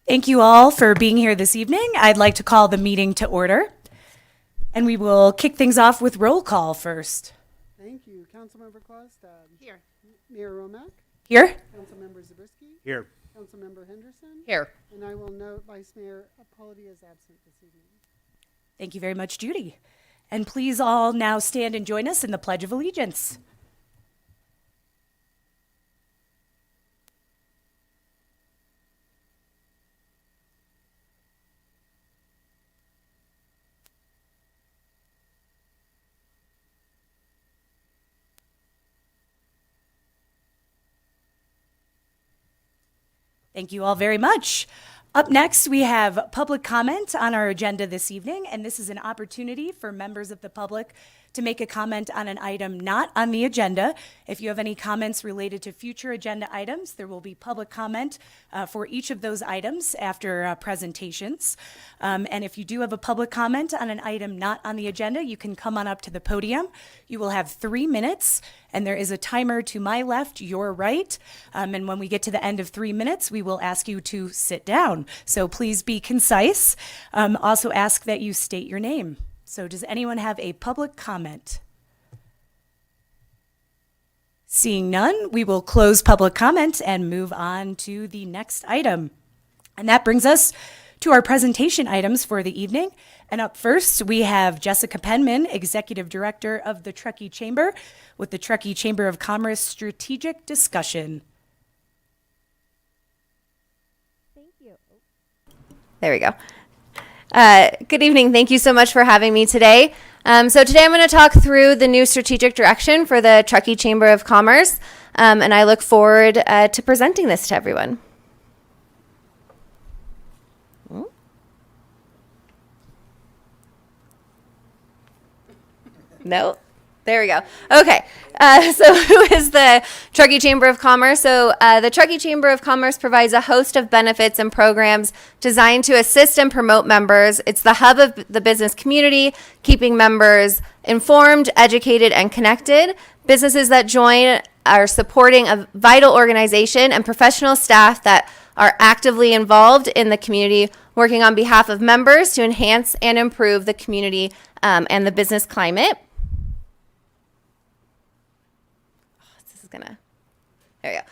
Thank you all for being here this evening. I'd like to call the meeting to order. And we will kick things off with roll call first. Thank you. Councilmember Quastad. Here. Mayor Romack. Here. Councilmember Zabriskie. Here. Councilmember Henderson. Here. And I will note Vice Mayor Apollodia is absent this evening. Thank you very much, Judy. And please all now stand and join us in the Pledge of Allegiance. Thank you all very much. Up next, we have public comment on our agenda this evening, and this is an opportunity for members of the public to make a comment on an item not on the agenda. If you have any comments related to future agenda items, there will be public comment for each of those items after presentations. And if you do have a public comment on an item not on the agenda, you can come on up to the podium. You will have 3 minutes, and there is a timer to my left, your right. And when we get to the end of 3 minutes, we will ask you to sit down. So please be concise. Also ask that you state your name. So does anyone have a public comment? Seeing none, we will close public comment and move on to the next item. And that brings us to our presentation items for the evening. And up first, we have Jessica Penman, Executive Director of the Truckee Chamber, with the Truckee Chamber of Commerce Strategic Discussion. Thank you. There we go. Good evening. Thank you so much for having me today. So today I'm going to talk through the new strategic direction for the Truckee Chamber of Commerce, and I look forward to presenting this to everyone. No? There we go. Okay. So who is the Truckee Chamber of Commerce? So the Truckee Chamber of Commerce provides a host of benefits and programs designed to assist and promote members. It's the hub of the business community, keeping members informed, educated, and connected. Businesses that join are supporting a vital organization and professional staff that are actively involved in the community, working on behalf of members to enhance and improve the community and the business climate. There we go.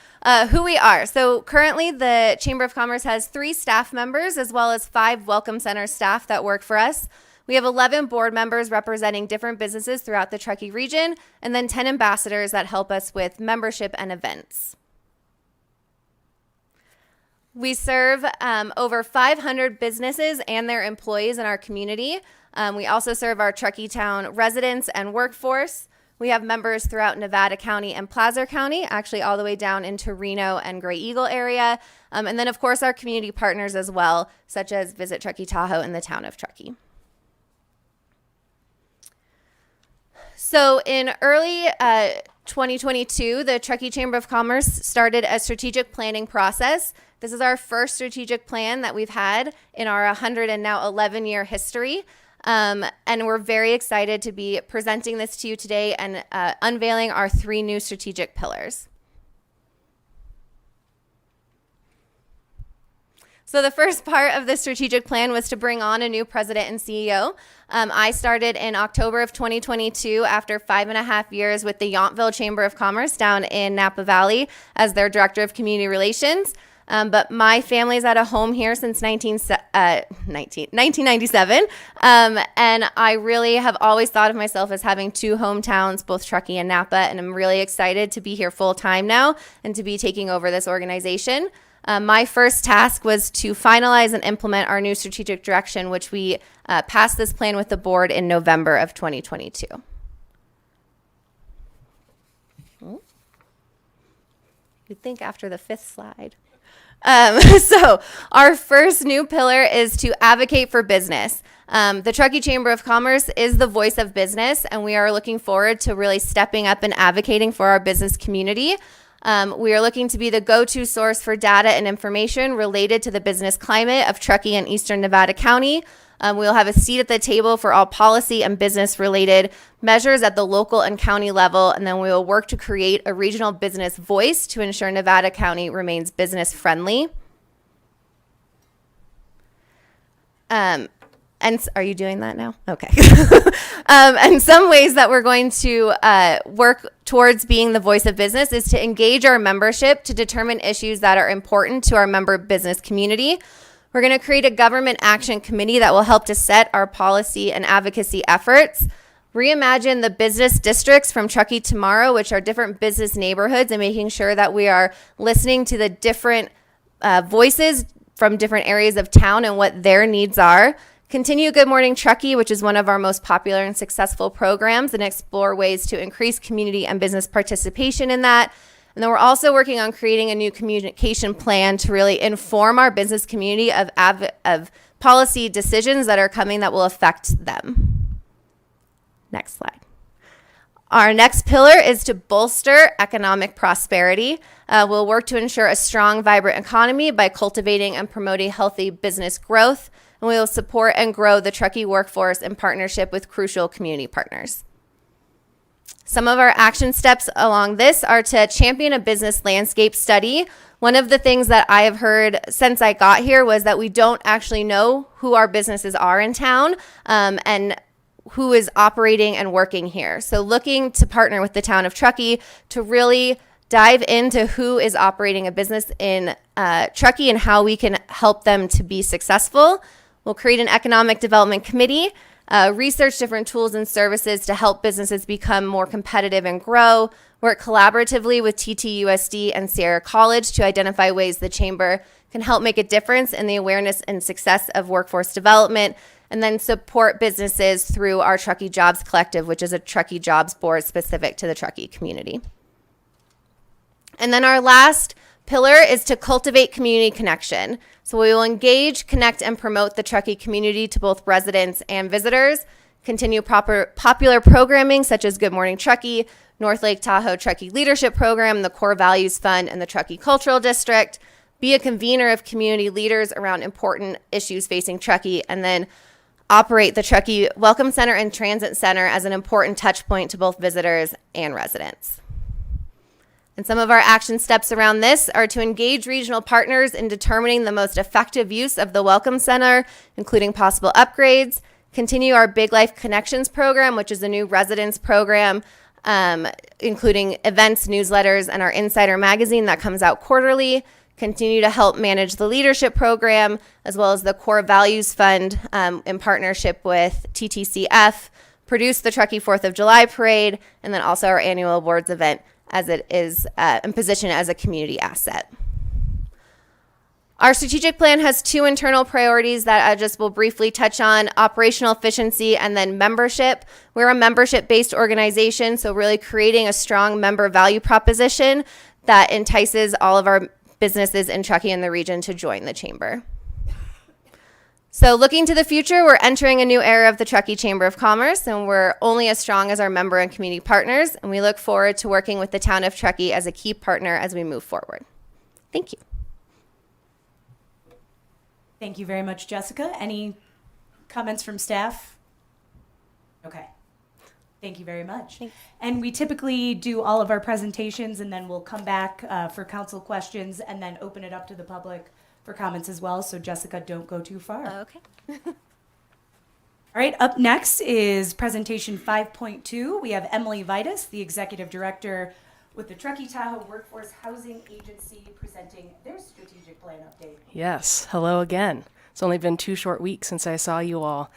Who we are. So currently the Chamber of Commerce has 3 staff members as well as 5 Welcome Center staff that work for us. We have 11 board members representing different businesses throughout the Truckee region, and then 10 ambassadors that help us with membership and events. We serve over 500 businesses and their employees in our community. We also serve our Truckee Town residents and workforce. We have members throughout Nevada County and Placer County, actually all the way down into Reno and Gray Eagle area. And then, of course, our community partners as well, such as Visit Truckee Tahoe and the town of Truckee. So in early 2022, the Truckee Chamber of Commerce started a strategic planning process. This is our first strategic plan that we've had in our 111-year history. And we're very excited to be presenting this to you today and unveiling our 3 new strategic pillars. So the first part of the strategic plan was to bring on a new president and CEO. I started in October of 2022 after 5.5 years with the Yountville Chamber of Commerce down in Napa Valley as their Director of Community Relations. But my family's had a home here since 1997. And I really have always thought of myself as having 2 hometowns, both Truckee and Napa. And I'm really excited to be here full time now and to be taking over this organization. My first task was to finalize and implement our new strategic direction, which we passed this plan with the board in November of 2022. You'd think after the 5th slide. So our first new pillar is to advocate for business. The Truckee Chamber of Commerce is the voice of business, and we are looking forward to really stepping up and advocating for our business community. We are looking to be the go-to source for data and information related to the business climate of Truckee and Eastern Nevada County. We'll have a seat at the table for all policy and business-related measures at the local and county level, and then we will work to create a regional business voice to ensure Nevada County remains business-friendly. And are you doing that now? Okay. And some ways that we're going to work towards being the voice of business is to engage our membership to determine issues that are important to our member business community. We're going to create a government action committee that will help to set our policy and advocacy efforts, reimagine the business districts from Truckee Tomorrow, which are different business neighborhoods, and making sure that we are listening to the different voices from different areas of town and what their needs are. Continue Good Morning Truckee, which is one of our most popular and successful programs, and explore ways to increase community and business participation in that. And then we're also working on creating a new communication plan to really inform our business community of policy decisions that are coming that will affect them. Next slide. Our next pillar is to bolster economic prosperity. We'll work to ensure a strong, vibrant economy by cultivating and promoting healthy business growth. And we will support and grow the Truckee workforce in partnership with crucial community partners. Some of our action steps along this are to champion a business landscape study. One of the things that I have heard since I got here was that we don't actually know who our businesses are in town and who is operating and working here. So looking to partner with the town of Truckee to really dive into who is operating a business in Truckee and how we can help them to be successful. We'll create an economic development committee, research different tools and services to help businesses become more competitive and grow, work collaboratively with TTUSD and Sierra College to identify ways the Chamber can help make a difference in the awareness and success of workforce development, and then support businesses through our Truckee Jobs Collective, which is a Truckee Jobs board specific to the Truckee community. And then our last pillar is to cultivate community connection. So we will engage, connect, and promote the Truckee community to both residents and visitors, continue popular programming such as Good Morning Truckee, North Lake Tahoe Truckee Leadership Program, the Core Values Fund, and the Truckee Cultural District, be a convener of community leaders around important issues facing Truckee, and then operate the Truckee Welcome Center and Transit Center as an important touch point to both visitors and residents. And some of our action steps around this are to engage regional partners in determining the most effective use of the Welcome Center, including possible upgrades, continue our Big Life Connections program, which is a new residence program, including events, newsletters, and our Insider magazine that comes out quarterly, continue to help manage the leadership program, as well as the Core Values Fund in partnership with TTCF, produce the Truckee 4th of July Parade, and then also our annual awards event, as it is and position as a community asset. Our strategic plan has two internal priorities that I just will briefly touch on: operational efficiency and then membership. We're a membership-based organization, so really creating a strong member value proposition that entices all of our businesses in Truckee and the region to join the Chamber. So looking to the future, we're entering a new era of the Truckee Chamber of Commerce, and we're only as strong as our member and community partners, and we look forward to working with the town of Truckee as a key partner as we move forward. Thank you. Thank you very much, Jessica. Any comments from staff? Okay. Thank you very much. Thanks. And we typically do all of our presentations, and then we'll come back for council questions and then open it up to the public for comments as well. So Jessica, don't go too far. Okay. All right, up next is presentation 5.2. We have Emily Vitus, the Executive Director with the Truckee Tahoe Workforce Housing Agency, presenting their strategic plan update. Yes, hello again. It's only been 2 short weeks since I saw you all.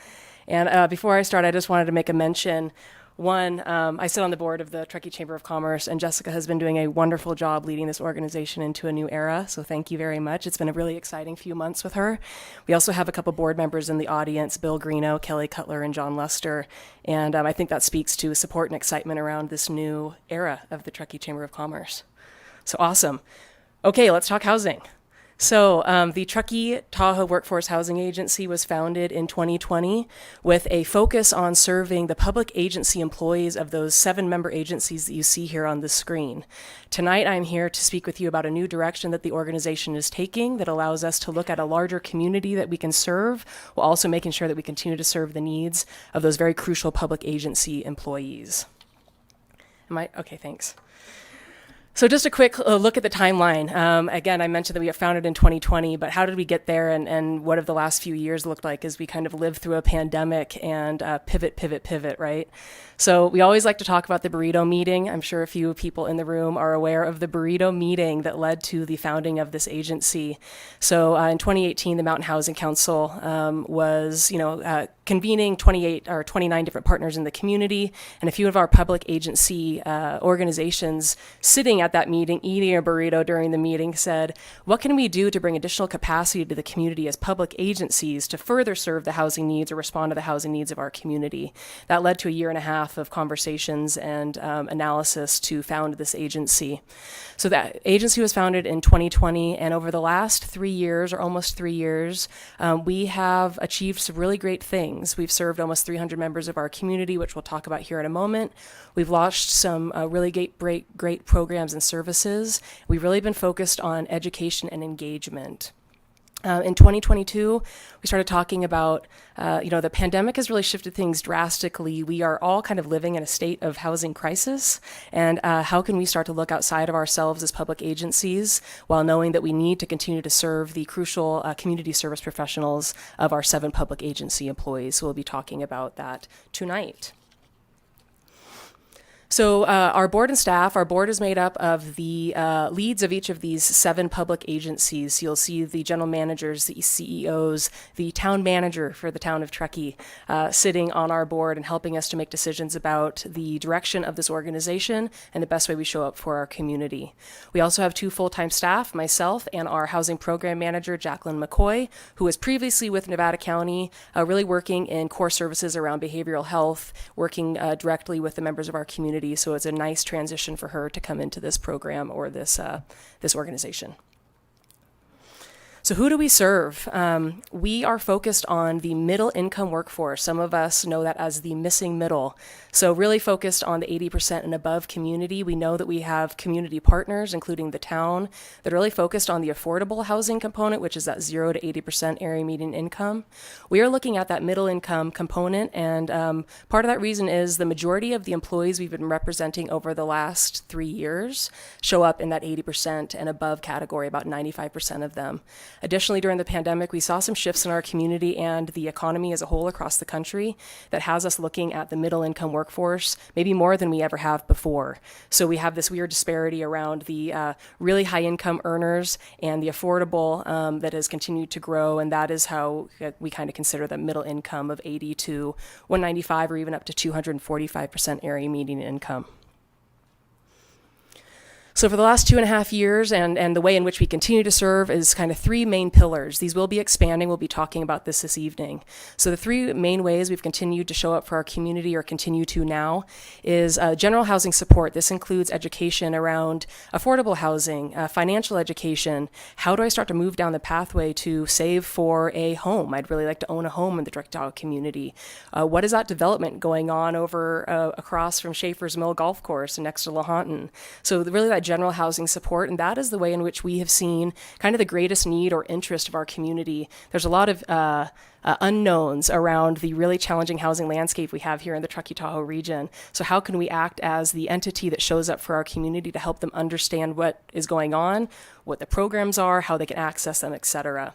And before I start, I just wanted to make a mention. One, I sit on the board of the Truckee Chamber of Commerce, and Jessica has been doing a wonderful job leading this organization into a new era, so thank you very much. It's been a really exciting few months with her. We also have a couple board members in the audience, Bill Greeno, Kelly Cutler, and John Lester, and I think that speaks to support and excitement around this new era of the Truckee Chamber of Commerce. So awesome. Okay, let's talk housing. So the Truckee Tahoe Workforce Housing Agency was founded in 2020 with a focus on serving the public agency employees of those 7 member agencies that you see here on the screen. Tonight, I'm here to speak with you about a new direction that the organization is taking that allows us to look at a larger community that we can serve, while also making sure that we continue to serve the needs of those very crucial public agency employees. Okay, thanks. So just a quick look at the timeline. Again, I mentioned that we got founded in 2020, but how did we get there, and what have the last few years looked like as we kind of lived through a pandemic and pivot, right? So we always like to talk about the burrito meeting. I'm sure a few people in the room are aware of the burrito meeting that led to the founding of this agency. So in 2018, the Mountain Housing Council was, convening 28 or 29 different partners in the community, and a few of our public agency organizations sitting at that meeting, eating a burrito during the meeting, said, what can we do to bring additional capacity to the community as public agencies to further serve the housing needs or respond to the housing needs of our community? That led to a year and a half of conversations and analysis to found this agency. So that agency was founded in 2020, and over the last 3 years, or almost 3 years, we have achieved some really great things. We've served almost 300 members of our community, which we'll talk about here in a moment. We've launched some really great programs and services. We've really been focused on education and engagement. In 2022, we started talking about, the pandemic has really shifted things drastically. We are all kind of living in a state of housing crisis, and how can we start to look outside of ourselves as public agencies while knowing that we need to continue to serve the crucial community service professionals of our 7 public agency employees. So we'll be talking about that tonight. So our board and staff, our board is made up of the leads of each of these 7 public agencies. You'll see the general managers, the CEOs, the town manager for the town of Truckee sitting on our board and helping us to make decisions about the direction of this organization and the best way we show up for our community. We also have 2 full-time staff, myself and our housing program manager, Jacqueline McCoy, who was previously with Nevada County, really working in core services around behavioral health, working directly with the members of our community. So it's a nice transition for her to come into this program or this organization. So who do we serve? We are focused on the middle income workforce. Some of us know that as the missing middle. So really focused on the 80% and above community. We know that we have community partners, including the town, that are really focused on the affordable housing component, which is that 0 to 80% area median income. We are looking at that middle income component, and part of that reason is the majority of the employees we've been representing over the last 3 years show up in that 80% and above category, about 95% of them. Additionally, during the pandemic, we saw some shifts in our community and the economy as a whole across the country that has us looking at the middle income workforce, maybe more than we ever have before. So we have this weird disparity around the really high income earners and the affordable that has continued to grow, and that is how we kind of consider the middle income of 80 to 195 or even up to 245% area median income. So for the last 2.5 years, and the way in which we continue to serve is kind of 3 main pillars. These will be expanding. We'll be talking about this evening. So the 3 main ways we've continued to show up for our community, or continue to now, is general housing support. This includes education around affordable housing, financial education. How do I start to move down the pathway to save for a home? I'd really like to own a home in the Truckee community. What is that development going on over across from Schaefer's Mill Golf Course and next to Lahontan? So really that general housing support, and that is the way in which we have seen kind of the greatest need or interest of our community. There's a lot of unknowns around the really challenging housing landscape we have here in the Truckee-Tahoe region. So how can we act as the entity that shows up for our community to help them understand what is going on, what the programs are, how they can access them, etc.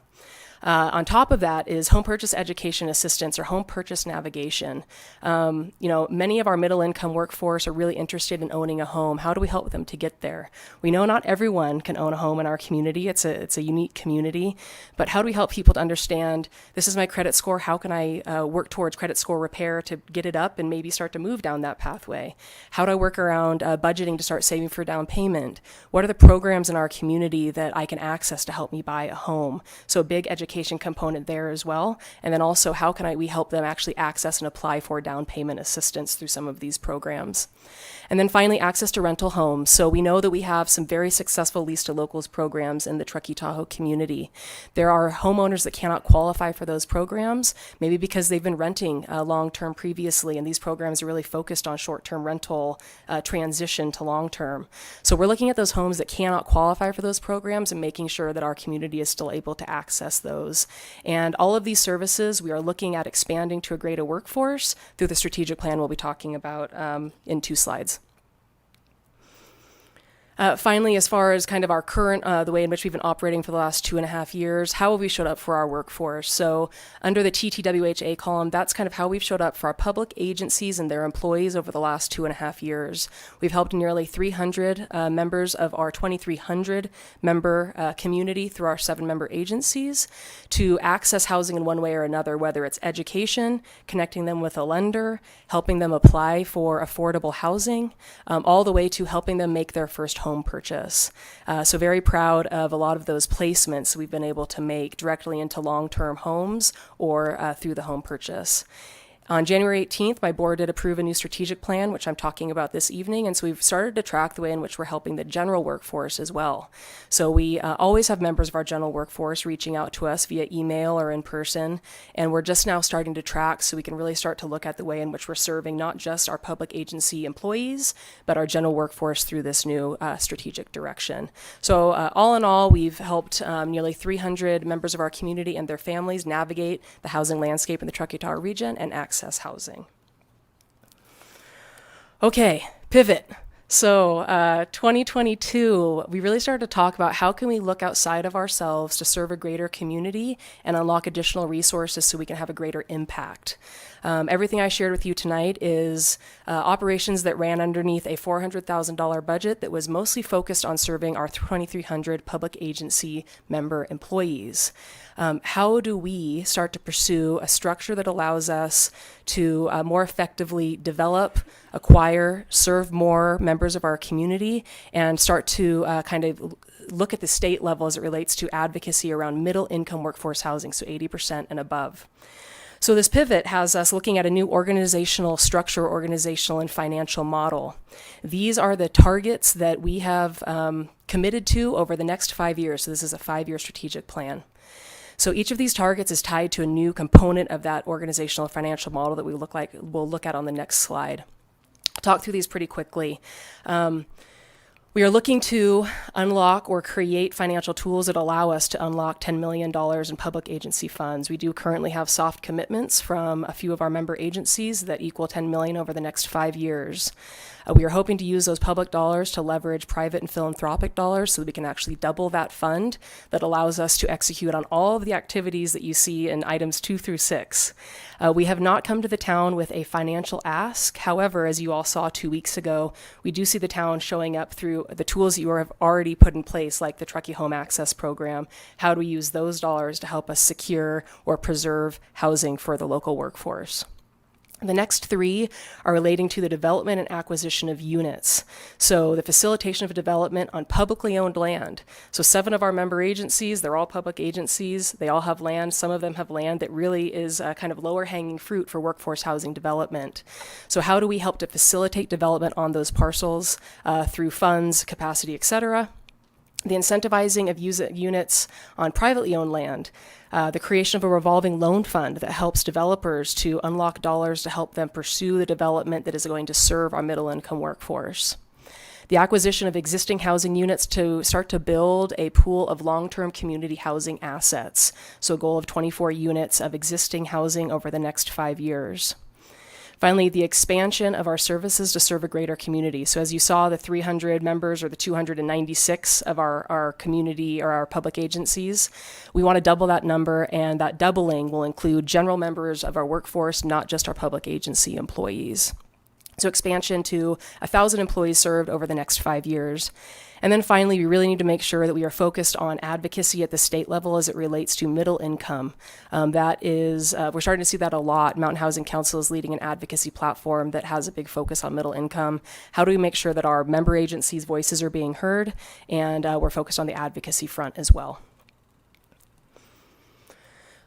On top of that is home purchase education assistance, or home purchase navigation. Many of our middle income workforce are really interested in owning a home. How do we help them to get there? We know not everyone can own a home in our community. It's a unique community, but how do we help people to understand, this is my credit score, how can I work towards credit score repair to get it up and maybe start to move down that pathway? How do I work around budgeting to start saving for down payment? What are the programs in our community that I can access to help me buy a home? So a big education component there as well. And then also, how can we help them actually access and apply for down payment assistance through some of these programs? And then finally, access to rental homes. So we know that we have some very successful lease to locals programs in the Truckee-Tahoe community. There are homeowners that cannot qualify for those programs, maybe because they've been renting long-term previously, and these programs are really focused on short-term rental transition to long-term. So we're looking at those homes that cannot qualify for those programs and making sure that our community is still able to access those. And all of these services, we are looking at expanding to a greater workforce through the strategic plan we'll be talking about in 2 slides. Finally, as far as kind of our current, the way in which we've been operating for the last 2.5 years, how have we showed up for our workforce? So under the TTWHA column, that's kind of how we've showed up for our public agencies and their employees over the last 2.5 years. We've helped nearly 300 members of our 2,300 member community through our 7-member agencies to access housing in one way or another, whether it's education, connecting them with a lender, helping them apply for affordable housing, all the way to helping them make their first home purchase. So very proud of a lot of those placements we've been able to make directly into long-term homes or through the home purchase. On January 18th, my board did approve a new strategic plan, which I'm talking about this evening, and so we've started to track the way in which we're helping the general workforce as well. So we always have members of our general workforce reaching out to us via email or in person, and we're just now starting to track so we can really start to look at the way in which we're serving not just our public agency employees, but our general workforce through this new strategic direction. So all in all, we've helped nearly 300 members of our community and their families navigate the housing landscape in the Truckee region and access housing. Okay, pivot. So 2022, we really started to talk about how can we look outside of ourselves to serve a greater community and unlock additional resources so we can have a greater impact. Everything I shared with you tonight is operations that ran underneath a $400,000 budget that was mostly focused on serving our 2,300 public agency member employees. How do we start to pursue a structure that allows us to more effectively develop, acquire, serve more members of our community, and start to kind of look at the state level as it relates to advocacy around middle income workforce housing, so 80% and above. So this pivot has us looking at a new organizational structure, organizational and financial model. These are the targets that we have committed to over the next 5 years. So this is a 5-year strategic plan. So each of these targets is tied to a new component of that organizational and financial model that we'll look at on the next slide. I'll talk through these pretty quickly. We are looking to unlock or create financial tools that allow us to unlock $10 million in public agency funds. We do currently have soft commitments from a few of our member agencies that equal $10 million over the next 5 years. We are hoping to use those public dollars to leverage private and philanthropic dollars so that we can actually double that fund that allows us to execute on all of the activities that you see in items 2 through 6. We have not come to the town with a financial ask. However, as you all saw 2 weeks ago, we do see the town showing up through the tools that you have already put in place, like the Truckee Home Access Program. How do we use those dollars to help us secure or preserve housing for the local workforce? The next 3 are relating to the development and acquisition of units. So the facilitation of development on publicly owned land. So 7 of our member agencies, they're all public agencies. They all have land. Some of them have land that really is kind of lower hanging fruit for workforce housing development. So how do we help to facilitate development on those parcels through funds, capacity, et cetera? The incentivizing of units on privately owned land, the creation of a revolving loan fund that helps developers to unlock dollars to help them pursue the development that is going to serve our middle income workforce. The acquisition of existing housing units to start to build a pool of long-term community housing assets. So a goal of 24 units of existing housing over the next 5 years. Finally, the expansion of our services to serve a greater community. So as you saw, the 300 members or the 296 of our community or our public agencies, we want to double that number, and that doubling will include general members of our workforce, not just our public agency employees. So expansion to 1,000 employees served over the next 5 years. And then finally, we really need to make sure that we are focused on advocacy at the state level as it relates to middle income. That is, we're starting to see that a lot. Mountain Housing Council is leading an advocacy platform that has a big focus on middle income. How do we make sure that our member agencies' voices are being heard? And we're focused on the advocacy front as well.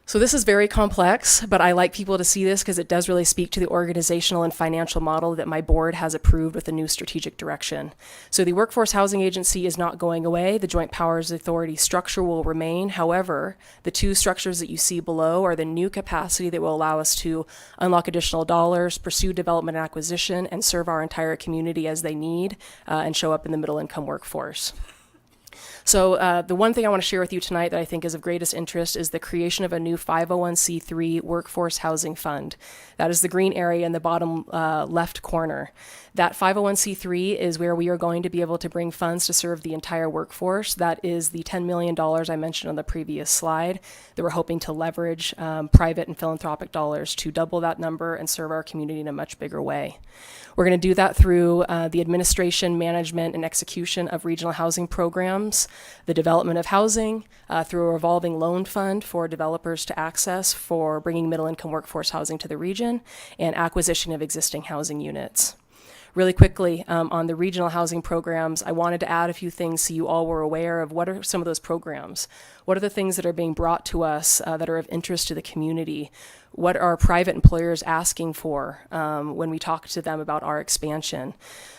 So this is very complex, but I like people to see this because it does really speak to the organizational and financial model that my board has approved with the new strategic direction. So the Workforce Housing Agency is not going away. The Joint Powers Authority structure will remain. However, the 2 structures that you see below are the new capacity that will allow us to unlock additional dollars, pursue development and acquisition, and serve our entire community as they need, and show up in the middle income workforce. So the one thing I want to share with you tonight that I think is of greatest interest is the creation of a new 501c3 workforce housing fund. That is the green area in the bottom left corner. That 501c3 is where we are going to be able to bring funds to serve the entire workforce. That is the $10 million I mentioned on the previous slide that we're hoping to leverage private and philanthropic dollars to double that number and serve our community in a much bigger way. We're going to do that through the administration, management, and execution of regional housing programs, the development of housing through a revolving loan fund for developers to access for bringing middle-income workforce housing to the region, and acquisition of existing housing units. Really quickly, on the regional housing programs, I wanted to add a few things so you all were aware of what are some of those programs. What are the things that are being brought to us that are of interest to the community? What are private employers asking for when we talk to them about our expansion?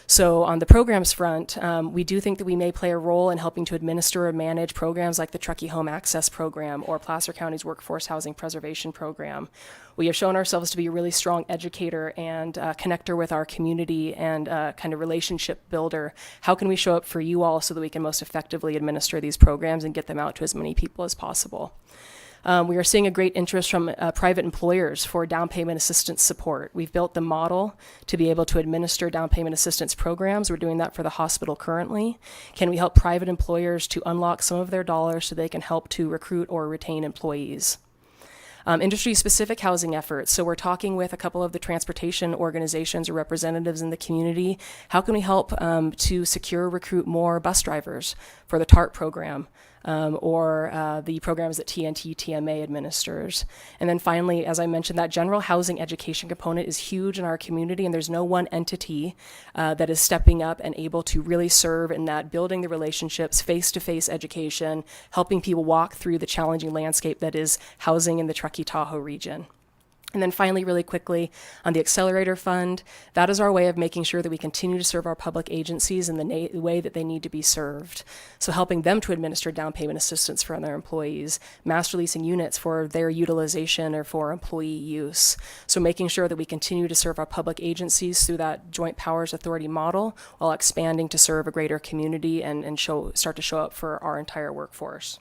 So on the programs front, we do think that we may play a role in helping to administer or manage programs like the Truckee Home Access Program or Placer County's Workforce Housing Preservation Program. We have shown ourselves to be a really strong educator and connector with our community and kind of relationship builder. How can we show up for you all so that we can most effectively administer these programs and get them out to as many people as possible? We are seeing a great interest from private employers for down payment assistance support. We've built the model to be able to administer down payment assistance programs. We're doing that for the hospital currently. Can we help private employers to unlock some of their dollars so they can help to recruit or retain employees? Industry-specific housing efforts. So we're talking with a couple of the transportation organizations or representatives in the community. How can we help to secure, recruit more bus drivers for the TARP program or the programs that TNT-TMA administers? And then finally, as I mentioned, that general housing education component is huge in our community, and there's no one entity that is stepping up and able to really serve in that building the relationships, face-to-face education, helping people walk through the challenging landscape that is housing in the Truckee-Tahoe region. And then finally, really quickly, on the Accelerator Fund, that is our way of making sure that we continue to serve our public agencies in the way that they need to be served. So helping them to administer down payment assistance for their employees, master leasing units for their utilization or for employee use. So making sure that we continue to serve our public agencies through that joint powers authority model while expanding to serve a greater community and start to show up for our entire workforce.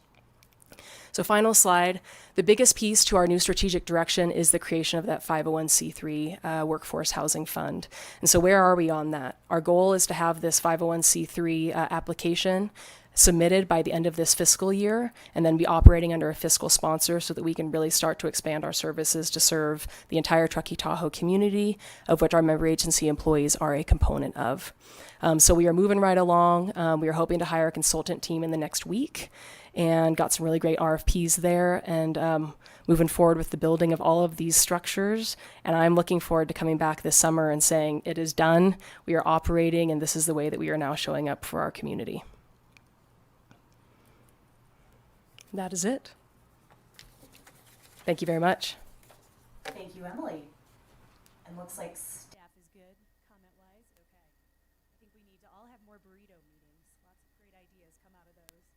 So final slide, the biggest piece to our new strategic direction is the creation of that 501c3 workforce housing fund. And so where are we on that? Our goal is to have this 501c3 application submitted by the end of this fiscal year and then be operating under a fiscal sponsor so that we can really start to expand our services to serve the entire Truckee-Tahoe community, of which our member agency employees are a component of. So we are moving right along. We are hoping to hire a consultant team in the next week and got some really great RFPs there and moving forward with the building of all of these structures. And I'm looking forward to coming back this summer and saying it is done, we are operating, and this is the way that we are now showing up for our community. That is it. Thank you very much. Thank you, Emily. And looks like staff is good, comment-wise. Okay. I think we need to all have more burrito meetings. Lots of great ideas come out of those.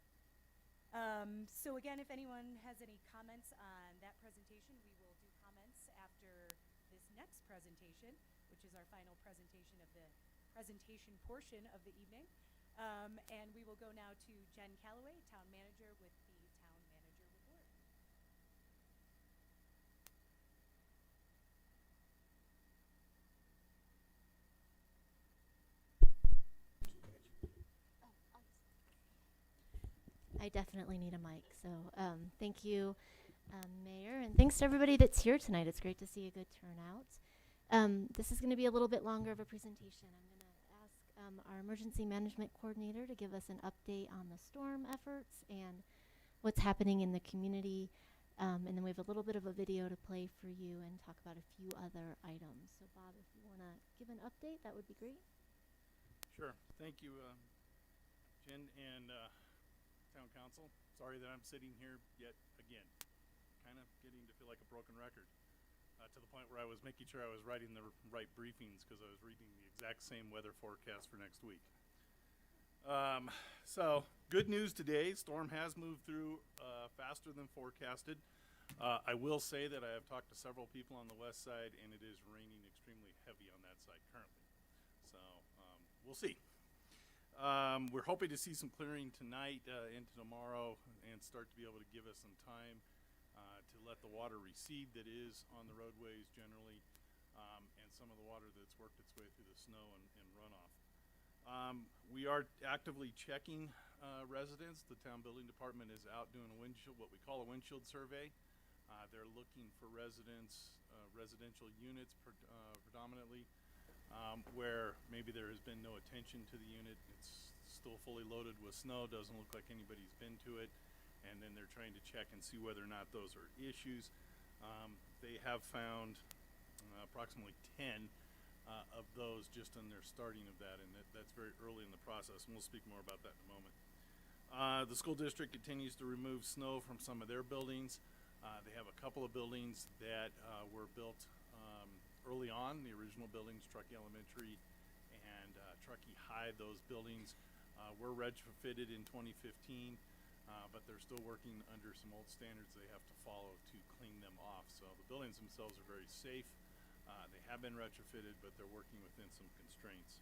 So again, if anyone has any comments on that presentation, we will do comments after this next presentation, which is our final presentation of the presentation portion of the evening. And we will go now to Jen Calloway, Town Manager, with the Town Manager Report. I definitely need a mic. So thank you, Mayor, and thanks to everybody that's here tonight. It's great to see a good turnout. This is going to be a little bit longer of a presentation. I'm going to ask our emergency management coordinator to give us an update on the storm efforts and what's happening in the community. And then we have a little bit of a video to play for you and talk about a few other items. So Bob, if you want to give an update, that would be great. Sure. Thank you, Jen and Town Council. Sorry that I'm sitting here yet again. Kind of getting to feel like a broken record. To the point where I was making sure I was writing the right briefings because I was reading the exact same weather forecast for next week. So, good news today. Storm has moved through faster than forecasted. I will say that I have talked to several people on the west side, and it is raining extremely heavy on that side currently. So, we'll see. We're hoping to see some clearing tonight into tomorrow and start to be able to give us some time to let the water recede that is on the roadways generally, and some of the water that's worked its way through the snow and runoff. We are actively checking residents. The town building department is out doing a windshield, what we call a windshield survey. They're looking for residents, residential units predominantly, where maybe there has been no attention to the unit. It's still fully loaded with snow, doesn't look like anybody's been to it, and then they're trying to check and see whether or not those are issues. They have found approximately 10 of those just in their starting of that, and that's very early in the process, and we'll speak more about that in a moment. The school district continues to remove snow from some of their buildings. They have a couple of buildings that were built early on, the original buildings, Truckee Elementary and Truckee High. Those buildings were retrofitted in 2015, but they're still working under some old standards they have to follow to clean them off. So the buildings themselves are very safe. They have been retrofitted, but they're working within some constraints.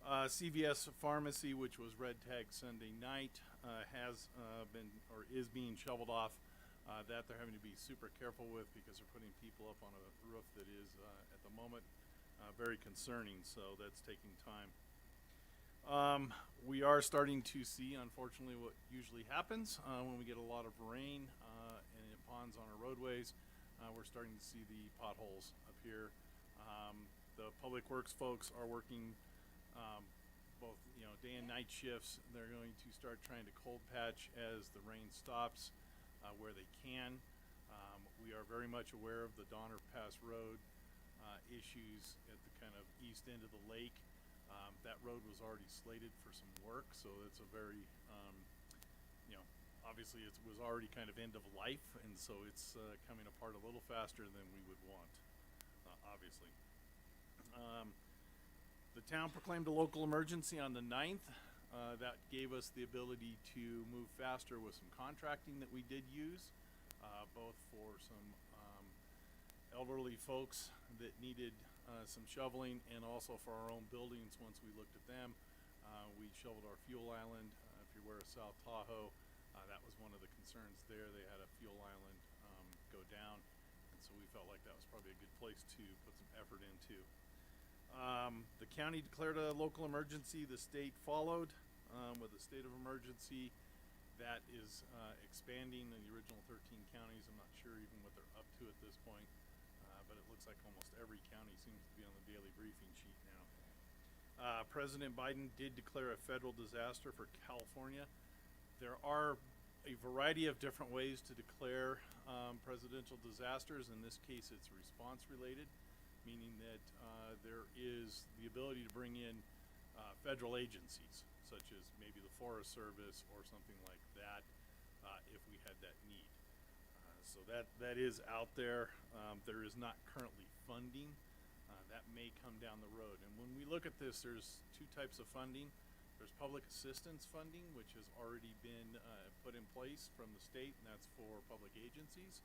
CVS Pharmacy, which was red tagged Sunday night, has been or is being shoveled off. That they're having to be super careful with because they're putting people up on a roof that is, at the moment, very concerning. So that's taking time. We are starting to see, unfortunately, what usually happens when we get a lot of rain and it ponds on our roadways. We're starting to see the potholes appear. The public works folks are working both, day and night shifts. They're going to start trying to cold patch as the rain stops where they can. We are very much aware of the Donner Pass Road issues at the kind of east end of the lake. That road was already slated for some work, so it's a very, obviously it was already kind of end of life, and so it's coming apart a little faster than we would want, obviously. The town proclaimed a local emergency on the 9th. That gave us the ability to move faster with some contracting that we did use, both for some elderly folks that needed some shoveling, and also for our own buildings. Once we looked at them, we shoveled our fuel island. If you're aware of South Tahoe, that was one of the concerns there. They had a fuel island go down, and so we felt like that was probably a good place to put some effort into. The county declared a local emergency. The state followed with a state of emergency that is expanding in the original 13 counties. I'm not sure even what they're up to at this point, but it looks like almost every county seems to be on the daily briefing sheet now. President Biden did declare a federal disaster for California. There are a variety of different ways to declare presidential disasters. In this case, it's response related, meaning that there is the ability to bring in federal agencies, such as maybe the Forest Service or something like that, if we had that need. So that is out there. There is not currently funding. That may come down the road. And when we look at this, there's two types of funding. There's public assistance funding, which has already been put in place from the state, and that's for public agencies.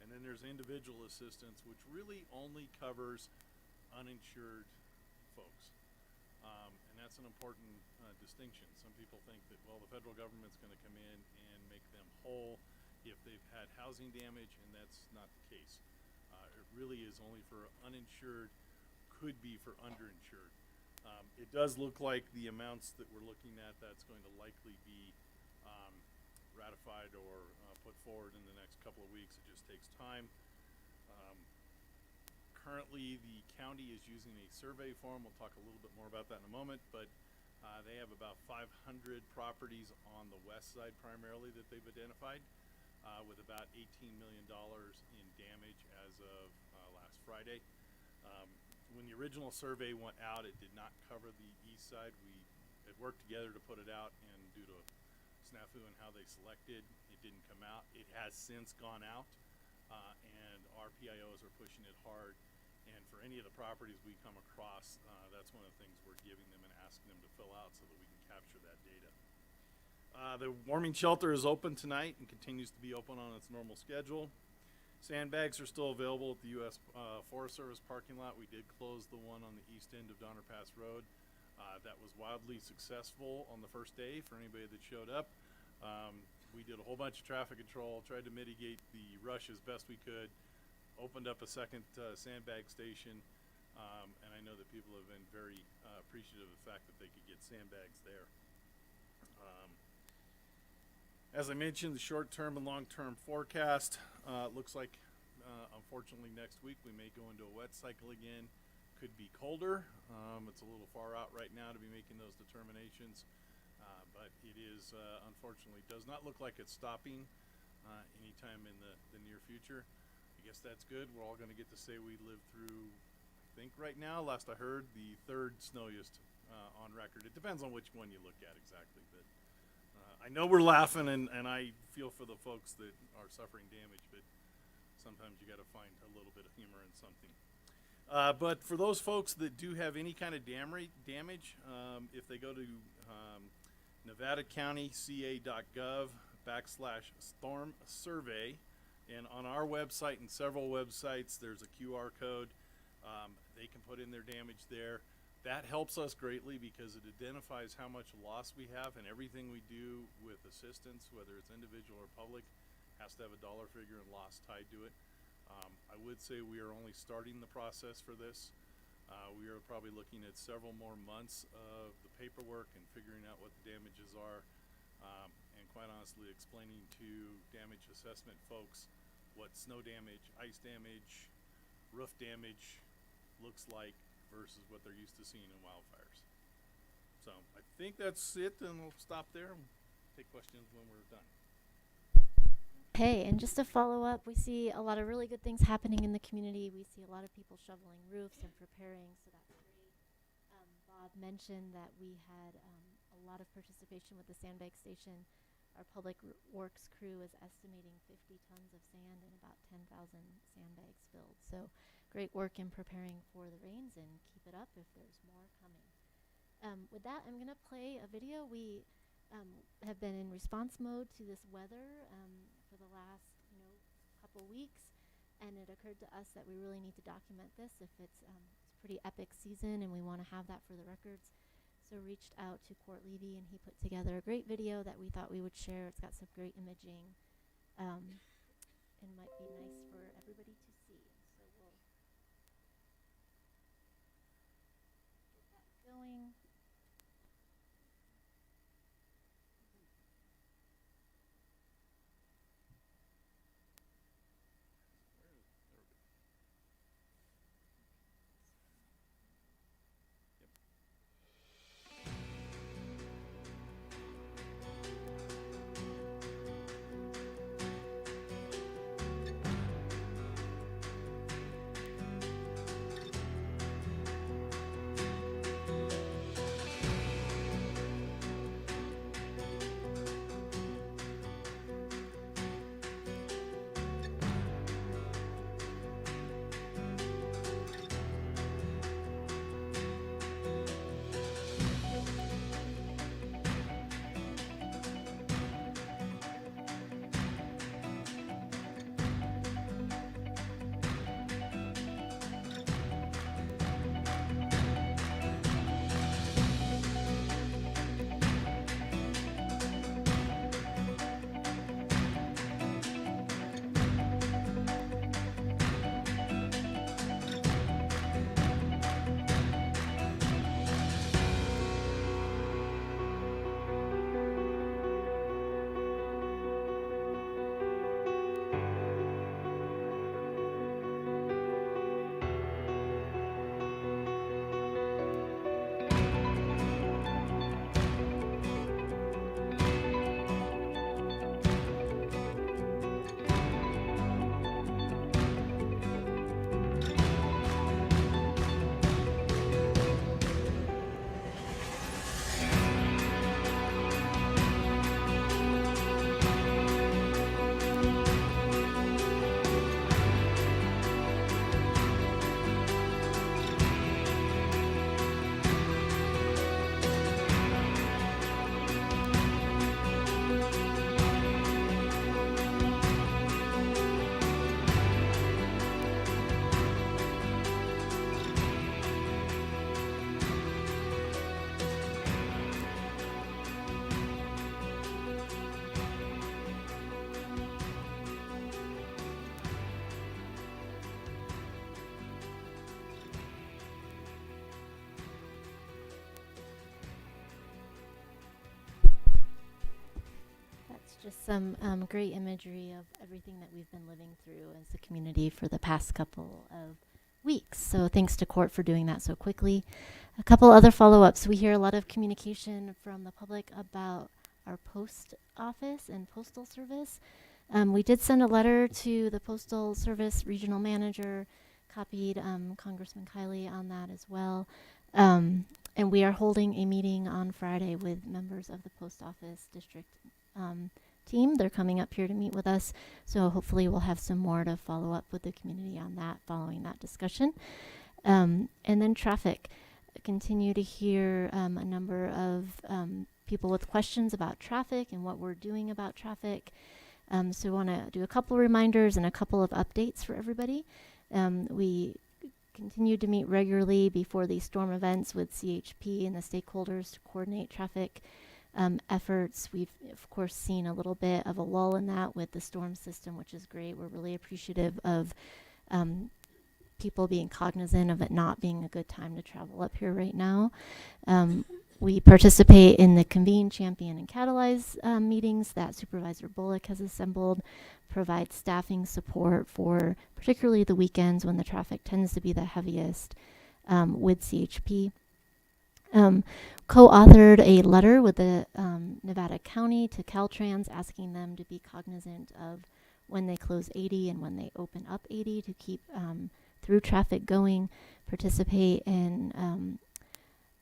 And then there's individual assistance, which really only covers uninsured folks. And that's an important distinction. Some people think that, well, the federal government's going to come in and make them whole if they've had housing damage, and that's not the case. It really is only for uninsured, could be for underinsured. It does look like the amounts that we're looking at, that's going to likely be ratified or put forward in the next couple of weeks. It just takes time. Currently, the county is using a survey form. We'll talk a little bit more about that in a moment, but they have about 500 properties on the west side primarily that they've identified, with about $18 million in damage as of last Friday. When the original survey went out, it did not cover the east side. We had worked together to put it out, and due to a snafu in how they selected, it didn't come out. It has since gone out, and our PIOs are pushing it hard. And for any of the properties we come across, that's one of the things we're giving them and asking them to fill out so that we can capture that data. The warming shelter is open tonight and continues to be open on its normal schedule. Sandbags are still available at the U.S. Forest Service parking lot. We did close the one on the east end of Donner Pass Road That was wildly successful on the first day for anybody that showed up. We did a whole bunch of traffic control, tried to mitigate the rush as best we could, opened up a second sandbag station, and I know that people have been very appreciative of the fact that they could get sandbags there. As I mentioned, the short-term and long-term forecast looks like, unfortunately, next week we may go into a wet cycle again. Could be colder. It's a little far out right now to be making those determinations, but it is, unfortunately, does not look like it's stopping anytime in the near future. I guess that's good. We're all going to get to say we lived through, I think right now, last I heard, the third snowiest on record. It depends on which one you look at exactly, but I know we're laughing, and I feel for the folks that are suffering damage, but sometimes you got to find a little bit of humor in something. But for those folks that do have any kind of damage, if they go to nevadacountyca.gov/storm survey, and on our website and several websites, there's a QR code. They can put in their damage there. That helps us greatly because it identifies how much loss we have, and everything we do with assistance, whether it's individual or public, has to have a dollar figure and loss tied to it. I would say we are only starting the process for this. We are probably looking at several more months of the paperwork and figuring out what the damages are, and quite honestly explaining to damage assessment folks what snow damage, ice damage, roof damage looks like versus what they're used to seeing in wildfires. So I think that's it, and we'll stop there and take questions when we're done. Hey, and just to follow up, we see a lot of really good things happening in the community. We see a lot of people shoveling roofs and preparing, so that's great. Bob mentioned that we had a lot of participation with the sandbag station. Our public works crew is estimating 50 tons of sand and about 10,000 sandbags filled. So great work in preparing for the rains, and keep it up if there's more coming. With that, I'm going to play a video. We have been in response mode to this weather for the last couple weeks, and it occurred to us that we really need to document this if it's a pretty epic season and we want to have that for the records. So reached out to Court Levy, and he put together a great video that we thought we would share. It's got some great imaging and might be nice for everybody to see. So we'll get that going. Just some great imagery of everything that we've been living through as a community for the past couple of weeks. So thanks to Court for doing that so quickly. A couple other follow-ups. We hear a lot of communication from the public about our post office and postal service. We did send a letter to the Postal Service Regional Manager, copied Congressman Kiley on that as well. And we are holding a meeting on Friday with members of the Post Office District team. They're coming up here to meet with us. So hopefully we'll have some more to follow up with the community on that following that discussion. And then traffic. Continue to hear a number of people with questions about traffic and what we're doing about traffic. So we want to do a couple reminders and a couple of updates for everybody. We continue to meet regularly before these storm events with CHP and the stakeholders to coordinate traffic efforts. We've, of course, seen a little bit of a lull in that with the storm system, which is great. We're really appreciative of people being cognizant of it not being a good time to travel up here right now. We participate in the Convene, Champion, and Catalyze meetings that Supervisor Bullock has assembled, provide staffing support for particularly the weekends when the traffic tends to be the heaviest with CHP. Co-authored a letter with the Nevada County to Caltrans asking them to be cognizant of when they close 80 and when they open up 80 to keep through traffic going, participate in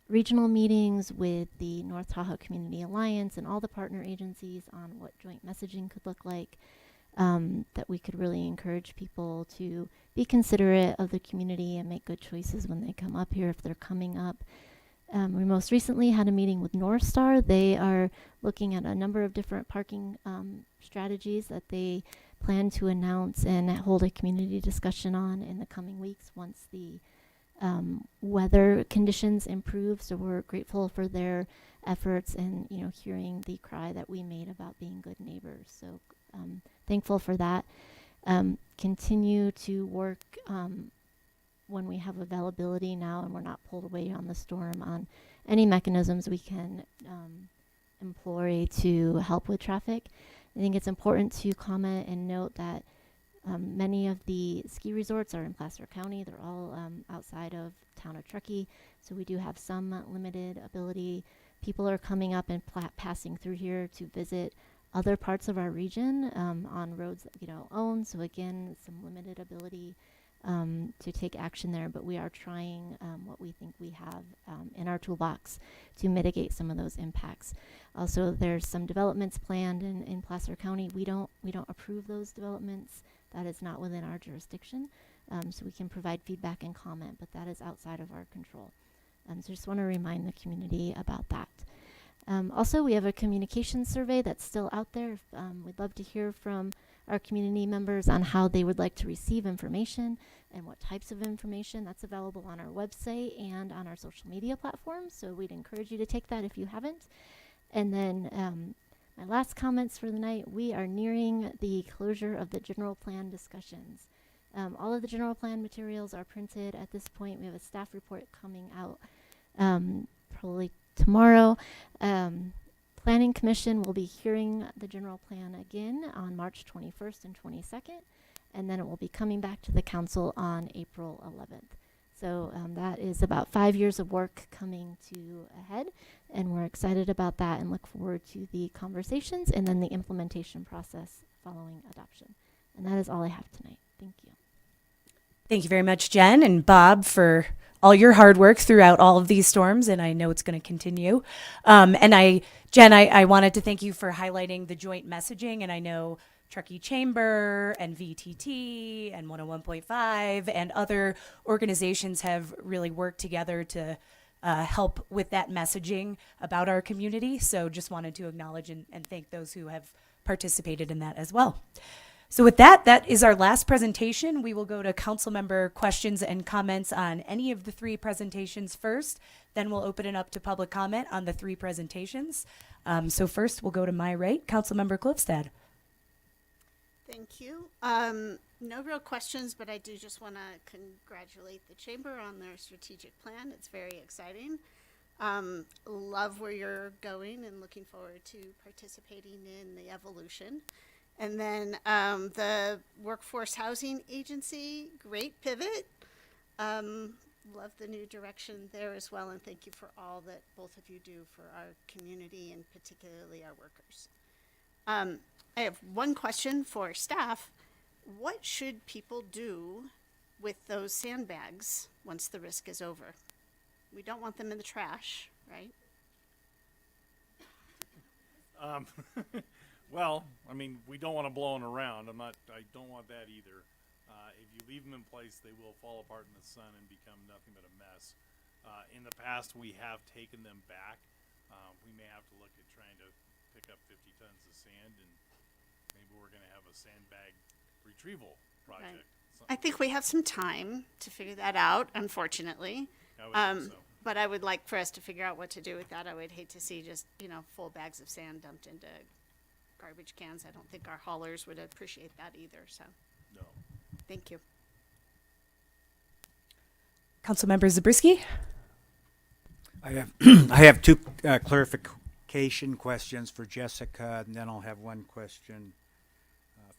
regional meetings with the North Tahoe Community Alliance and all the partner agencies on what joint messaging could look like, that we could really encourage people to be considerate of the community and make good choices when they come up here if they're coming up. We most recently had a meeting with North Star. They are looking at a number of different parking strategies that they plan to announce and hold a community discussion on in the coming weeks once the weather conditions improve. So we're grateful for their efforts and, you know, hearing the cry that we made about being good neighbors. So thankful for that. Continue to work when we have availability now and we're not pulled away on the storm on any mechanisms we can employ to help with traffic. I think it's important to comment and note that many of the ski resorts are in Placer County. They're all outside of town of Truckee, so we do have some limited ability. People are coming up and passing through here to visit other parts of our region on roads that we don't own. So again, some limited ability to take action there, but we are trying what we think we have in our toolbox to mitigate some of those impacts. Also, there's some developments planned in Placer County. We don't approve those developments. That is not within our jurisdiction, so we can provide feedback and comment, but that is outside of our control. So just want to remind the community about that. Also, we have a communication survey that's still out there. We'd love to hear from our community members on how they would like to receive information and what types of information. That's available on our website and on our social media platforms, so we'd encourage you to take that if you haven't. And then my last comments for the night, we are nearing the closure of the general plan discussions. All of the general plan materials are printed at this point. We have a staff report coming out probably tomorrow. Planning Commission will be hearing the general plan again on March 21st and 22nd, and then it will be coming back to the council on April 11th. So that is about 5 years of work coming to a head, and we're excited about that and look forward to the conversations and then the implementation process following adoption. And that is all I have tonight. Thank you. Thank you very much, Jen and Bob, for all your hard work throughout all of these storms, and I know it's going to continue. Jen, I wanted to thank you for highlighting the joint messaging, and I know Truckee Chamber and VTT and 101.5 and other organizations have really worked together to help with that messaging about our community. So just wanted to acknowledge and thank those who have participated in that as well. So with that, that is our last presentation. We will go to council member questions and comments on any of the three presentations first. Then we'll open it up to public comment on the three presentations. So first, we'll go to my right, council member Klifstad. Thank you. No real questions, but I do just want to congratulate the chamber on their strategic plan. It's very exciting. Love where you're going and looking forward to participating in the evolution. And then the Workforce Housing Agency, great pivot. Love the new direction there as well, and thank you for all that both of you do for our community and particularly our workers. I have one question for staff. What should people do with those sandbags once the risk is over? We don't want them in the trash, right? Well, I mean, we don't want to blow them around. I don't want that either. If you leave them in place, they will fall apart in the sun and become nothing but a mess. In the past, we have taken them back. We may have to look at trying to pick up 50 tons of sand, and maybe we're going to have a sandbag retrieval project. I think we have some time to figure that out, unfortunately. I would think so. But I would like for us to figure out what to do with that. I would hate to see just, full bags of sand dumped into garbage cans. I don't think our haulers would appreciate that either, so No. thank you. Councilmember Zabriskie? I have two clarification questions for Jessica, and then I'll have one question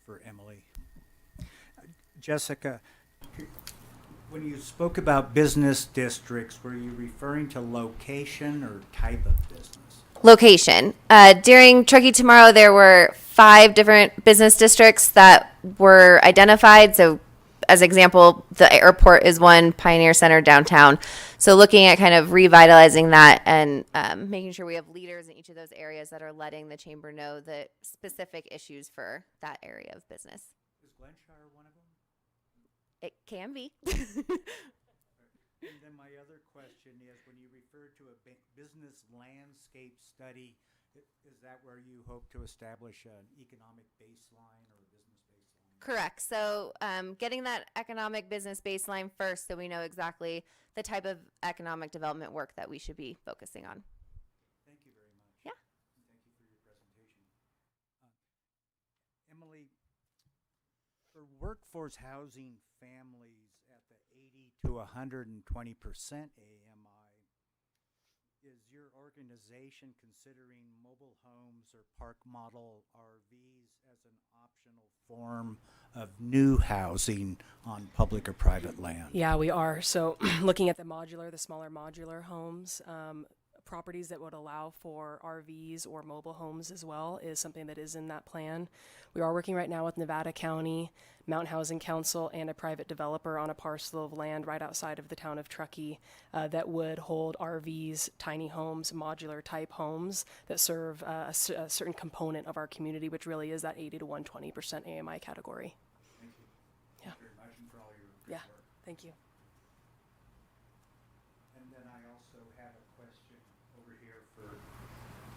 for Emily. Jessica, when you spoke about business districts, were you referring to location or type of business? Location. During Truckee Tomorrow, there were 5 different business districts that were identified. So, as example, the airport is one, Pioneer Center, downtown. So, looking at kind of revitalizing that and making sure we have leaders in each of those areas that are letting the chamber know the specific issues for that area of business. Is Glenshire one of them? It can be. And then my other question is, when you refer to a business landscape study, is that where you hope to establish an economic baseline or a business baseline? Correct. So getting that economic business baseline first so we know exactly the type of economic development work that we should be focusing on. Thank you very much. Yeah. And thank you for your presentation. Emily, for workforce housing families at the 80 to 120% AMI, is your organization considering mobile homes or park model RVs as an optional form of new housing on public or private land? Yeah, we are. So looking at the smaller modular homes, properties that would allow for RVs or mobile homes as well is something that is in that plan. We are working right now with Nevada County, Mountain Housing Council, and a private developer on a parcel of land right outside of the town of Truckee that would hold RVs, tiny homes, modular type homes that serve a certain component of our community, which really is that 80 to 120% AMI category. Thank you. Yeah. Thank you very much and for all your Yeah, work. thank you. And then I also have a question over here for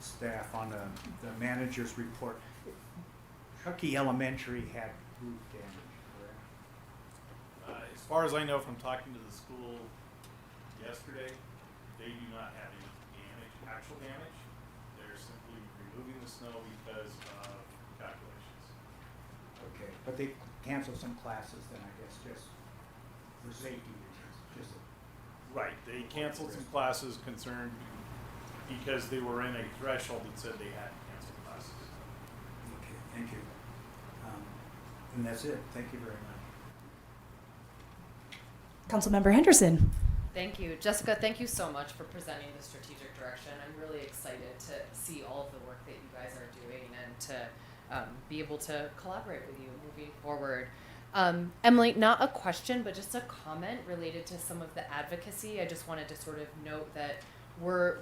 staff on the manager's report. Truckee Elementary had roof damage, correct? As far as I know from talking to the school yesterday, they do not have any actual damage. They're simply removing the snow because of calculations. Okay, but they canceled some classes then, I guess, just for safety reasons, just. Right, they canceled some classes concerned because they were in a threshold that said they had to cancel classes. Okay, thank you. And that's it. Thank you very much. Councilmember Henderson? Thank you. Jessica, thank you so much for presenting the strategic direction. I'm really excited to see all of the work that you guys are doing and to be able to collaborate with you moving forward. Emily, not a question, but just a comment related to some of the advocacy. I just wanted to sort of note that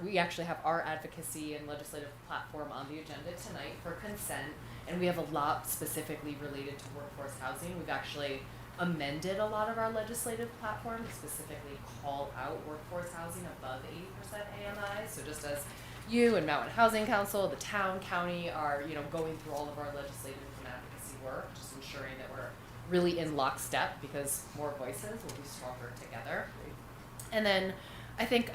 we actually have our advocacy and legislative platform on the agenda tonight for consent, and we have a lot specifically related to workforce housing. We've actually amended a lot of our legislative platform to specifically call out workforce housing above 80% AMI. So just as you and Mountain Housing Council, the town, county are, going through all of our legislative and advocacy work, just ensuring that we're really in lockstep because more voices will be stronger together. And then I think,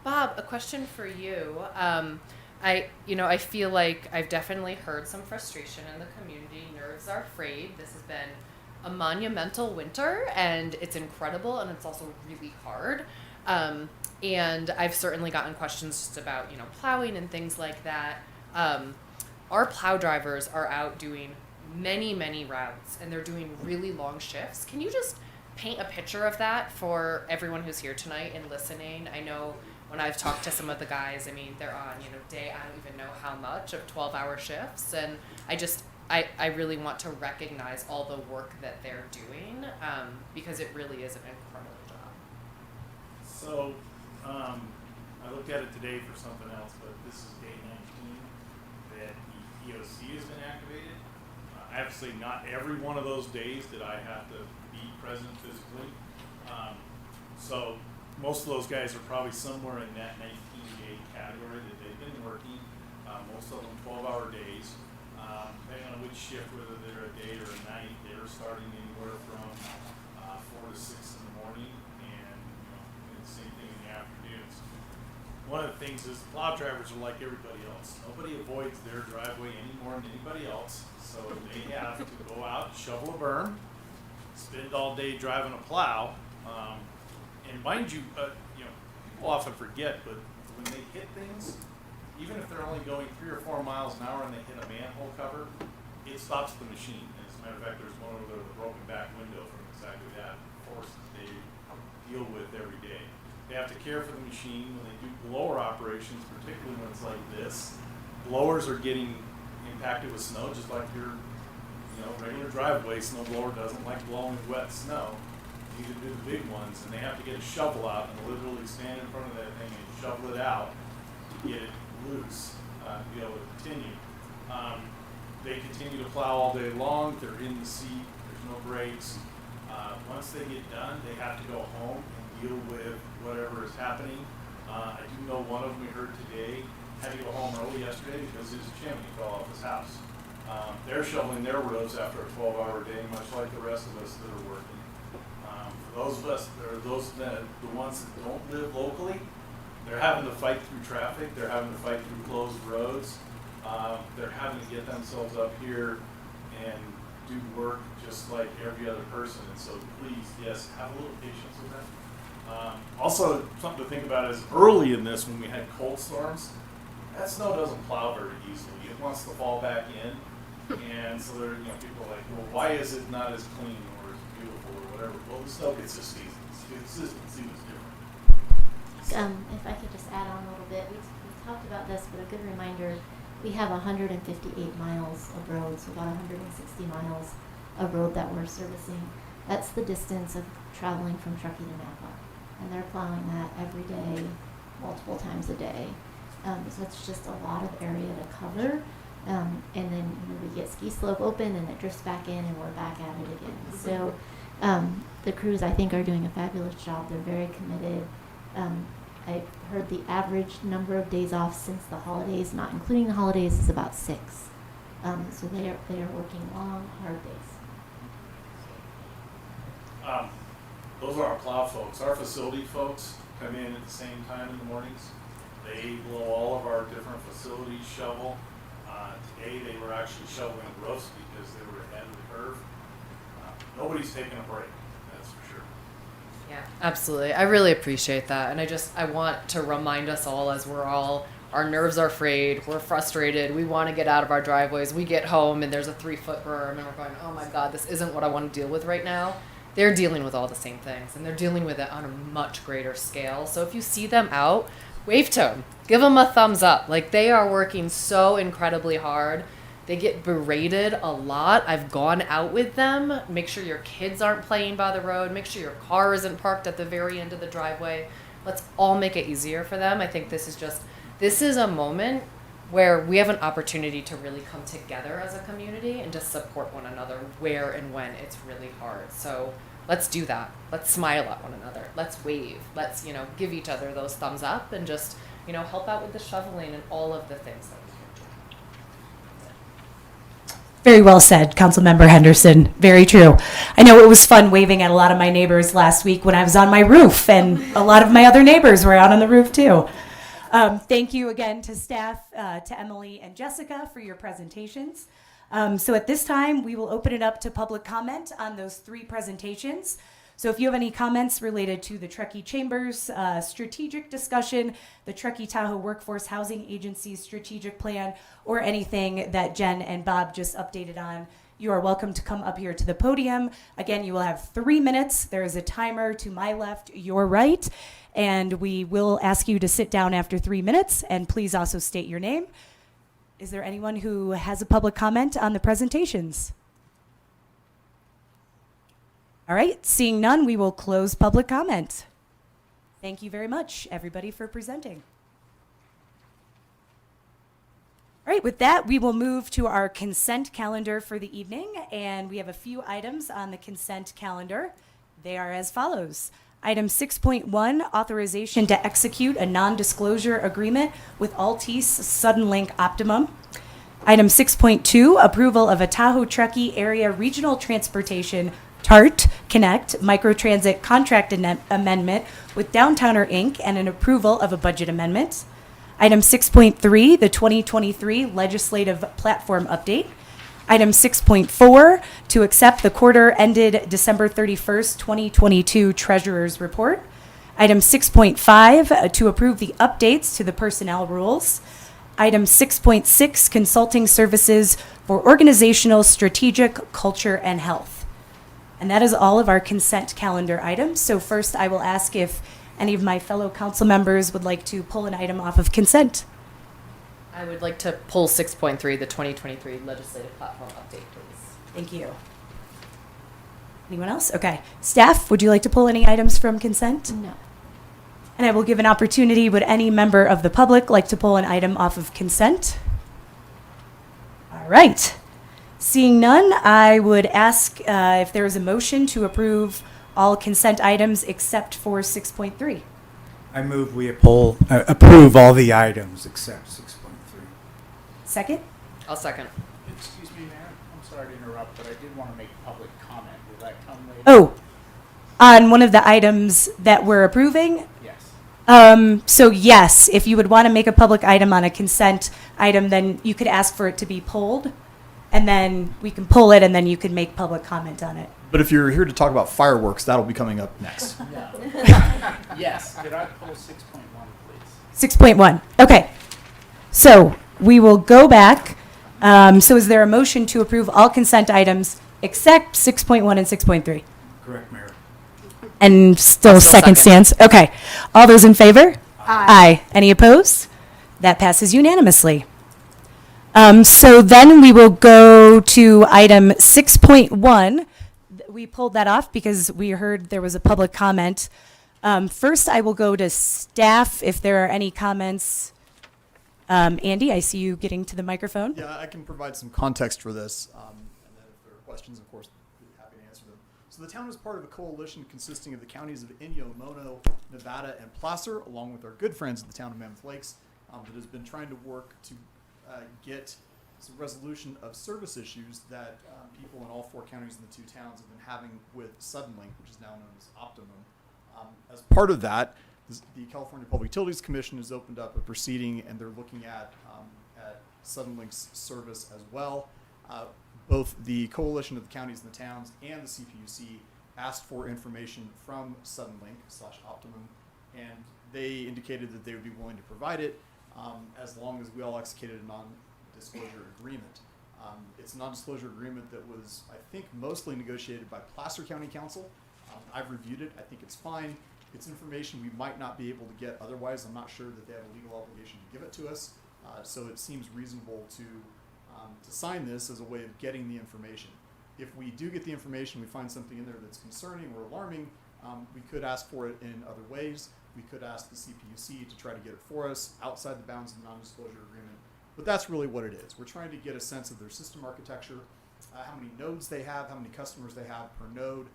Bob, a question for you. I feel like I've definitely heard some frustration in the community. Nerves are frayed. This has been a monumental winter, and it's incredible, and it's also really hard. And I've certainly gotten questions just about, plowing and things like that. Our plow drivers are out doing many, many routes, and they're doing really long shifts. Can you just paint a picture of that for everyone who's here tonight and listening? I know when I've talked to some of the guys, I mean, they're on, day, I don't even know how much of 12-hour shifts. And I really want to recognize all the work that they're doing, because it really is an incredible job. So, I looked at it today for something else, but this is day 19 that the EOC has been activated. Obviously, not every one of those days did I have to be present physically. So most of those guys are probably somewhere in that 19-day category that they've been working. Most of them 12-hour days. Depending on which shift, whether they're a day or a night, they're starting anywhere from 4 to 6 in the morning, and the same thing in the afternoons. One of the things is plow drivers are like everybody else. Nobody avoids their driveway any more than anybody else. So they have to go out, shovel a berm, spend all day driving a plow. And mind you, people often forget, but when they hit things, even if they're only going 3 or 4 miles an hour and they hit a manhole cover, it stops the machine. And as a matter of fact, there's one over there with a broken back window from exactly that force that they deal with every day. They have to care for the machine when they do blower operations, particularly when it's like this. Blowers are getting impacted with snow, just like your regular driveway. Snow blower doesn't like blowing wet snow. Neither do the big ones, and they have to get a shovel out and literally stand in front of that thing and shovel it out to get it loose, to be able to continue. They continue to plow all day long. They're in the seat. There's no breaks. Once they get done, they have to go home and deal with whatever is happening. I do know one of them we heard today had to go home early yesterday because his chimney fell off his house. They're shoveling their roads after a 12-hour day, much like the rest of us that are working. For those of us, the ones that don't live locally, they're having to fight through traffic. They're having to fight through closed roads. They're having to get themselves up here and do work just like every other person. And so please, yes, have a little patience with them. Also, something to think about is early in this, when we had cold storms, that snow doesn't plow very easily. It wants to fall back in. And so there, people are like, well, why is it not as clean or as beautiful or whatever? Well, the snow gets this season. Consistency was different. If I could just add on a little bit, we talked about this, but a good reminder, we have 158 miles of road, so about 160 miles of road that we're servicing. That's the distance of traveling from Truckee to Napa. And they're plowing that every day, multiple times a day. So it's just a lot of area to cover. And then we get ski slope open and it drifts back in and we're back at it again. So the crews, I think, are doing a fabulous job. They're very committed. I heard the average number of days off since the holidays, not including the holidays, is about 6. So they are working long, hard days. Those are our plow folks. Our facility folks come in at the same time in the mornings. They blow all of our different facilities, shovel. Today they were actually shoveling roofs because they were ahead of the curve. Nobody's taking a break, that's for sure. Yeah, absolutely. I really appreciate that. And I want to remind us all, as our nerves are frayed, we're frustrated, we want to get out of our driveways, we get home and there's a 3-foot berm and we're going, oh my God, this isn't what I want to deal with right now. They're dealing with all the same things and they're dealing with it on a much greater scale. So if you see them out, wave to them, give them a thumbs up. Like, they are working so incredibly hard. They get berated a lot. I've gone out with them. Make sure your kids aren't playing by the road. Make sure your car isn't parked at the very end of the driveway. Let's all make it easier for them. I think this is a moment where we have an opportunity to really come together as a community and to support one another where and when it's really hard. So let's do that. Let's smile at one another. Let's wave. Let's, give each other those thumbs up and just, help out with the shoveling and all of the things that we can do. Very well said, Councilmember Henderson. Very true. I know it was fun waving at a lot of my neighbors last week when I was on my roof, and a lot of my other neighbors were out on the roof too. Thank you again to staff, to Emily and Jessica for your presentations. So at this time, we will open it up to public comment on those 3 presentations. So if you have any comments related to the Truckee Chamber's strategic discussion, the Truckee Tahoe Workforce Housing Agency's strategic plan, or anything that Jen and Bob just updated on, you are welcome to come up here to the podium. Again, you will have 3 minutes. There is a timer to my left, your right, and we will ask you to sit down after 3 minutes, and please also state your name. Is there anyone who has a public comment on the presentations? All right, seeing none, we will close public comment. Thank you very much, everybody, for presenting. All right, with that, we will move to our consent calendar for the evening, and we have a few items on the consent calendar. They are as follows. Item 6.1, authorization to execute a non-disclosure agreement with Altice Suddenlink Optimum. Item 6.2, approval of a Tahoe Truckee Area Regional Transportation TART Connect Microtransit Contract Amendment with Downtowner Inc. and an approval of a budget amendment. Item 6.3, the 2023 Legislative Platform Update. Item 6.4, to accept the quarter ended December 31st, 2022 Treasurer's Report. Item 6.5, to approve the updates to the personnel rules. Item 6.6, consulting services for organizational, strategic, culture, and health. And that is all of our consent calendar items. So first, I will ask if any of my fellow council members would like to pull an item off of consent. I would like to pull 6.3, the 2023 legislative platform update, please. Thank you. Anyone else? Okay. Staff, would you like to pull any items from consent? No. And I will give an opportunity. Would any member of the public like to pull an item off of consent? All right. Seeing none, I would ask if there is a motion to approve all consent items except for 6.3. I move we approve all the items except 6.3. Second? I'll second. Excuse me, Mayor, I'm sorry to interrupt, but I did want to make public comment. Will that come later? Oh, on one of the items that we're approving? Yes. So yes, if you would want to make a public item on a consent item, then you could ask for it to be pulled, and then we can pull it, and then you can make public comment on it. But if you're here to talk about fireworks, that'll be coming up next. Yes, could I pull 6.1, please? 6.1, okay. So we will go back. So is there a motion to approve all consent items except 6.1 and 6.3? Correct, Mayor. And still second stands? Okay. All those in favor? Aye. Any opposed? That passes unanimously. So then we will go to item 6.1. We pulled that off because we heard there was a public comment. First, I will go to staff if there are any comments. Andy, I see you getting to the microphone. Yeah, I can provide some context for this, and then if there are questions, of course, we'd be happy to answer them. So the town is part of a coalition consisting of the counties of Inyo, Mono, Nevada, and Placer, along with our good friends at the town of Mammoth Lakes, that has been trying to work to get some resolution of service issues that people in all four counties in the two towns have been having with Suddenlink, which is now known as Optimum. As part of that, the California Public Utilities Commission has opened up a proceeding, and they're looking at Suddenlink's service as well. Both the coalition of the counties and the towns and the CPUC asked for information from Suddenlink/Optimum, and they indicated that they would be willing to provide it as long as we all executed a non-disclosure agreement. It's a non-disclosure agreement that was, I think, mostly negotiated by Placer County Council. I've reviewed it. I think it's fine. It's information we might not be able to get otherwise. I'm not sure that they have a legal obligation to give it to us. So it seems reasonable to sign this as a way of getting the information. If we do get the information, we find something in there that's concerning or alarming, we could ask for it in other ways. We could ask the CPUC to try to get it for us outside the bounds of the non-disclosure agreement. But that's really what it is. We're trying to get a sense of their system architecture, how many nodes they have, how many customers they have per node,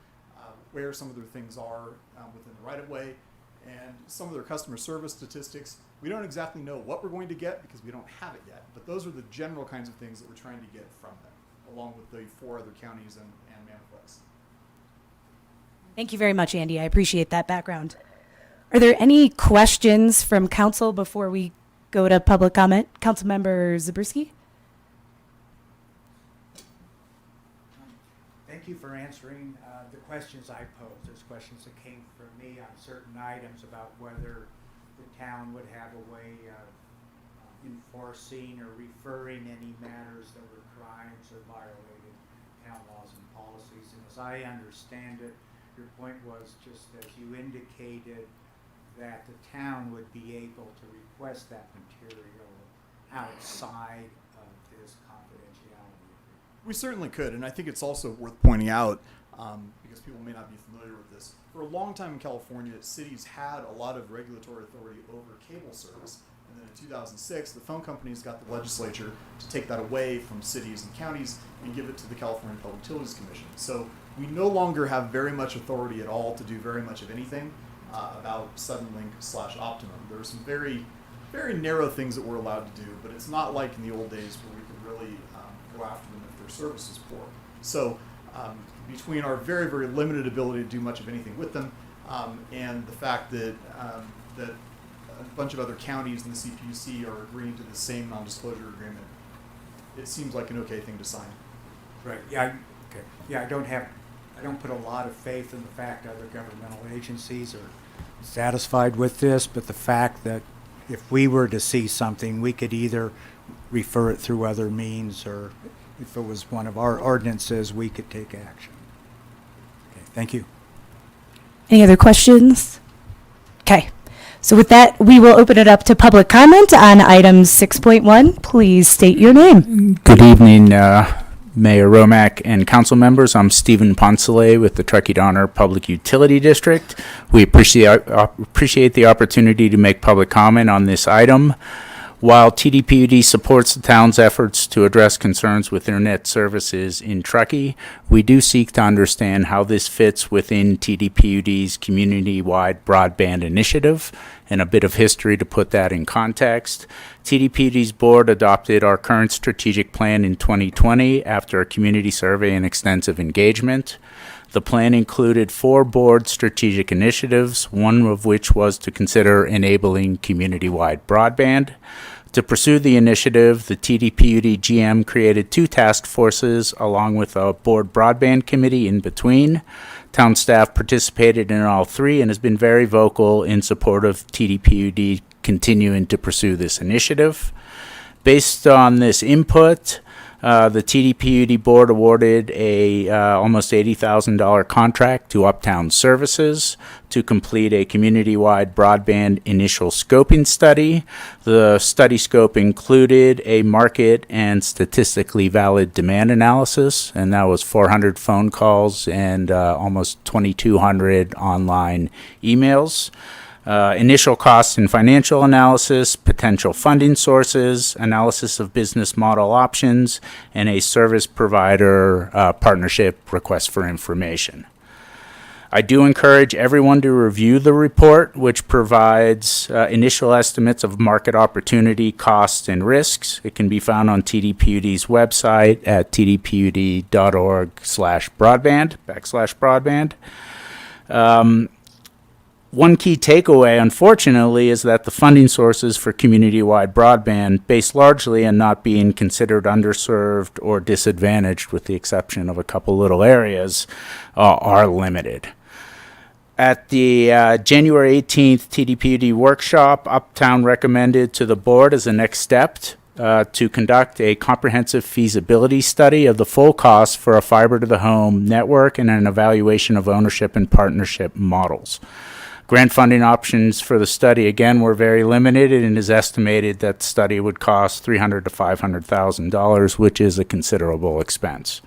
where some of their things are within the right-of-way, and some of their customer service statistics. We don't exactly know what we're going to get because we don't have it yet, but those are the general kinds of things that we're trying to get from them, along with the four other counties and Mammoth Lakes. Thank you very much, Andy. I appreciate that background. Are there any questions from council before we go to public comment? Councilmember Zabriskie? Thank thank you for answering the questions I posed. There's questions that came from me on certain items about whether the town would have a way of enforcing or referring any matters that were crimes or violated town laws and policies. And as I understand it, your point was just as you indicated that the town would be able to request that material outside of this confidentiality agreement. We certainly could, and I think it's also worth pointing out, because people may not be familiar with this. For a long time in California, cities had a lot of regulatory authority over cable service. And then in 2006, the phone companies got the legislature to take that away from cities and counties and give it to the California Public Utilities Commission. So we no longer have very much authority at all to do very much of anything about Suddenlink/Optimum. There are some very, very narrow things that we're allowed to do, but it's not like in the old days where we could really go after them if their service is poor. So between our very, very limited ability to do much of anything with them and the fact that that a bunch of other counties in the CPUC are agreeing to the same non-disclosure agreement, it seems like an okay thing to sign. Right. Yeah. Okay. Yeah. I don't put a lot of faith in the fact other governmental agencies are satisfied with this, but the fact that if we were to see something, we could either refer it through other means, or if it was one of our ordinances, we could take action. Okay. Thank you. Any other questions? Okay. So with that, we will open it up to public comment on item 6.1. Please state your name. Good evening, Mayor Romack and council members. I'm Stephen Poncelet with the Truckee Donner Public Utility District. We appreciate the opportunity to make public comment on this item. While TDPUD supports the town's efforts to address concerns with internet services in Truckee, we do seek to understand how this fits within TDPUD's community-wide broadband initiative, and a bit of history to put that in context. TDPUD's board adopted our current strategic plan in 2020 after a community survey and extensive engagement. The plan included 4 board strategic initiatives, one of which was to consider enabling community-wide broadband. To pursue the initiative, the TDPUD GM created 2 task forces along with a board broadband committee in between. Town staff participated in all 3 and has been very vocal in support of TDPUD continuing to pursue this initiative. Based on this input, the TDPUD board awarded a almost $80,000 contract to Uptown Services to complete a community-wide broadband initial scoping study. The study scope included a market and statistically valid demand analysis, and that was 400 phone calls and almost 2,200 online emails. Initial costs and financial analysis, potential funding sources, analysis of business model options, and a service provider partnership request for information. I do encourage everyone to review the report, which provides initial estimates of market opportunity, costs, and risks. It can be found on TDPUD's website at tdpud.org/broadband. One key takeaway, unfortunately, is that the funding sources for community-wide broadband, based largely on not being considered underserved or disadvantaged, with the exception of a couple little areas, are limited. At the January 18th TDPUD workshop, Uptown recommended to the board as a next step to conduct a comprehensive feasibility study of the full cost for a fiber-to-the-home network and an evaluation of ownership and partnership models. Grant funding options for the study, again, were very limited, and it is estimated that the study would cost $300,000 to $500,000, which is a considerable expense.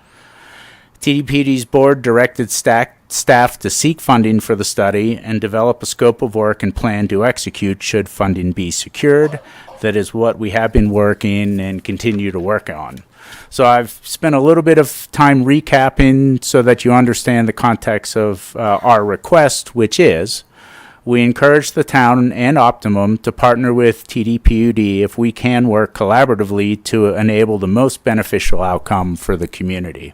TDPD's board directed staff to seek funding for the study and develop a scope of work and plan to execute should funding be secured. That is what we have been working and continue to work on. So I've spent a little bit of time recapping so that you understand the context of our request, which is we encourage the town and Optimum to partner with TDPUD if we can work collaboratively to enable the most beneficial outcome for the community.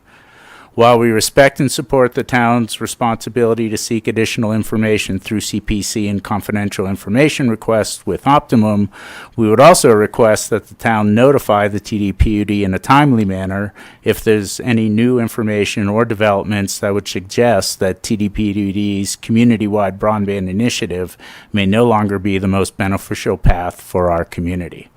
While we respect and support the town's responsibility to seek additional information through CPC and confidential information requests with Optimum, we would also request that the town notify the TDPUD in a timely manner if there's any new information or developments that would suggest that TDPUD's community-wide broadband initiative may no longer be the most beneficial path for our community.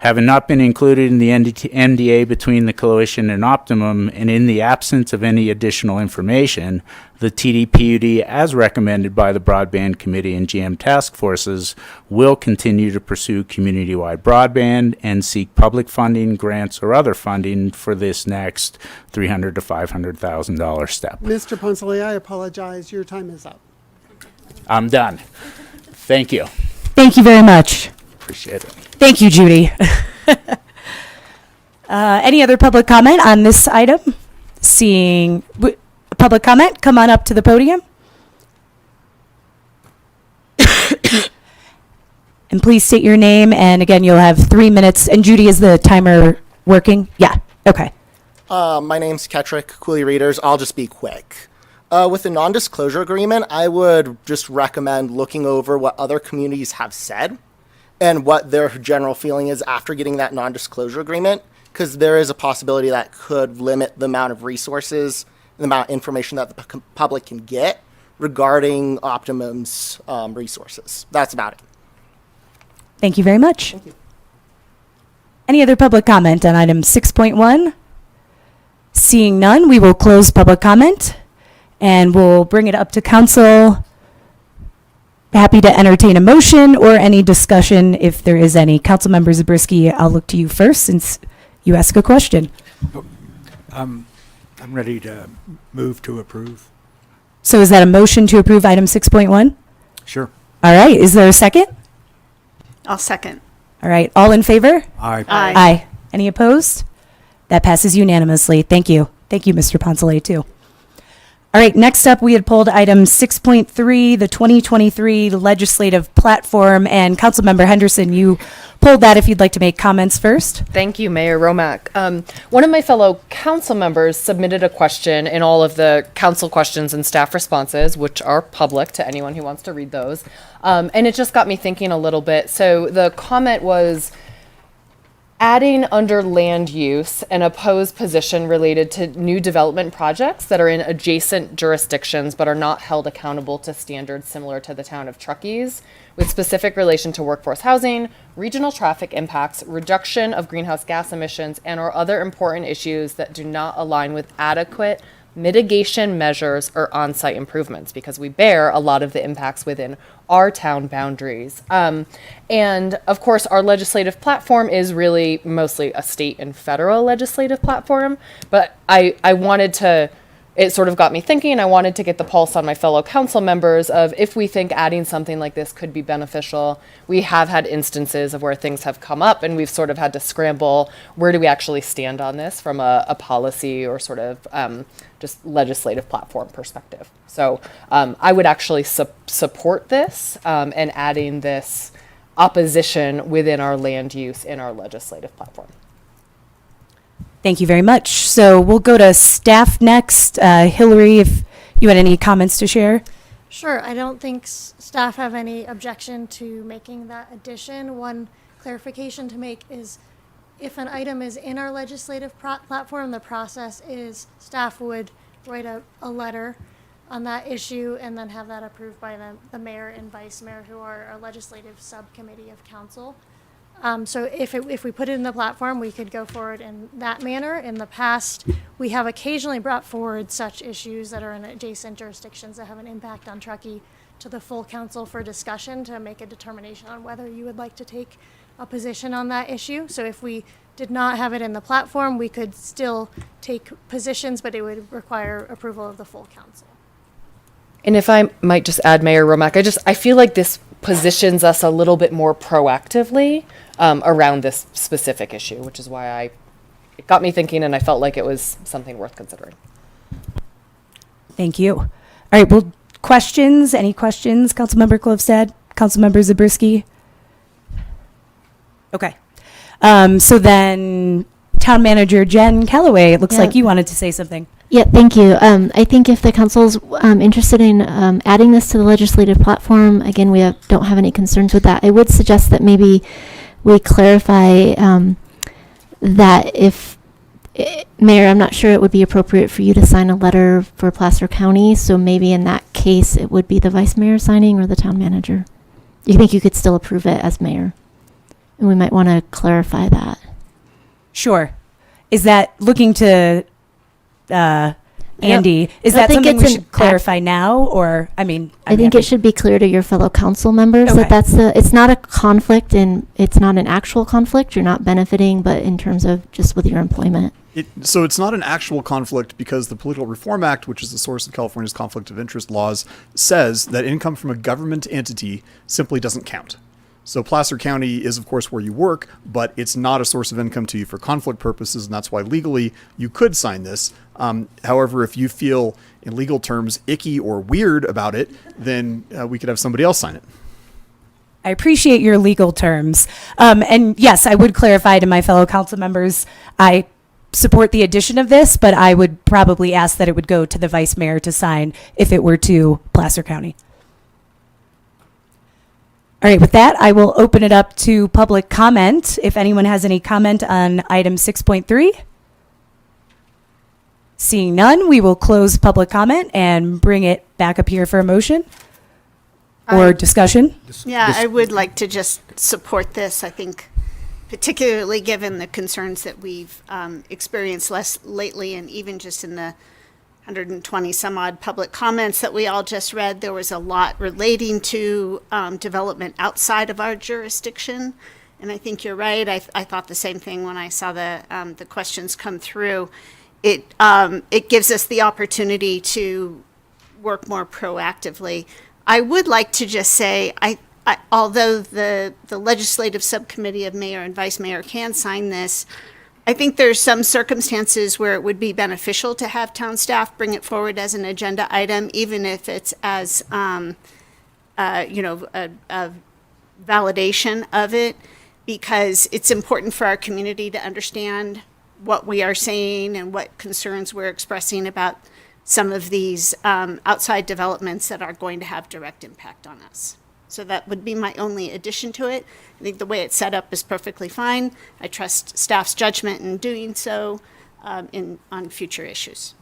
Having not been included in the NDA between the Coalition and Optimum, and in the absence of any additional information, the TDPUD, as recommended by the Broadband Committee and GM task forces, will continue to pursue community-wide broadband and seek public funding, grants, or other funding for this next $300,000 to $500,000 step. Mr. Poncelli, I apologize. Your time is up. I'm done. Thank you. Thank you very much. Appreciate it. Thank you, Judy. Any other public comment on this item? Seeing public comment, come on up to the podium. And please state your name, and again, you'll have 3 minutes. And Judy, is the timer working? Yeah, okay. My name's Ketrick, Cooley Readers. I'll just be quick. With the non-disclosure agreement, I would just recommend looking over what other communities have said and what their general feeling is after getting that non-disclosure agreement, because there is a possibility that could limit the amount of resources, the amount of information that the public can get regarding Optimum's resources. That's about it. Thank you very much. Thank you. Any other public comment on item 6.1? Seeing none, we will close public comment and we'll bring it up to council. Happy to entertain a motion or any discussion if there is any. Councilmember Zabriskie, I'll look to you first since you asked a question. I'm ready to move to approve. So is that a motion to approve item 6.1? Sure. All right, is there a second? I'll second. All right, all in favor? Aye. Aye. Any opposed? That passes unanimously. Thank you. Thank you, Mr. Poncelli, too. All right, next up, we had pulled item 6.3, the 2023 legislative platform, and Councilmember Henderson, you pulled that if you'd like to make comments first. Thank you, Mayor Romack. One of my fellow council members submitted a question in all of the council questions and staff responses, which are public to anyone who wants to read those. And it just got me thinking a little bit. So the comment was adding under land use an opposed position related to new development projects that are in adjacent jurisdictions but are not held accountable to standards similar to the town of Truckee's, with specific relation to workforce housing, regional traffic impacts, reduction of greenhouse gas emissions, and or other important issues that do not align with adequate mitigation measures or on-site improvements, because we bear a lot of the impacts within our town boundaries. And of course, our legislative platform is really mostly a state and federal legislative platform, but I wanted to, it sort of got me thinking, I wanted to get the pulse on my fellow council members of if we think adding something like this could be beneficial. We have had instances of where things have come up and we've sort of had to scramble, where do we actually stand on this from a policy or sort of just legislative platform perspective. So I would actually support this and adding this opposition within our land use in our legislative platform. Thank you very much. So we'll go to staff next. Hillary, if you had any comments to share. Sure. I don't think staff have any objection to making that addition. One clarification to make is if an item is in our legislative platform, the process is staff would write a letter on that issue and then have that approved by the mayor and vice mayor, who are our legislative subcommittee of council. So if we put it in the platform, we could go forward in that manner. In the past, we have occasionally brought forward such issues that are in adjacent jurisdictions that have an impact on Truckee to the full council for discussion to make a determination on whether you would like to take a position on that issue. So if we did not have it in the platform, we could still take positions, but it would require approval of the full council. And if I might just add, Mayor Romack, I feel like this positions us a little bit more proactively around this specific issue, which is why it got me thinking and I felt like it was something worth considering. Thank you. All right, well, questions? Any questions? Councilmember Klofstad? Councilmember Zabriskie? Okay. So then, Town Manager Jen Calloway, it looks like you wanted to say something. Yeah, thank you. I think if the council's interested in adding this to the legislative platform, again, don't have any concerns with that. I would suggest that maybe we clarify that if, Mayor, I'm not sure it would be appropriate for you to sign a letter for Placer County, so maybe in that case it would be the vice mayor signing or the town manager. You think you could still approve it as mayor? And we might want to clarify that. Sure. Is that looking to Andy? Is I that think something it's we an should clarify now, or I mean, I think it should be clear to your fellow council members Okay. that it's not a conflict and it's not an actual conflict. You're not benefiting, but in terms of just with your employment. So it's not an actual conflict because the Political Reform Act, which is the source of California's conflict of interest laws, says that income from a government entity simply doesn't count. So Placer County is, of course, where you work, but it's not a source of income to you for conflict purposes, and that's why legally you could sign this. However, if you feel in legal terms icky or weird about it, then we could have somebody else sign it. I appreciate your legal terms. And yes, I would clarify to my fellow council members, I support the addition of this, but I would probably ask that it would go to the vice mayor to sign if it were to Placer County. All right, with that, I will open it up to public comment. If anyone has any comment on item 6.3. Seeing none, we will close public comment and bring it back up here for a motion or discussion. Yeah, I would like to just support this. I think particularly given the concerns that we've experienced less lately, and even just in the 120 some odd public comments that we all just read, there was a lot relating to development outside of our jurisdiction. And I think you're right. I thought the same thing when I saw the questions come through. It gives us the opportunity to work more proactively. I would like to just say, although the legislative subcommittee of mayor and vice mayor can sign this, I think there's some circumstances where it would be beneficial to have town staff bring it forward as an agenda item, even if it's as, a validation of it, because it's important for our community to understand what we are saying and what concerns we're expressing about some of these outside developments that are going to have direct impact on us. So that would be my only addition to it. I think the way it's set up is perfectly fine. I trust staff's judgment in doing so on future issues.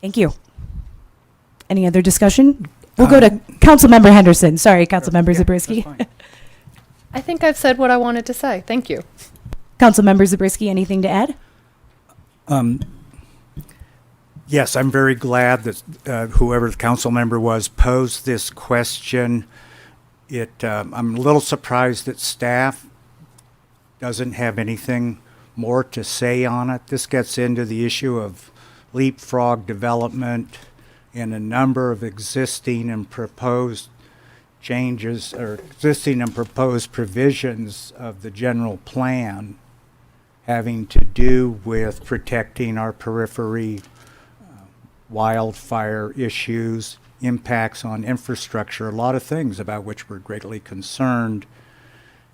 Thank you. Any other discussion? We'll go to Councilmember Henderson. Sorry, Councilmember Zabriskie. I think I've said what I wanted to say. Thank you. Councilmember Zabriskie, anything to add? Yes, I'm very glad that whoever the council member was posed this question. I'm a little surprised that staff doesn't have anything more to say on it. This gets into the issue of leapfrog development and a number of existing and proposed changes or existing and proposed provisions of the general plan having to do with protecting our periphery, wildfire issues, impacts on infrastructure, a lot of things about which we're greatly concerned.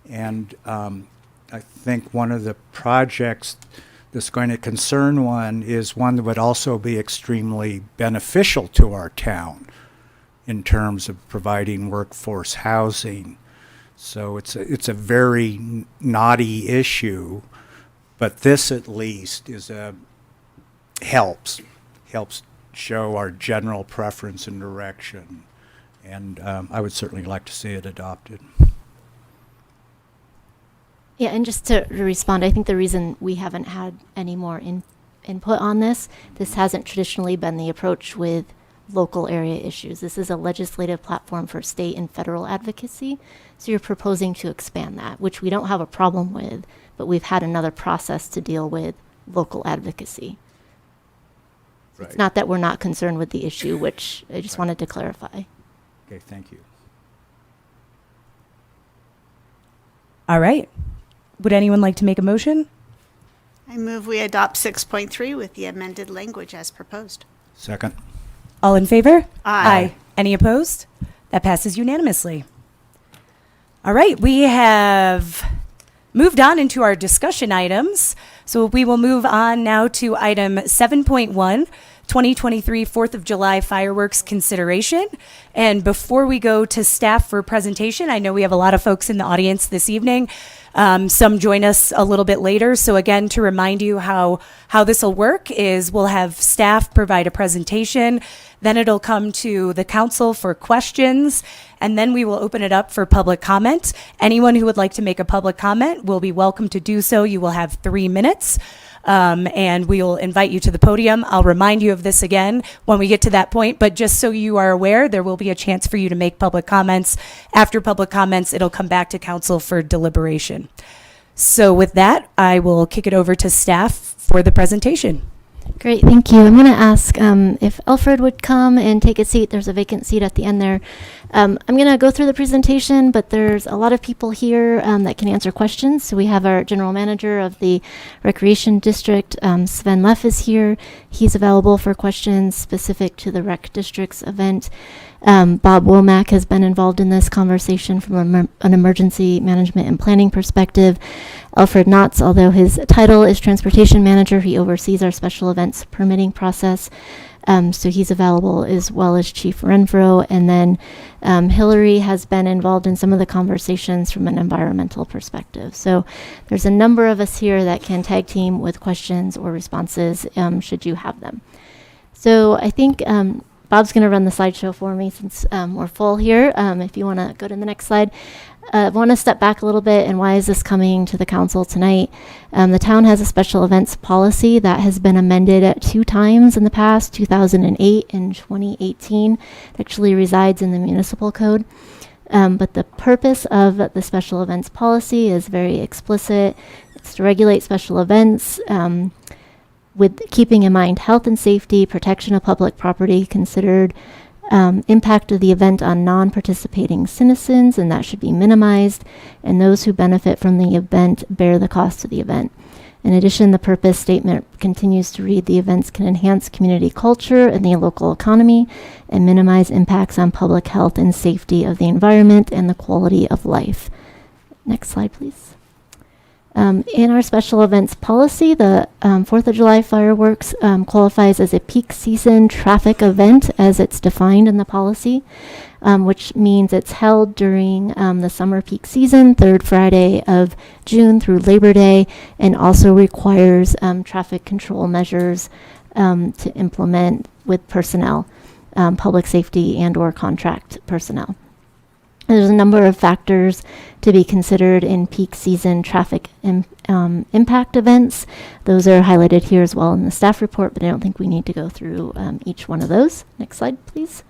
And I think one of the projects that's going to concern one is one that would also be extremely beneficial to our town in terms of providing workforce housing. So it's a very knotty issue, but this at least is helps show our general preference and direction. And I would certainly like to see it adopted. Yeah, and just to respond, I think the reason we haven't had any more input on this hasn't traditionally been the approach with local area issues. This is a legislative platform for state and federal advocacy. So you're proposing to expand that, which we don't have a problem with, but we've had another process to deal with local advocacy. Right. It's not that we're not concerned with the issue, which I just wanted to clarify. Okay, thank you. All right. Would anyone like to make a motion? I move we adopt 6.3 with the amended language as proposed. Second. All in favor? Aye. Any opposed? That passes unanimously. All right, we have moved on into our discussion items. So we will move on now to item 7.1, 2023 4th of July fireworks consideration. And before we go to staff for presentation, I know we have a lot of folks in the audience this evening. Some join us a little bit later. So again, to remind you how this will work is we'll have staff provide a presentation, then it'll come to the council for questions, and then we will open it up for public comment. Anyone who would like to make a public comment will be welcome to do so. You will have 3 minutes. And we will invite you to the podium. I'll remind you of this again when we get to that point, but just so you are aware, there will be a chance for you to make public comments. After public comments, it'll come back to council for deliberation. So with that, I will kick it over to staff for the presentation. Great, thank you. I'm going to ask if Alfred would come and take a seat. There's a vacant seat at the end there. I'm going to go through the presentation, but there's a lot of people here that can answer questions. So we have our general manager of the Recreation District, Sven Leff, is here. He's available for questions specific to the Rec District's event. Bob Womack has been involved in this conversation from an emergency management and planning perspective. Alfred Knotts, although his title is transportation manager, he oversees our special events permitting process. So he's available, as well as Chief Renfro. And then Hillary has been involved in some of the conversations from an environmental perspective. So there's a number of us here that can tag team with questions or responses should you have them. So I think Bob's going to run the slideshow for me since we're full here. If you want to go to the next slide. I want to step back a little bit, and why is this coming to the council tonight? The town has a special events policy that has been amended 2 times in the past, 2008 and 2018. It actually resides in the municipal code. But the purpose of the special events policy is very explicit. It's to regulate special events with keeping in mind health and safety, protection of public property considered, impact of the event on non-participating citizens, and that should be minimized, and those who benefit from the event bear the cost of the event. In addition, the purpose statement continues to read, the events can enhance community culture and the local economy and minimize impacts on public health and safety of the environment and the quality of life. Next slide, please. In our special events policy, the 4th of July fireworks qualifies as a peak season traffic event as it's defined in the policy, which means it's held during the summer peak season, 3rd Friday of June through Labor Day, and also requires traffic control measures to implement with personnel, public safety and or contract personnel. There's a number of factors to be considered in peak season traffic impact events. Those are highlighted here as well in the staff report, but I don't think we need to go through each one of those. Next slide, please.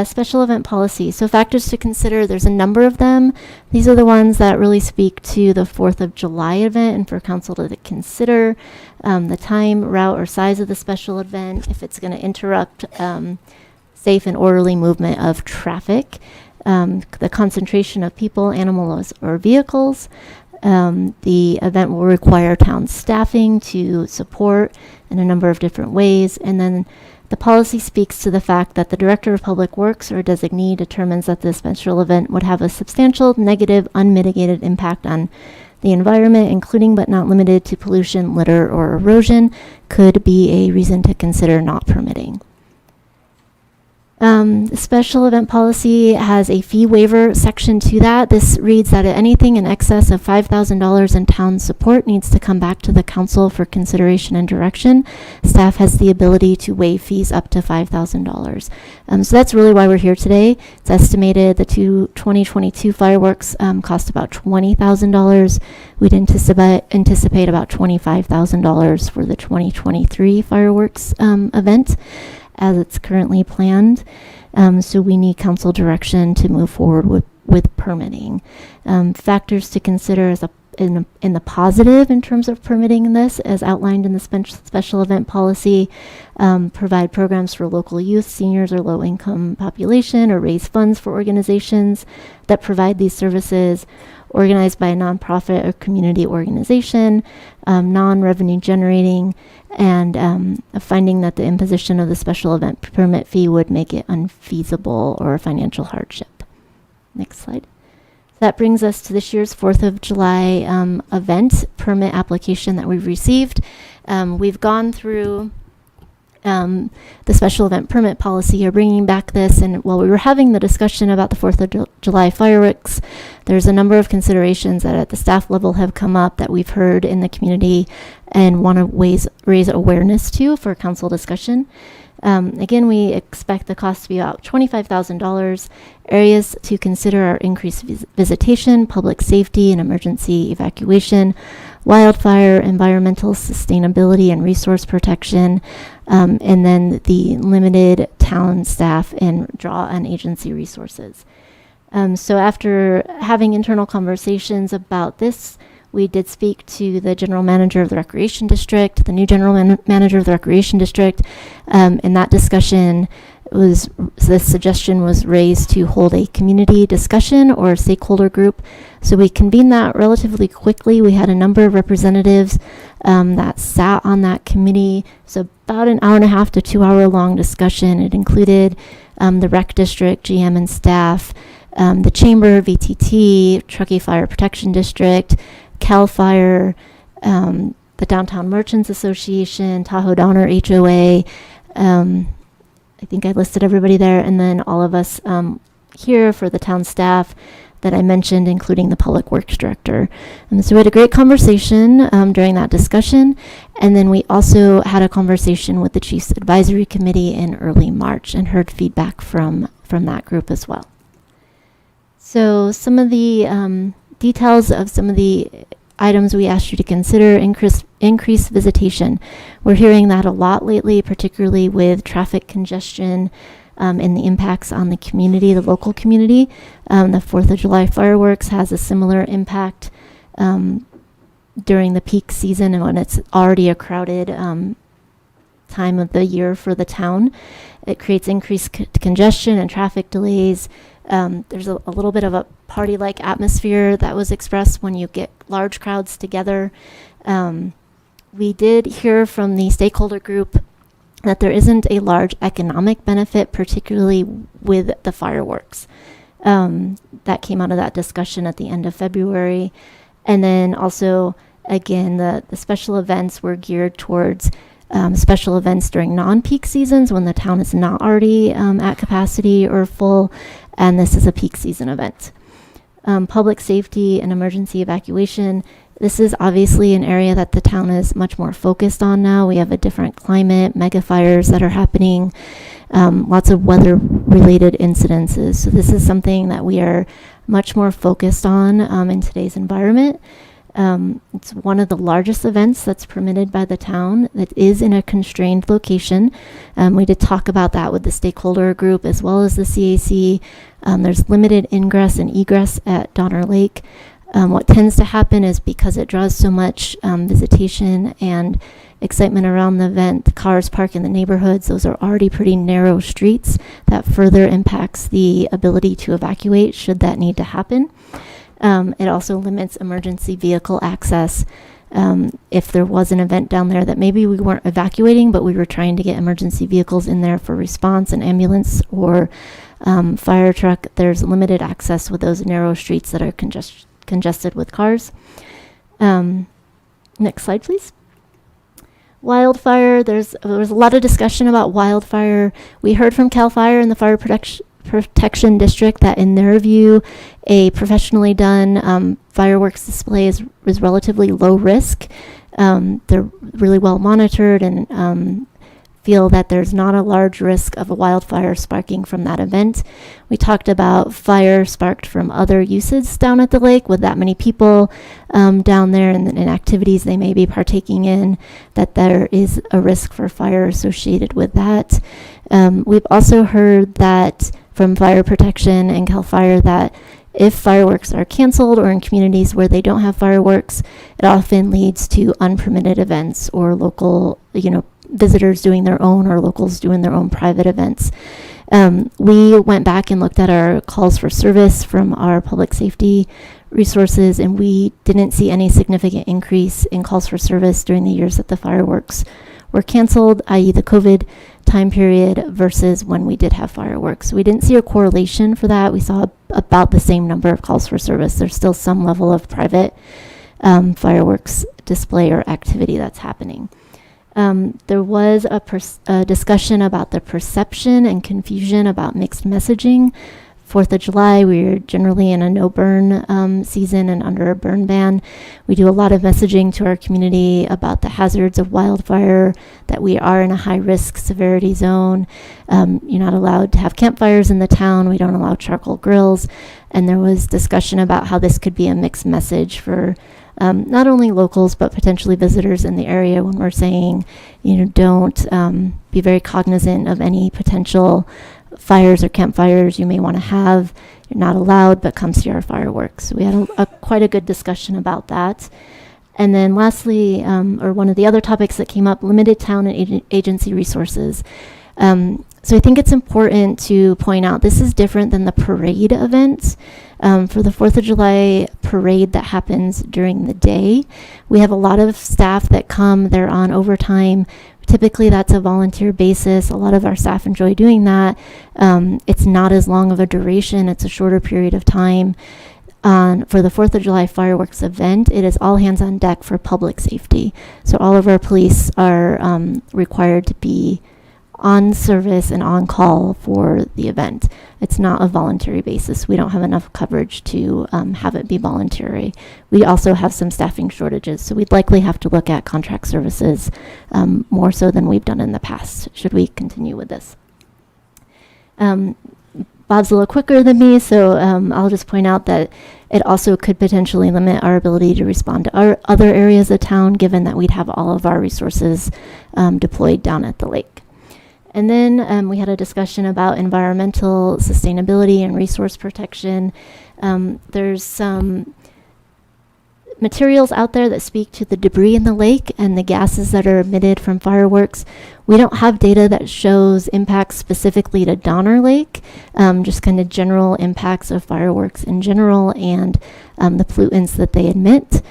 Special event policy. So factors to consider, there's a number of them. These are the ones that really speak to the 4th of July event and for council to consider the time, route, or size of the special event, if it's going to interrupt safe and orderly movement of traffic. The concentration of people, animals, or vehicles. The event will require town staffing to support in a number of different ways. And then the policy speaks to the fact that the Director of Public Works or designee determines that the special event would have a substantial negative, unmitigated impact on the environment, including but not limited to pollution, litter, or erosion, could be a reason to consider not permitting. The special event policy has a fee waiver section to that. This reads that anything in excess of $5,000 in town support needs to come back to the council for consideration and direction. Staff has the ability to waive fees up to $5,000. So that's really why we're here today. It's estimated the 2022 fireworks cost about $20,000. We'd anticipate about $25,000 for the 2023 fireworks event, as it's currently planned. So we need council direction to move forward with permitting. Factors to consider is in the positive in terms of permitting this, as outlined in the special event policy, provide programs for local youth, seniors, or low-income population, or raise funds for organizations that provide these services, organized by a nonprofit or community organization, non-revenue generating, and a finding that the imposition of the special event permit fee would make it unfeasible or a financial hardship. Next slide. That brings us to this year's 4th of July event permit application that we've received. We've gone through the special event permit policy. You're bringing back this, and while we were having the discussion about the 4th of July fireworks, there's a number of considerations that at the staff level have come up that we've heard in the community and want to raise awareness to for council discussion. Again, we expect the cost to be about $25,000. Areas to consider are increased visitation, public safety and emergency evacuation, wildfire, environmental sustainability and resource protection, and then the limited town staff and draw on agency resources. So after having internal conversations about this, we did speak to the general manager of the recreation district, the new general manager of the recreation district, and that discussion was, the suggestion was raised to hold a community discussion or a stakeholder group. So we convened that relatively quickly. We had a number of representatives that sat on that committee. So about an hour and a half to 2 hour long discussion. It included the rec district, GM and staff, the chamber, VTT, Truckee Fire Protection District, CAL FIRE, the Downtown Merchants Association, Tahoe Donner HOA. I think I listed everybody there, and then all of us here for the town staff that I mentioned, including the Public Works Director. And so we had a great conversation during that discussion, and then we also had a conversation with the Chiefs Advisory Committee in early March and heard feedback from that group as well. So some of the details of some of the items we asked you to consider: increased visitation. We're hearing that a lot lately, particularly with traffic congestion and the impacts on the community, the local community. The 4th of July fireworks has a similar impact during the peak season and when it's already a crowded time of the year for the town. It creates increased congestion and traffic delays. There's a little bit of a party-like atmosphere that was expressed when you get large crowds together. We did hear from the stakeholder group that there isn't a large economic benefit, particularly with the fireworks. That came out of that discussion at the end of February. And then also, again, the special events were geared towards special events during non-peak seasons when the town is not already at capacity or full, and this is a peak season event. Public safety and emergency evacuation. This is obviously an area that the town is much more focused on now. We have a different climate, mega fires that are happening, lots of weather-related incidences. So this is something that we are much more focused on in today's environment. It's one of the largest events that's permitted by the town that is in a constrained location. We did talk about that with the stakeholder group as well as the CAC. There's limited ingress and egress at Donner Lake. What tends to happen is because it draws so much visitation and excitement around the event, the cars park in the neighborhoods. Those are already pretty narrow streets. That further impacts the ability to evacuate should that need to happen. It also limits emergency vehicle access. If there was an event down there that maybe we weren't evacuating, but we were trying to get emergency vehicles in there for response, an ambulance or fire truck, there's limited access with those narrow streets that are congested with cars. Next slide, please. Wildfire, there was a lot of discussion about wildfire. We heard from CAL FIRE and the Fire Protection District that in their view, a professionally done fireworks display is relatively low risk. They're really well monitored and feel that there's not a large risk of a wildfire sparking from that event. We talked about fire sparked from other uses down at the lake with that many people down there and activities they may be partaking in, that there is a risk for fire associated with that. We've also heard that from Fire Protection and CAL FIRE that if fireworks are canceled or in communities where they don't have fireworks, it often leads to unpermitted events or local, visitors doing their own or locals doing their own private events. We went back and looked at our calls for service from our public safety resources, and we didn't see any significant increase in calls for service during the years that the fireworks were canceled, i.e. the COVID time period, versus when we did have fireworks. We didn't see a correlation for that. We saw about the same number of calls for service. There's still some level of private fireworks display or activity that's happening. There was a discussion about the perception and confusion about mixed messaging. 4th of July, we're generally in a no-burn season and under a burn ban. We do a lot of messaging to our community about the hazards of wildfire, that we are in a high-risk severity zone. You're not allowed to have campfires in the town. We don't allow charcoal grills. And there was discussion about how this could be a mixed message for not only locals, but potentially visitors in the area when we're saying, don't be very cognizant of any potential fires or campfires you may want to have. You're not allowed, but come see our fireworks. So we had quite a good discussion about that. And then lastly, or one of the other topics that came up, limited town and agency resources. So I think it's important to point out this is different than the parade event. For the 4th of July parade that happens during the day, we have a lot of staff that come, they're on overtime. Typically that's a volunteer basis. A lot of our staff enjoy doing that. It's not as long of a duration, it's a shorter period of time. For the 4th of July fireworks event, it is all hands on deck for public safety. So all of our police are required to be on service and on call for the event. It's not a voluntary basis. We don't have enough coverage to have it be voluntary. We also have some staffing shortages, so we'd likely have to look at contract services more so than we've done in the past, should we continue with this. Bob's a little quicker than me, so I'll just point out that it also could potentially limit our ability to respond to our other areas of town, given that we'd have all of our resources deployed down at the lake. And then we had a discussion about environmental sustainability and resource protection. There's some materials out there that speak to the debris in the lake and the gases that are emitted from fireworks. We don't have data that shows impacts specifically to Donner Lake, just kind of general impacts of fireworks in general and the pollutants that they emit.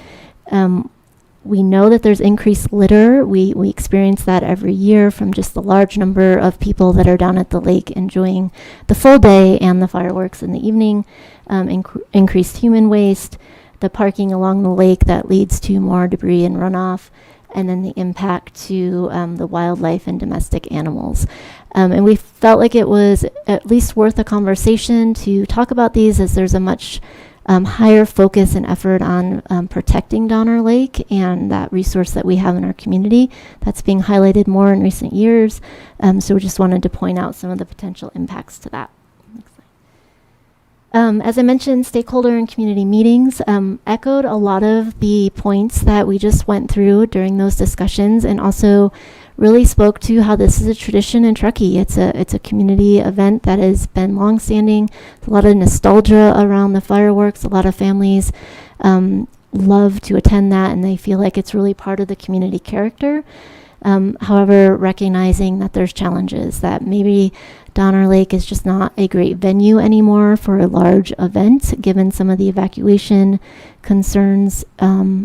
We know that there's increased litter. We experience that every year from just the large number of people that are down at the lake enjoying the full day and the fireworks in the evening. Increased human waste, the parking along the lake that leads to more debris and runoff, and then the impact to the wildlife and domestic animals. And we felt like it was at least worth a conversation to talk about these, as there's a much higher focus and effort on protecting Donner Lake and that resource that we have in our community. That's being highlighted more in recent years. So we just wanted to point out some of the potential impacts to that. Next slide. As I mentioned, stakeholder and community meetings echoed a lot of the points that we just went through during those discussions, and also really spoke to how this is a tradition in Truckee. It's a community event that has been longstanding. A lot of nostalgia around the fireworks. A lot of families love to attend that, and they feel like it's really part of the community character. However, recognizing that there's challenges, that maybe Donner Lake is just not a great venue anymore for a large event, given some of the evacuation concerns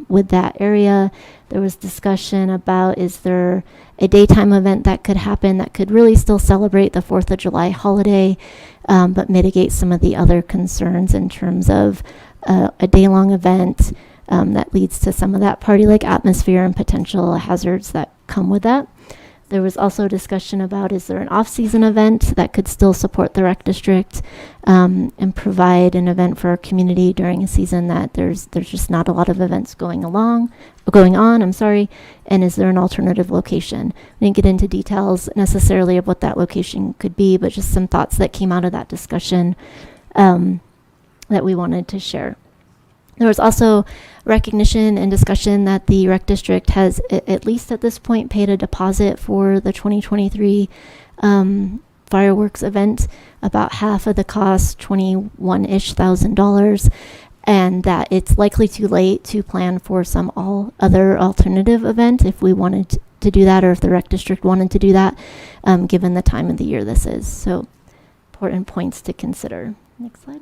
with that area. There was discussion about, is there a daytime event that could happen that could really still celebrate the 4th of July holiday, but mitigate some of the other concerns in terms of a day-long event that leads to some of that party-like atmosphere and potential hazards that come with that. There was also discussion about, is there an off-season event that could still support the rec district and provide an event for our community during a season that there's just not a lot of events going on, and is there an alternative location? We didn't get into details necessarily of what that location could be, but just some thoughts that came out of that discussion that we wanted to share. There was also recognition and discussion that the rec district has, at least at this point, paid a deposit for the 2023 fireworks event, about half of the cost, $21,000-ish, and that it's likely too late to plan for some other alternative event if we wanted to do that, or if the rec district wanted to do that, given the time of the year this is. So important points to consider. Next slide.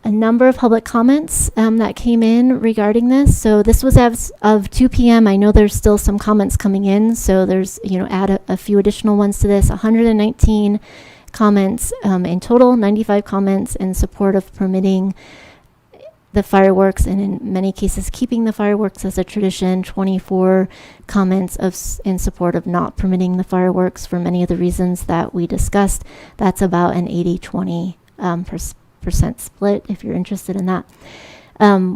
A number of public comments that came in regarding this. So this was as of 2 p.m. I know there's still some comments coming in, so there's, add a few additional ones to this. 119 comments in total, 95 comments in support of permitting the fireworks, and in many cases keeping the fireworks as a tradition. 24 comments in support of not permitting the fireworks for many of the reasons that we discussed. That's about an 80-20 percent split, if you're interested in that.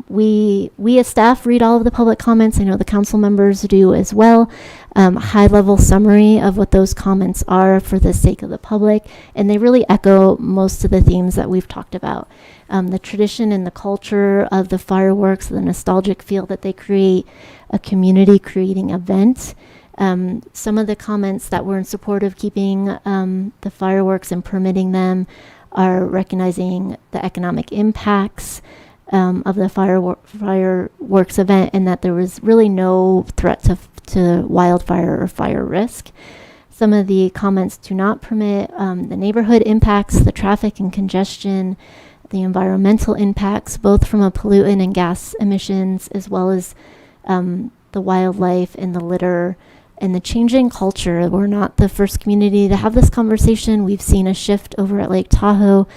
We as staff read all of the public comments. I know the council members do as well. High level summary of what those comments are for the sake of the public, and they really echo most of the themes that we've talked about. The tradition and the culture of the fireworks, the nostalgic feel that they create, a community creating event. Some of the comments that were in support of keeping the fireworks and permitting them are recognizing the economic impacts of the fireworks event, and that there was really no threat to wildfire or fire risk. Some of the comments do not permit the neighborhood impacts, the traffic and congestion, the environmental impacts, both from a pollutant and gas emissions, as well as the wildlife and the litter and the changing culture. We're not the first community to have this conversation. We've seen a shift over at Lake Tahoe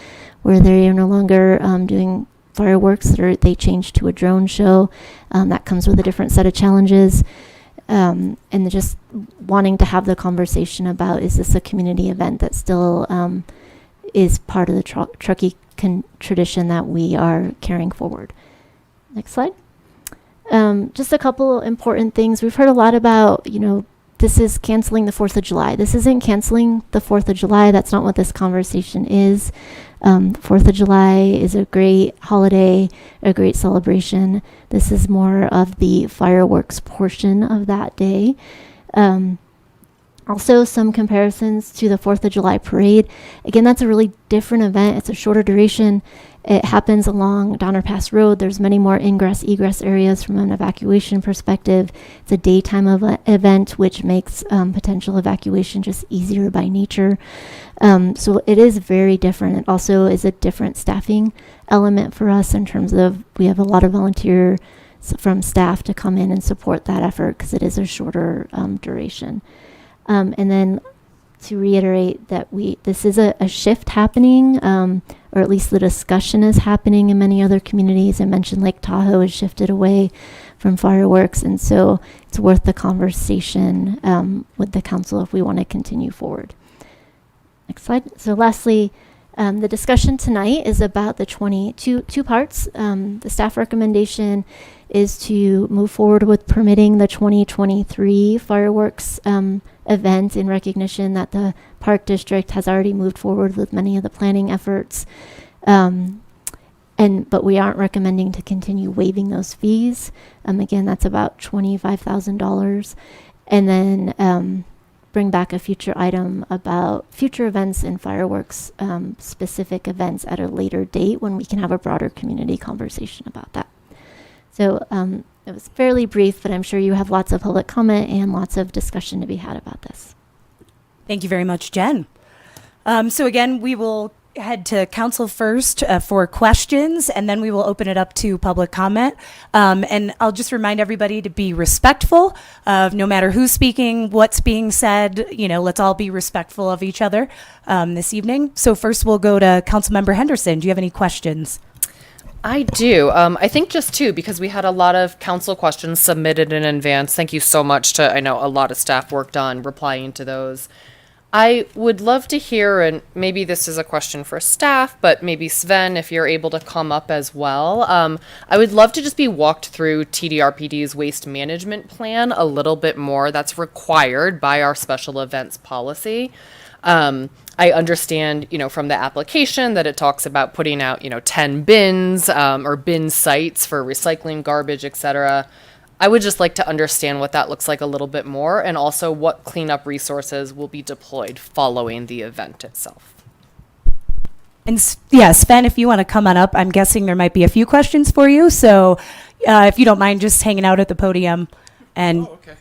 where they are no longer doing fireworks. They changed to a drone show. That comes with a different set of challenges. And just wanting to have the conversation about, is this a community event that still is part of the Truckee tradition that we are carrying forward. Next slide. Just a couple important things. We've heard a lot about, this is canceling the 4th of July. This isn't canceling the 4th of July. That's not what this conversation is. 4th of July is a great holiday, a great celebration. This is more of the fireworks portion of that day. Also, some comparisons to the 4th of July parade. Again, that's a really different event. It's a shorter duration. It happens along Donner Pass Road. There's many more ingress, egress areas from an evacuation perspective. It's a daytime event, which makes potential evacuation just easier by nature. So it is very different. It also is a different staffing element for us in terms of we have a lot of volunteers from staff to come in and support that effort because it is a shorter duration. And then to reiterate that this is a shift happening, or at least the discussion is happening in many other communities. I mentioned Lake Tahoe has shifted away from fireworks, and so it's worth the conversation with the council if we want to continue forward. Next slide. So lastly, the discussion tonight is about the two parts. The staff recommendation is to move forward with permitting the 2023 fireworks event in recognition that the Park District has already moved forward with many of the planning efforts. But we aren't recommending to continue waiving those fees. Again, that's about $25,000. And then bring back a future item about future events and fireworks, specific events at a later date when we can have a broader community conversation about that. So it was fairly brief, but I'm sure you have lots of public comment and lots of discussion to be had about this. Thank you very much, Jen. So again, we will head to council first for questions, and then we will open it up to public comment. And I'll just remind everybody to be respectful of no matter who's speaking, what's being said. Let's all be respectful of each other this evening. So first we'll go to Councilmember Henderson. Do you have any questions? I do. I think just two, because we had a lot of council questions submitted in advance. Thank you so much I know a lot of staff worked on replying to those. I would love to hear, and maybe this is a question for staff, but maybe Sven, if you're able to come up as well. I would love to just be walked through TDRPD's waste management plan a little bit more. That's required by our special events policy. I understand, from the application that it talks about putting out, 10 bins or bin sites for recycling, garbage, etc. I would just like to understand what that looks like a little bit more, and also what cleanup resources will be deployed following the event itself. And Sven, if you want to come on up, I'm guessing there might be a few questions for you. So if you don't mind just hanging out at the podium. And okay.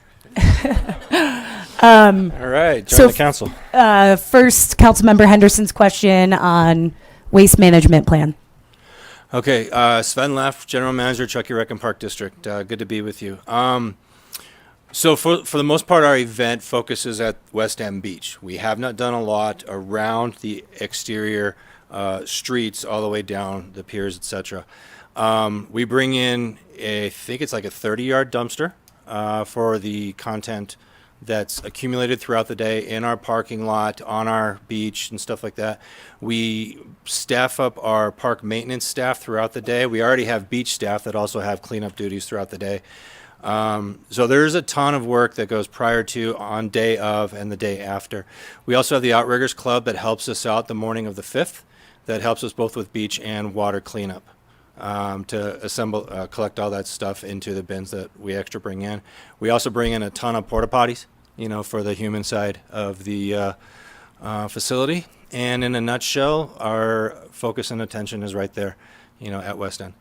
All right, join the council. First, Councilmember Henderson's question on waste management plan. Okay, Sven Leff, General Manager, Truckee Rec and Park District. Good to be with you. So for the most part, our event focuses at West End Beach. We have not done a lot around the exterior streets all the way down the piers, etc. We bring in, I think it's like a 30-yard dumpster for the content that's accumulated throughout the day in our parking lot, on our beach, and stuff like that. We staff up our park maintenance staff throughout the day. We already have beach staff that also have cleanup duties throughout the day. So there's a ton of work that goes prior to, on day of, and the day after. We also have the Outriggers Club that helps us out the morning of the 5th, that helps us both with beach and water cleanup. To assemble, collect all that stuff into the bins that we extra bring in. We also bring in a ton of porta potties, for the human side of the facility. And in a nutshell, our focus and attention is right there, at West End.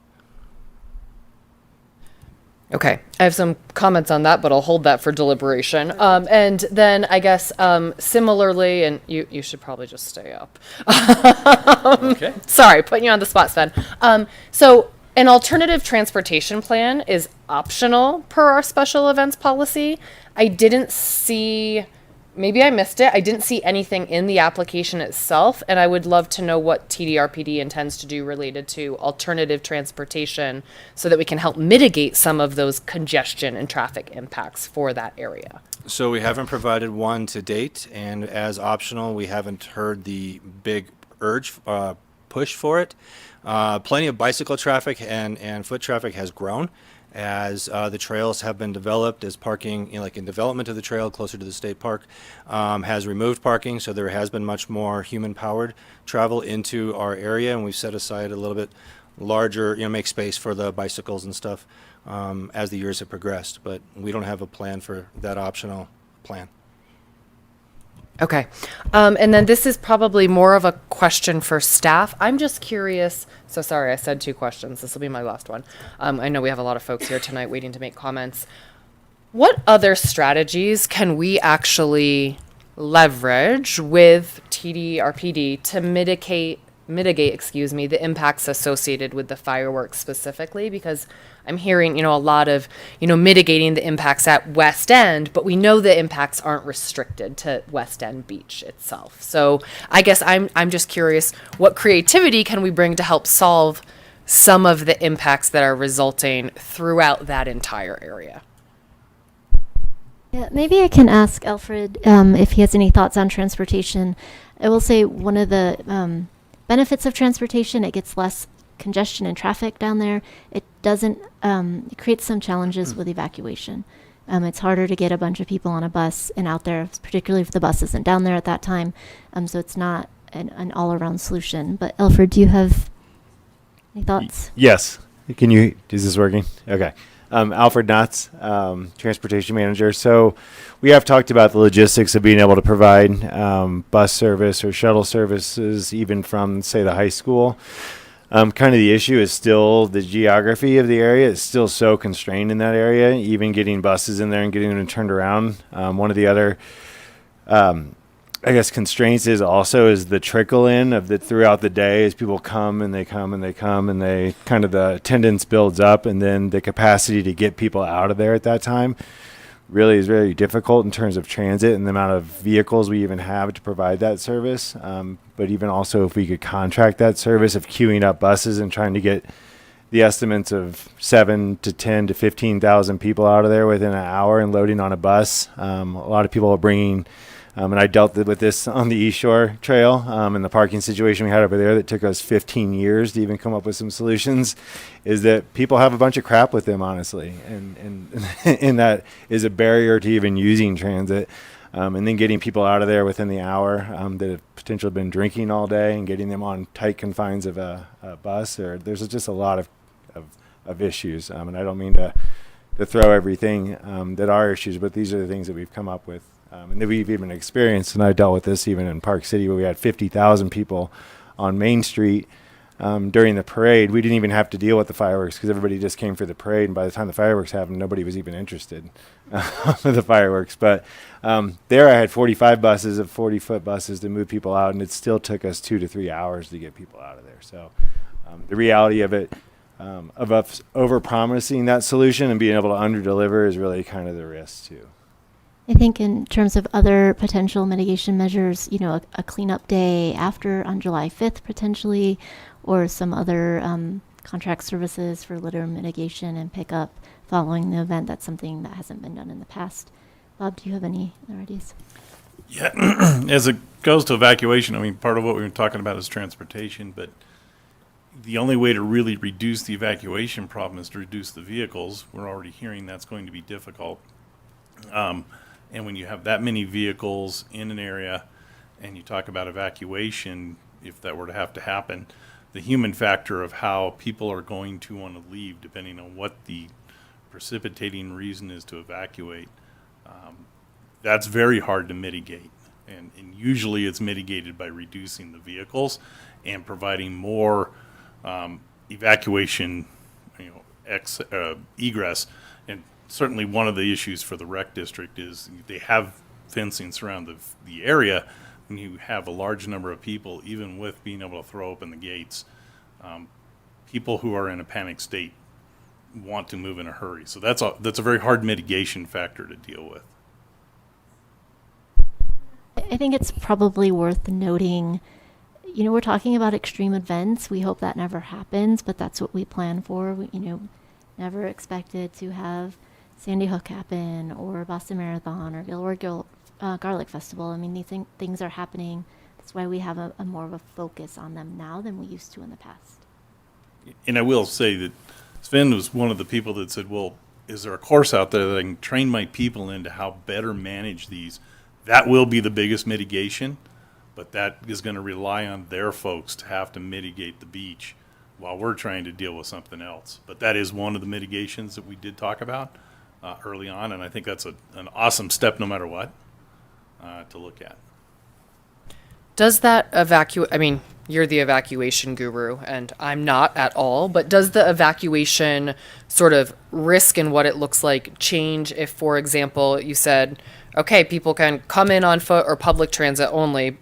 Okay, I have some comments on that, but I'll hold that for deliberation. And then I guess similarly, and you should probably just stay up. Okay. Sorry, putting you on the spot, Sven. So an alternative transportation plan is optional per our special events policy. I didn't see, maybe I missed it. I didn't see anything in the application itself, and I would love to know what TDRPD intends to do related to alternative transportation so that we can help mitigate some of those congestion and traffic impacts for that area. So we haven't provided one to date, and as optional, we haven't heard the big push for it. Plenty of bicycle traffic and foot traffic has grown as the trails have been developed, as parking, like in development of the trail closer to the state park, has removed parking, so there has been much more human-powered travel into our area, and we've set aside a little bit larger, make space for the bicycles and stuff as the years have progressed, but we don't have a plan for that optional plan. Okay. And then this is probably more of a question for staff. I'm just curious. So sorry, I said 2 questions. This will be my last one. I know we have a lot of folks here tonight waiting to make comments. What other strategies can we actually leverage with TDRPD to mitigate, the impacts associated with the fireworks specifically? Because I'm hearing, a lot of, mitigating the impacts at West End, but we know the impacts aren't restricted to West End Beach itself. So I guess I'm just curious, what creativity can we bring to help solve some of the impacts that are resulting throughout that entire area? Yeah, maybe I can ask Alfred if he has any thoughts on transportation. I will say one of the benefits of transportation, it gets less congestion and traffic down there. It doesn't, it creates some challenges with evacuation. It's harder to get a bunch of people on a bus and out there, particularly if the bus isn't down there at that time. So it's not an all-around solution. But Alfred, do you have any thoughts? Yes. Is this working? Okay. Alfred Knotts, Transportation Manager. So we have talked about the logistics of being able to provide bus service or shuttle services even from, say, the high school. Kind of the issue is still the geography of the area. It's still so constrained in that area, even getting buses in there and getting them turned around. One of the other, constraints is the trickle in of the throughout the day as people come and they come and they come and they kind of the attendance builds up, and then the capacity to get people out of there at that time really is very difficult in terms of transit and the amount of vehicles we even have to provide that service. But even also if we could contract that service of queuing up buses and trying to get the estimates of 7 to 10 to 15,000 people out of there within an hour and loading on a bus. A lot of people are bringing, and I dealt with this on the East Shore Trail and the parking situation we had over there that took us 15 years to even come up with some solutions, is that people have a bunch of crap with them, honestly. And that is a barrier to even using transit. And then getting people out of there within the hour that have potentially been drinking all day and getting them on tight confines of a bus. Or there's just a lot of issues. And I don't mean to throw everything that are issues, but these are the things that we've come up with and that we've even experienced. And I dealt with this even in Park City, where we had 50,000 people on Main Street during the parade. We didn't even have to deal with the fireworks because everybody just came for the parade. And by the time the fireworks happened, nobody was even interested in the fireworks. But there I had 45 buses of 40-foot buses to move people out, and it still took us 2 to 3 hours to get people out of there. So The reality of it, of us over-promising that solution and being able to under-deliver is really kind of the risk too. I think in terms of other potential mitigation measures, you know, a cleanup day after on July 5th potentially, or some other contract services for litter mitigation and pickup following the event. That's something that hasn't been done in the past. Bob, do you have any other ideas? Yeah, as it goes to evacuation, I mean, part of what we were talking about is transportation, but the only way to really reduce the evacuation problem is to reduce the vehicles. We're already hearing that's going to be difficult. And when you have that many vehicles in an area and you talk about evacuation, if that were to have to happen, the human factor of how people are going to want to leave, depending on what the precipitating reason is to evacuate, that's very hard to mitigate. And usually it's mitigated by reducing the vehicles and providing more evacuation, egress. And certainly one of the issues for the rec district is they have fencing surround the area, and you have a large number of people, even with being able to throw open the gates, people who are in a panic state want to move in a hurry. So that's a very hard mitigation factor to deal with. I think it's probably worth noting, you know, we're talking about extreme events. We hope that never happens, but that's what we plan for. We, you know, never expected to have Sandy Hook happen or Boston Marathon or Gilroy Garlic Festival. I mean, these things are happening. That's why we have a more of a focus on them now than we used to in the past. And I will say that Sven was one of the people that said, well, is there a course out there that I can train my people into how better manage these? That will be the biggest mitigation, but that is going to rely on their folks to have to mitigate the beach while we're trying to deal with something else. But that is one of the mitigations that we did talk about early on, and I think that's an awesome step no matter what to look at. Does that I mean, you're the evacuation guru, and I'm not at all, but does the evacuation sort of risk and what it looks like change if, for example, you said, okay, people can come in on foot or public transit only,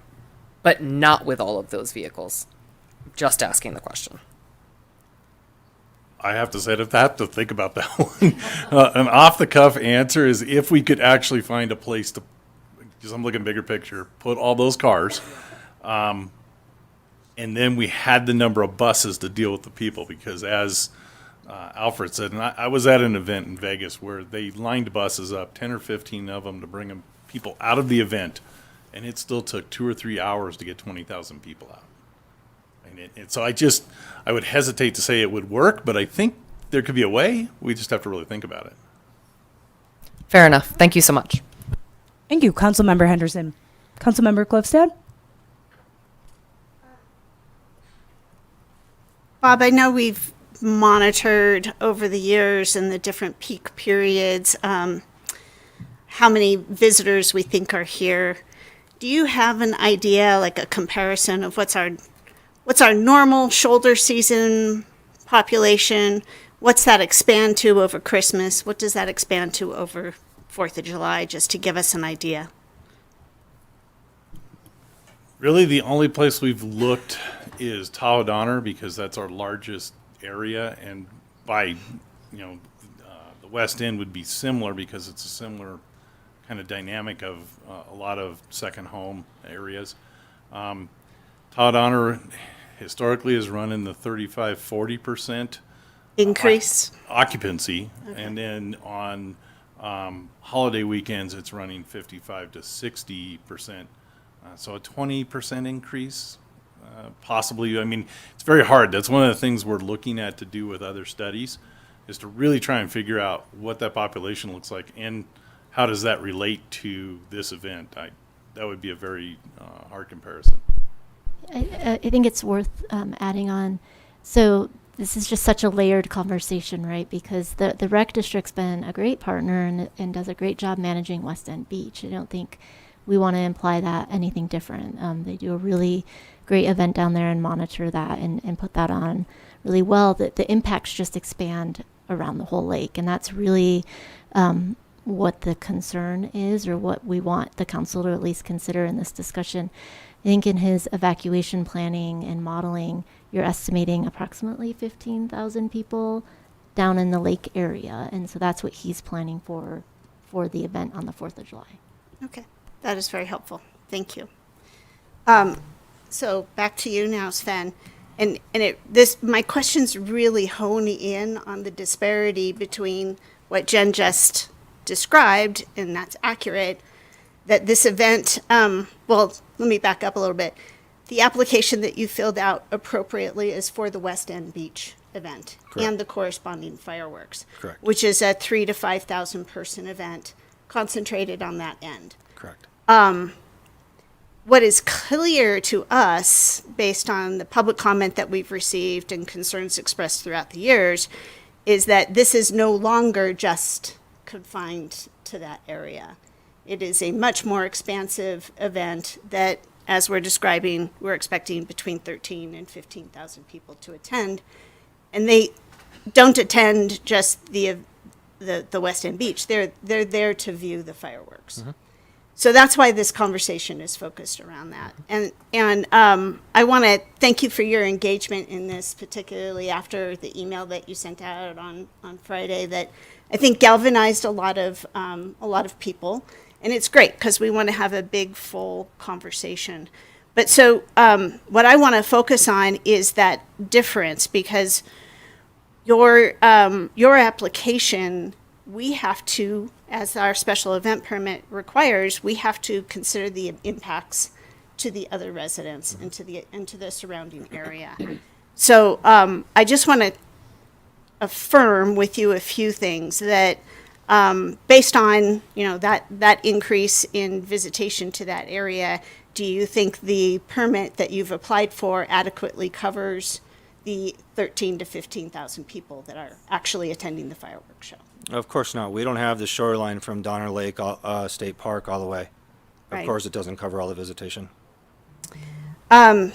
but not with all of those vehicles? Just asking the question. I have to say that I have to think about that one. An off-the-cuff answer is if we could actually find a place to, because I'm looking bigger picture, put all those cars, and then we had the number of buses to deal with the people, because as Alfred said, and I was at an event in Vegas where they lined buses up, 10 or 15 of them, to bring people out of the event, and it still took 2 or 3 hours to get 20,000 people out. And so I would hesitate to say it would work, but I think there could be a way. We just have to really think about it. Fair enough. Thank you so much. Thank you, Councilmember Henderson. Councilmember Klofstad? Bob, I know we've monitored over the years and the different peak periods how many visitors we think are here. Do you have an idea, like a comparison of what's our normal shoulder season population? What's that expand to over Christmas? What does that expand to over 4th of July, just to give us an idea? Really, the only place we've looked is Tahoe-Donner, because that's our largest area, and by, the West End would be similar because it's a similar kind of dynamic of a lot of second home areas. Tahoe-Donner historically has run in the 35-40% increase occupancy, Okay. and then on holiday weekends it's running 55 to 60%. So a 20% increase, possibly. I mean, it's very hard. That's one of the things we're looking at to do with other studies, is to really try and figure out what that population looks like and how does that relate to this event. That would be a very hard comparison. I think it's worth adding on. So this is just such a layered conversation, right? Because the rec district's been a great partner and does a great job managing West End Beach. I don't think we want to imply that anything different. They do a really great event down there and monitor that and put that on really well. The impacts just expand around the whole lake, and that's really what the concern is or what we want the council to at least consider in this discussion. I think in his evacuation planning and modeling, you're estimating approximately 15,000 people down in the lake area. And so that's what he's planning for the event on the 4th of July. Okay, that is very helpful. Thank you. So back to you now, Sven. And my questions really hone in on the disparity between what Jen just described, and that's accurate, that this event, well, let me back up a little bit. The application that you filled out appropriately is for the West End Beach event. Correct. And the corresponding fireworks. Correct. Which is a 3,000 to 5,000 person event concentrated on that end. Correct. What is clear to us, based on the public comment that we've received and concerns expressed throughout the years, is that this is no longer just confined to that area. It is a much more expansive event that, as we're describing, we're expecting between 13 and 15,000 people to attend. And they don't attend just the West End Beach. They're there to view the fireworks. Mm-hmm. So that's why this conversation is focused around that. And I want to thank you for your engagement in this, particularly after the email that you sent out on Friday that I think galvanized a lot of people. And it's great because we want to have a big, full conversation. But so what I want to focus on is that difference, because your application, we have to, as our special event permit requires, we have to consider the impacts to the other residents and to the surrounding area. So I just want to affirm with you a few things that based on that increase in visitation to that area, do you think the permit that you've applied for adequately covers the 13 to 15,000 people that are actually attending the fireworks show? Of course not. We don't have the shoreline from Donner Lake State Park all the way. Of Right. course, it doesn't cover all the visitation. And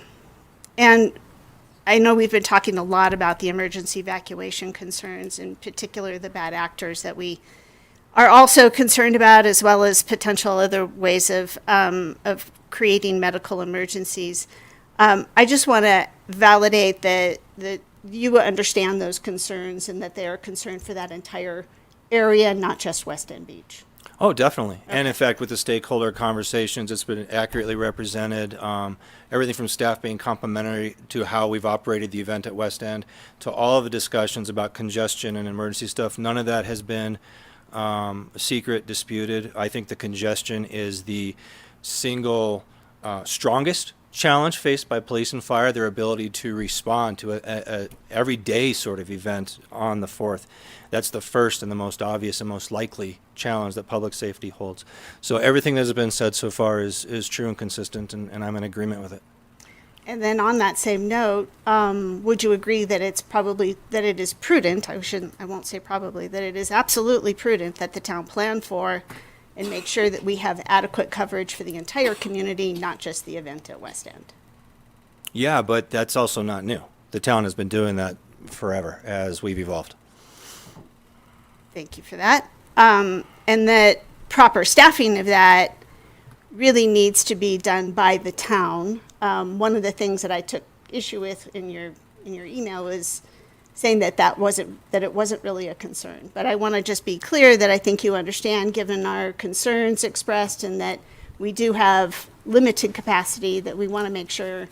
I know we've been talking a lot about the emergency evacuation concerns, in particular the bad actors that we are also concerned about, as well as potential other ways of creating medical emergencies. I just want to validate that you understand those concerns and that they are concerned for that entire area, not just West End Beach. Oh, definitely. Okay. And in fact, with the stakeholder conversations, it's been accurately represented. Everything from staff being complimentary to how we've operated the event at West End, to all of the discussions about congestion and emergency stuff. None of that has been secret, disputed. I think the congestion is the single strongest challenge faced by police and fire, their ability to respond to a everyday sort of event on the 4th. That's the first and the most obvious and most likely challenge that public safety holds. So everything that has been said so far is true and consistent, and I'm in agreement with it. And then on that same note, would you agree that it is prudent, I won't say probably, that it is absolutely prudent that the town plan for and make sure that we have adequate coverage for the entire community, not just the event at West End? Yeah, but that's also not new. The town has been doing that forever as we've evolved. Thank you for that. And that proper staffing of that really needs to be done by the town. One of the things that I took issue with in your email was saying that it wasn't really a concern. But I want to just be clear that I think you understand, given our concerns expressed, and that we do have limited capacity, that we want to make sure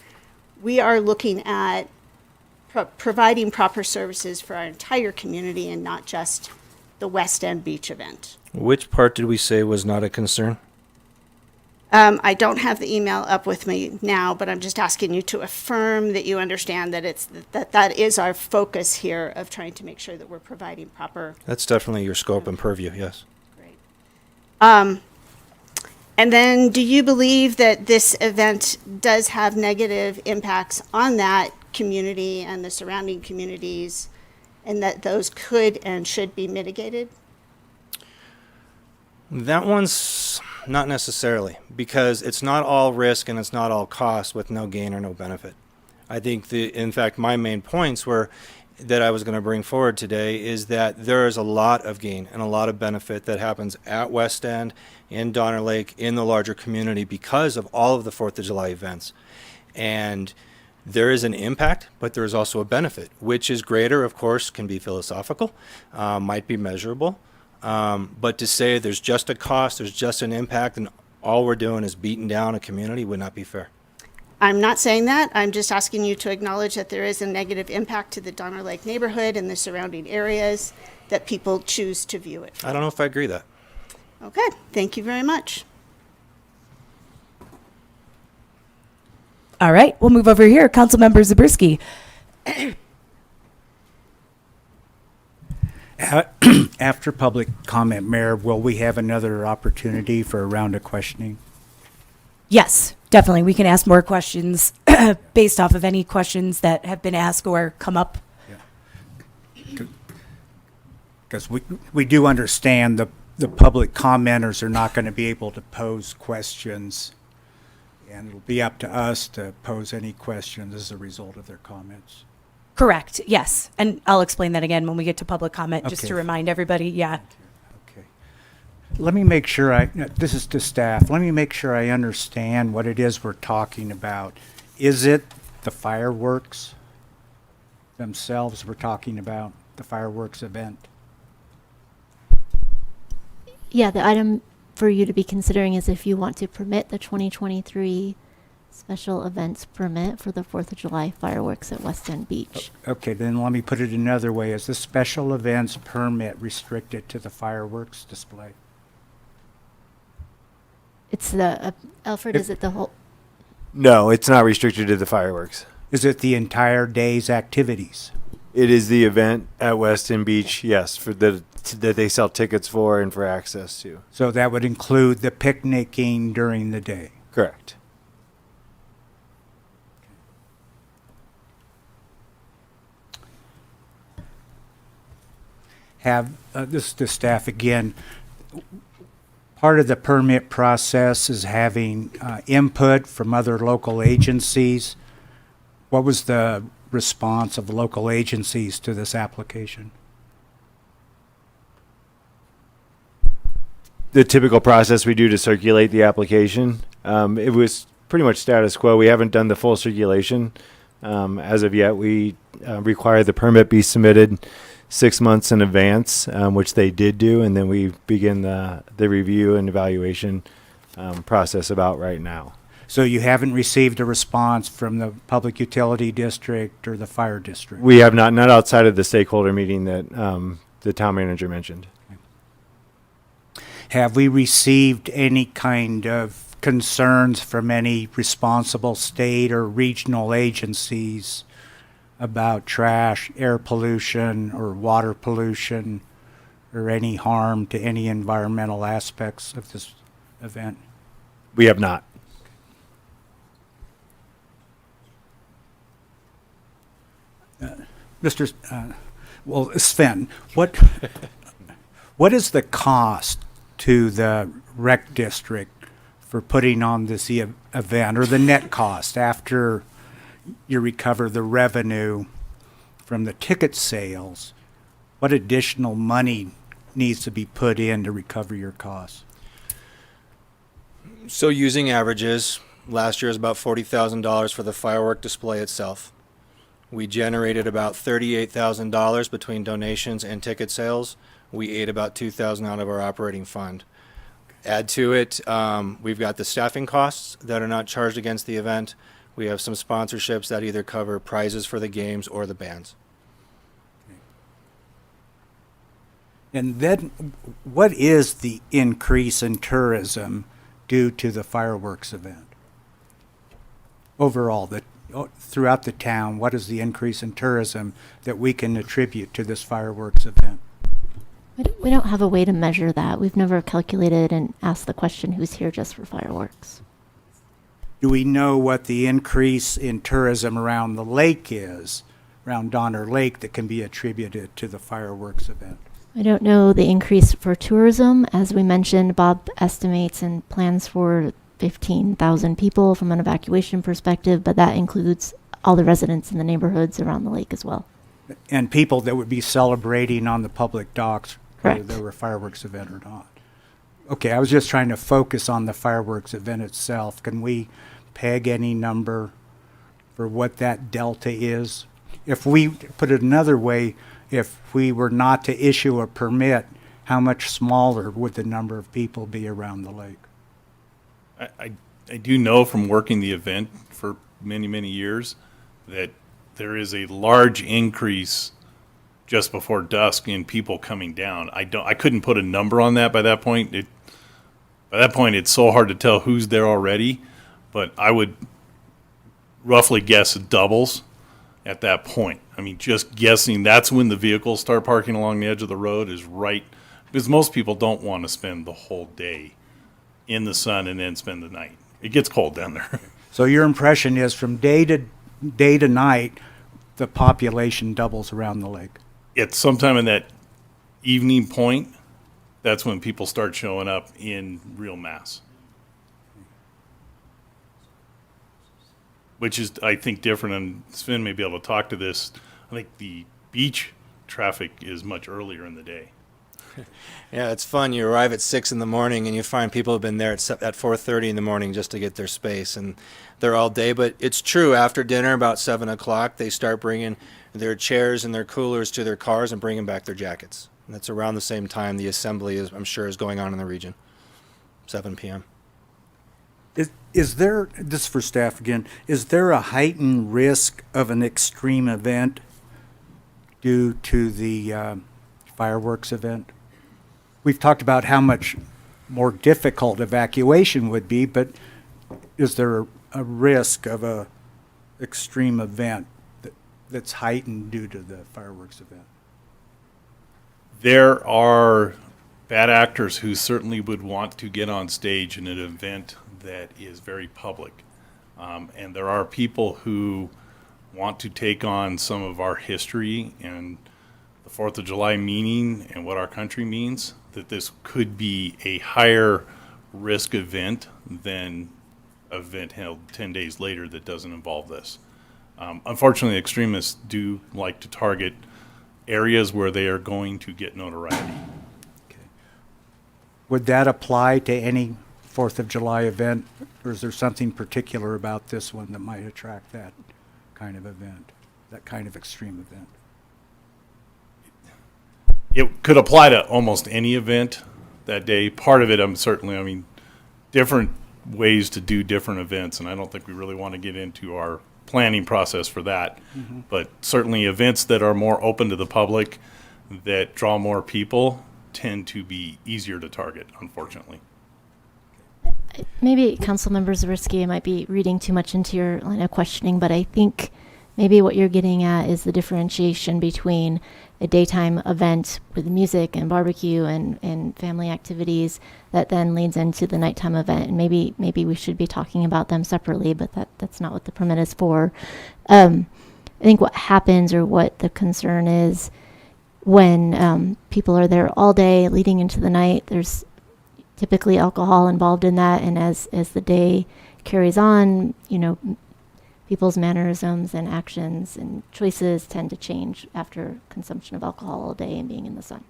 we are looking at providing proper services for our entire community and not just the West End Beach event. Which part did we say was not a concern? I don't have the email up with me now, but I'm just asking you to affirm that you understand that that is our focus here of trying to make sure that we're providing proper. That's definitely your scope and purview, yes. Great. And then do you believe that this event does have negative impacts on that community and the surrounding communities, and that those could and should be mitigated? That one's not necessarily, because it's not all risk and it's not all cost with no gain or no benefit. I think in fact, my main points were that I was going to bring forward today is that there is a lot of gain and a lot of benefit that happens at West End, in Donner Lake, in the larger community because of all of the 4th of July events. And there is an impact, but there is also a benefit, which is greater, of course, can be philosophical, might be measurable. But to say there's just a cost, there's just an impact, and all we're doing is beating down a community would not be fair. I'm not saying that. I'm just asking you to acknowledge that there is a negative impact to the Donner Lake neighborhood and the surrounding areas that people choose to view it from. I don't know if I agree with that. Okay, thank you very much. All right, we'll move over here. Councilmember Zabriskie. After public comment, Mayor, will we have another opportunity for a round of questioning? Yes, definitely. We can ask more questions based off of any questions that have been asked or come up. Because we do understand the public commenters are not going to be able to pose questions, and it'll be up to us to pose any questions as a result of their comments. Correct, yes. And I'll explain that again when we get to public comment, just Okay. to remind everybody, yeah. Okay. Let me make sure this is to staff, let me make sure I understand what it is we're talking about. Is it the fireworks themselves we're talking about, the fireworks event? Yeah, the item for you to be considering is if you want to permit the 2023 special events permit for the 4th of July fireworks at West End Beach. Okay, then let me put it another way. Is the special events permit restricted to the fireworks display? It's the, Alfred, is it the whole? No, it's not restricted to the fireworks. Is it the entire day's activities? It is the event at West End Beach, yes, for that they sell tickets for and for access to. So that would include the picnicking during the day? Correct. This is to staff again. Part of the permit process is having input from other local agencies. What was the response of the local agencies to this application? The typical process we do to circulate the application, it was pretty much status quo. We haven't done the full circulation as of yet. We require the permit be submitted 6 months in advance, which they did do, and then we begin the review and evaluation process about right now. So you haven't received a response from the Public Utility District or the Fire District? We have not outside of the stakeholder meeting that the town manager mentioned. Have we received any kind of concerns from any responsible state or regional agencies about trash, air pollution, or water pollution, or any harm to any environmental aspects of this event? We have not. Sven, what is the cost to the rec district for putting on this event, or the net cost after you recover the revenue from the ticket sales? What additional money needs to be put in to recover your costs? So using averages, last year was about $40,000 for the firework display itself. We generated about $38,000 between donations and ticket sales. We ate about $2,000 out of our operating fund. Add to it, we've got the staffing costs that are not charged against the event. We have some sponsorships that either cover prizes for the games or the bands. And then what is the increase in tourism due to the fireworks event? Overall, throughout the town, what is the increase in tourism that we can attribute to this fireworks event? We don't have a way to measure that. We've never calculated and asked the question, who's here just for fireworks? Do we know what the increase in tourism around the lake is, around Donner Lake, that can be attributed to the fireworks event? I don't know the increase for tourism. As we mentioned, Bob estimates and plans for 15,000 people from an evacuation perspective, but that includes all the residents in the neighborhoods around the lake as well. and people that would be celebrating on the public docks, whether Correct. there were a fireworks event or not. Okay, I was just trying to focus on the fireworks event itself. Can we peg any number for what that delta is? If we put it another way, if we were not to issue a permit, how much smaller would the number of people be around the lake? I do know from working the event for many, many years that there is a large increase just before dusk in people coming down. I couldn't put a number on that by that point. By that point, it's so hard to tell who's there already, but I would roughly guess it doubles at that point. I mean, just guessing, that's when the vehicles start parking along the edge of the road is right, because most people don't want to spend the whole day in the sun and then spend the night. It gets cold down there. So your impression is from day to night, the population doubles around the lake? It's sometime in that evening point, that's when people start showing up in real mass. Which is, I think, different, and Sven may be able to talk to this. I think the beach traffic is much earlier in the day. Yeah, it's fun. You arrive at 6 in the morning and you find people have been there at 4:30 in the morning just to get their space, and they're all day. But it's true, after dinner, about 7 o'clock, they start bringing their chairs and their coolers to their cars and bringing back their jackets. And that's around the same time the assembly is, I'm sure, is going on in the region, 7 p.m. Is there, this is for staff again, is there a heightened risk of an extreme event due to the fireworks event? We've talked about how much more difficult evacuation would be, but is there a risk of a extreme event that's heightened due to the fireworks event? There are bad actors who certainly would want to get on stage in an event that is very public. And there are people who want to take on some of our history and the 4th of July meaning and what our country means, that this could be a higher risk event than an event held 10 days later that doesn't involve this. Unfortunately, extremists do like to target areas where they are going to get notoriety. Would that apply to any 4th of July event, or is there something particular about this one that might attract that kind of event, that kind of extreme event? It could apply to almost any event that day. Part of it, different ways to do different events, and I don't think we really want to get into our planning process for that. Mhm. But certainly events that are more open to the public, that draw more people, tend to be easier to target, unfortunately. Maybe, Councilmember Zawiski, I might be reading too much into your line of questioning, but I think maybe what you're getting at is the differentiation between a daytime event with music and barbecue and family activities that then leads into the nighttime event. And maybe we should be talking about them separately, but that's not what the permit is for. I think what happens, or what the concern is, when people are there all day leading into the night, there's typically alcohol involved in that, and as the day carries on, people's mannerisms and actions and choices tend to change after consumption of alcohol all day and being in the sun.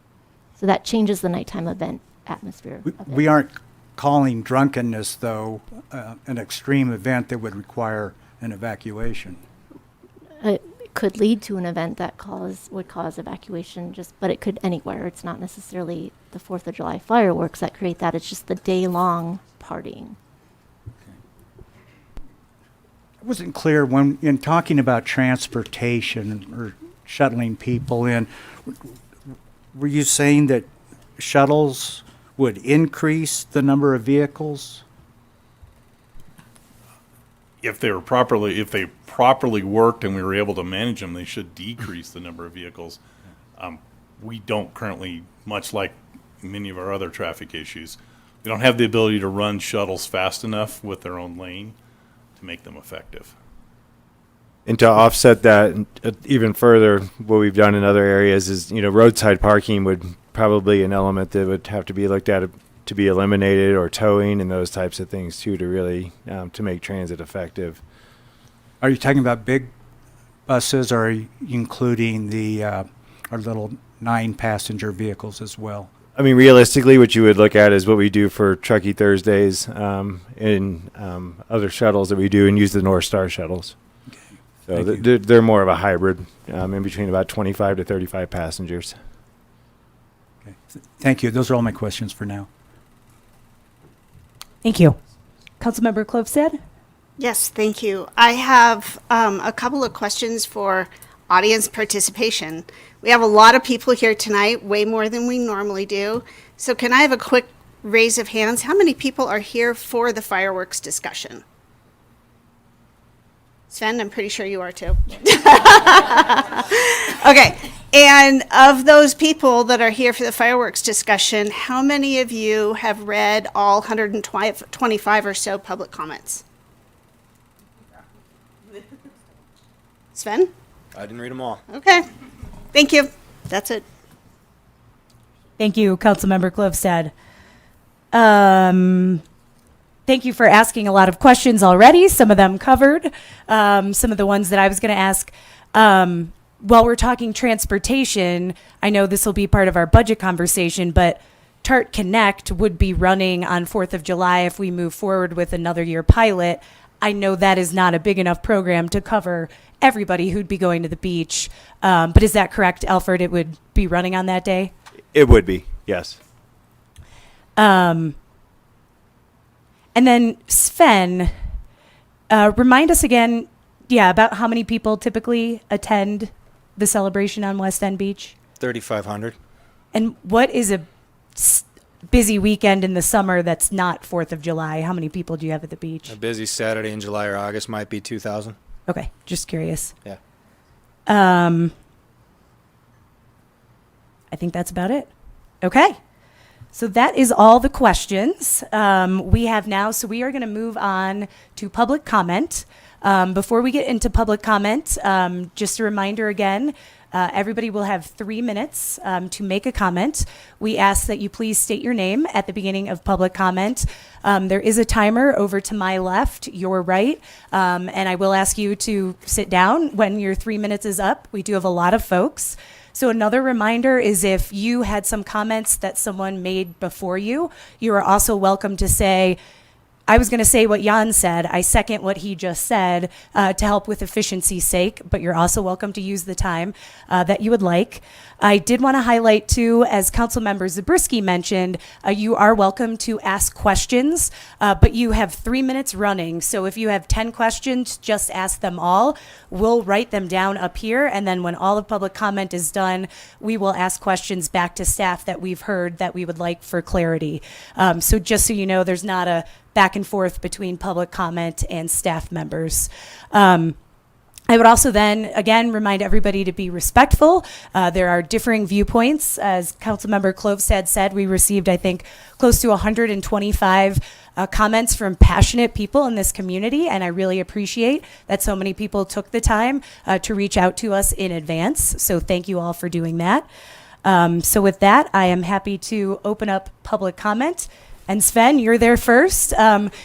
So that changes the nighttime event atmosphere. We aren't calling drunkenness, though, an extreme event that would require an evacuation. It could lead to an event that would cause evacuation, but it could anywhere. It's not necessarily the 4th of July fireworks that create that. It's just the day-long partying. I wasn't clear when, in talking about transportation or shuttling people in, were you saying that shuttles would increase the number of vehicles? If they properly worked and we were able to manage them, they should decrease the number of vehicles. We don't currently, much like many of our other traffic issues, we don't have the ability to run shuttles fast enough with their own lane to make them effective. And to offset that even further, what we've done in other areas is, roadside parking would probably an element that would have to be looked at to be eliminated, or towing and those types of things too, to really to make transit effective. Are you talking about big buses, or are you including the our little 9-passenger vehicles as well? I mean, realistically, what you would look at is what we do for Truckee Thursdays and other shuttles that we do, and use the North Star shuttles. So Thank you. they're more of a hybrid, in between about 25 to 35 passengers. Okay. Thank you. Those are all my questions for now. Thank you. Councilmember Klofstad? Yes, thank you. I have a couple of questions for audience participation. We have a lot of people here tonight, way more than we normally do. So can I have a quick raise of hands? How many people are here for the fireworks discussion? Sven, I'm pretty sure you are too. Okay, and of those people that are here for the fireworks discussion, how many of you have read all 125 or so public comments? Sven? I didn't read them all. Okay, thank you. That's it. Thank you, Councilmember Klofstad. Thank you for asking a lot of questions already. Some of them covered. Some of the ones that I was going to ask. While we're talking transportation, I know this will be part of our budget conversation, but TART Connect would be running on 4th of July if we move forward with another year pilot. I know that is not a big enough program to cover everybody who'd be going to the beach. But is that correct, Alfred? It would be running on that day? It would be, yes. And then Sven, remind us again, about how many people typically attend the celebration on West End Beach? 3,500. And what is a busy weekend in the summer that's not 4th of July? How many people do you have at the beach? A busy Saturday in July or August might be 2,000. Okay, just curious. Yeah. I think that's about it. Okay. So that is all the questions we have now. So we are going to move on to public comment. Before we get into public comment, just a reminder again, everybody will have 3 minutes to make a comment. We ask that you please state your name at the beginning of public comment. There is a timer over to my left, your right, and I will ask you to sit down when your 3 minutes is up. We do have a lot of folks. So another reminder is if you had some comments that someone made before you, you are also welcome to say, I was going to say what Jan said. I second what he just said to help with efficiency's sake, but you're also welcome to use the time that you would like. I did want to highlight, too, as Councilmember Zabriskie mentioned, you are welcome to ask questions, but you have 3 minutes running. So if you have 10 questions, just ask them all. We'll write them down up here, and then when all of public comment is done, we will ask questions back to staff that we've heard that we would like for clarity. So just so you know, there's not a back and forth between public comment and staff members. I would also then, again, remind everybody to be respectful. There are differing viewpoints. As Councilmember Klofstad said, we received, I think, close to 125 comments from passionate people in this community, and I really appreciate that so many people took the time to reach out to us in advance. So thank you all for doing that. So with that, I am happy to open up public comment. And Sven, you're there first.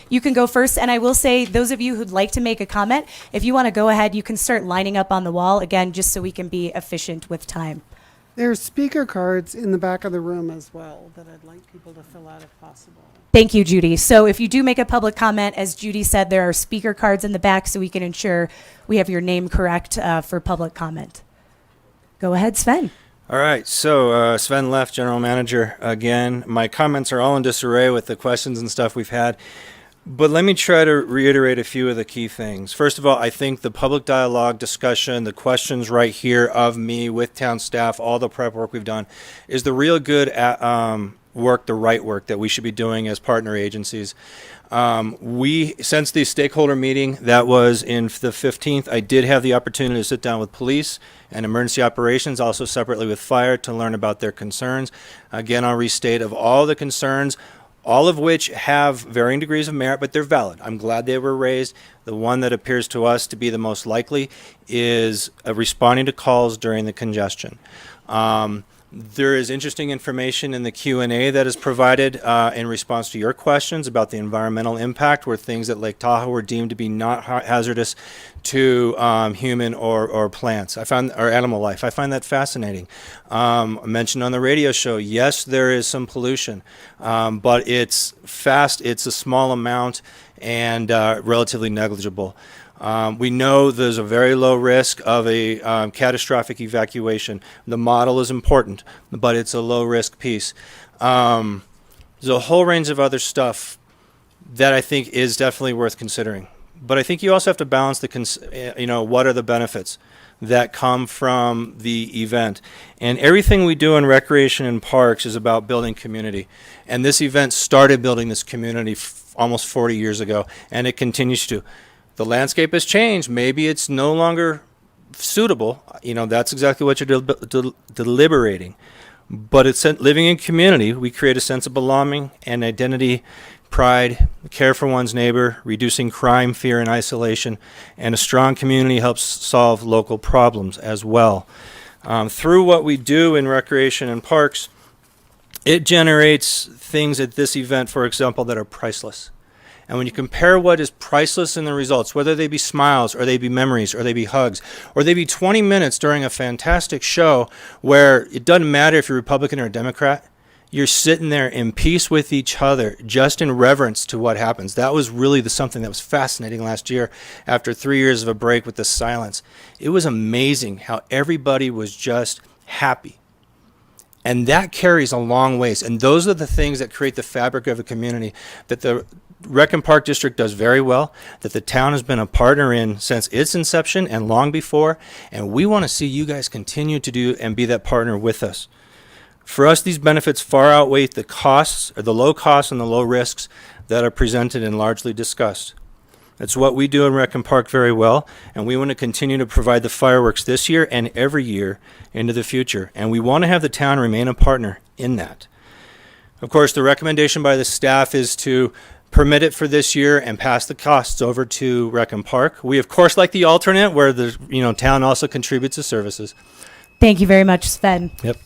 You can go first. And I will say, those of you who'd like to make a comment, if you want to go ahead, you can start lining up on the wall, again, just so we can be efficient with time. There's speaker cards in the back of the room as well that I'd like people to fill out if possible. Thank you, Judy. So if you do make a public comment, as Judy said, there are speaker cards in the back so we can ensure we have your name correct for public comment. Go ahead, Sven. All right, so Sven Leff, General Manager, again. My comments are all in disarray with the questions and stuff we've had, but let me try to reiterate a few of the key things. First of all, I think the public dialogue discussion, the questions right here of me with town staff, all the prep work we've done, is the real good work, the right work that we should be doing as partner agencies. Since the stakeholder meeting that was in the 15th, I did have the opportunity to sit down with police and emergency operations, also separately with fire, to learn about their concerns. Again, I'll restate of all the concerns, all of which have varying degrees of merit, but they're valid. I'm glad they were raised. The one that appears to us to be the most likely is responding to calls during the congestion. There is interesting information in the Q&A that is provided in response to your questions about the environmental impact, where things at Lake Tahoe were deemed to be not hazardous to human or plants. Or animal life. I find that fascinating. I mentioned on the radio show, yes, there is some pollution, but it's a small amount and relatively negligible. We know there's a very low risk of a catastrophic evacuation. The model is important, but it's a low risk piece. There's a whole range of other stuff that I think is definitely worth considering. But I think you also have to balance what are the benefits that come from the event. And everything we do in recreation and parks is about building community. And this event started building this community almost 40 years ago, and it continues to. The landscape has changed. Maybe it's no longer suitable. That's exactly what you're deliberating. But it's living in community. We create a sense of belonging and identity, pride, care for one's neighbor, reducing crime, fear, and isolation. And a strong community helps solve local problems as well. Through what we do in recreation and parks, it generates things at this event, for example, that are priceless. And when you compare what is priceless in the results, whether they be smiles or they be memories or they be hugs or they be 20 minutes during a fantastic show where it doesn't matter if you're Republican or a Democrat, you're sitting there in peace with each other, just in reverence to what happens. That was really something that was fascinating last year after 3 years of a break with the silence. It was amazing how everybody was just happy. And that carries a long ways. And those are the things that create the fabric of a community that the Rec and Park District does very well, that the town has been a partner in since its inception and long before, and we want to see you guys continue to do and be that partner with us. For us, these benefits far outweigh the costs, or the low costs and the low risks that are presented and largely discussed. That's what we do in Rec and Park very well, and we want to continue to provide the fireworks this year and every year into the future, and we want to have the town remain a partner in that. Of course, the recommendation by the staff is to permit it for this year and pass the costs over to Rec and Park. We, of course, like the alternate where the town also contributes to services. Thank you very much, Sven. Yep.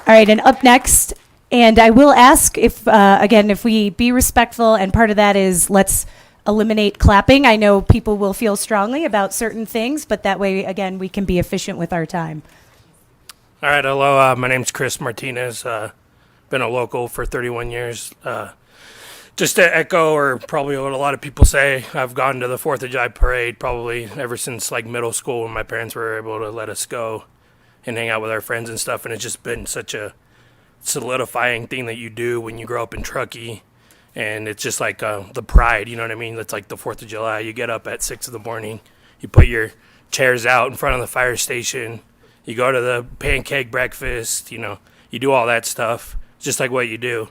All right, and up next, and I will ask if, again, if we be respectful, and part of that is let's eliminate clapping. I know people will feel strongly about certain things, but that way, again, we can be efficient with our time. All right, hello, my name's Chris Martinez. Been a local for 31 years. Just to echo, or probably what a lot of people say, I've gone to the 4th of July parade probably ever since like middle school when my parents were able to let us go and hang out with our friends and stuff. And it's just been such a solidifying thing that you do when you grow up in Truckee. And it's just like the pride, you know what I mean? It's like the 4th of July. You get up at 6 in the morning, you put your chairs out in front of the fire station, you go to the pancake breakfast, you do all that stuff. Just like what you do.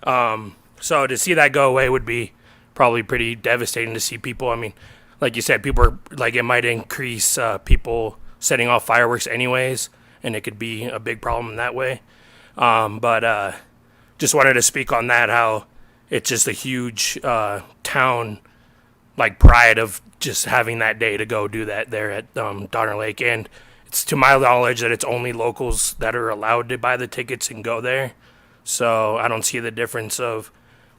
So to see that go away would be probably pretty devastating to see people. I mean, like you said, people are like, it might increase people setting off fireworks anyways, and it could be a big problem in that way. But just wanted to speak on that, how it's just a huge town like pride of just having that day to go do that there at Donner Lake. And it's to my knowledge that it's only locals that are allowed to buy the tickets and go there. So I don't see the difference of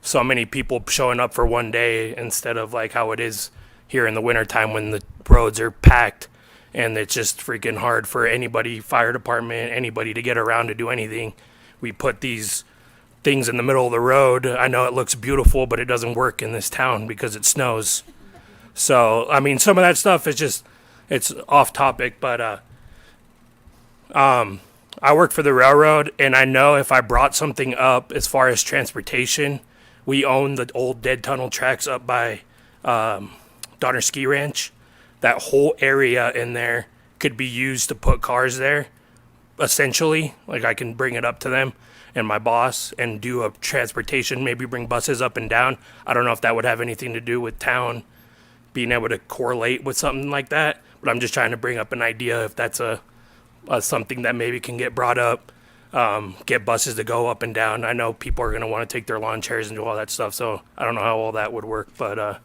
so many people showing up for one day instead of like how it is here in the wintertime when the roads are packed and it's just freaking hard for anybody, fire department, anybody to get around to do anything. We put these things in the middle of the road. I know it looks beautiful, but it doesn't work in this town because it snows. So, I mean, some of that stuff is just, it's off topic, but I work for the railroad, and I know if I brought something up as far as transportation, we own the old dead tunnel tracks up by Donner Ski Ranch. That whole area in there could be used to put cars there, essentially. Like, I can bring it up to them and my boss and do a transportation, maybe bring buses up and down. I don't know if that would have anything to do with town being able to correlate with something like that, but I'm just trying to bring up an idea if that's something that maybe can get brought up, get buses to go up and down. I know people are going to want to take their lawn chairs and do all that stuff, so I don't know how all that would work, but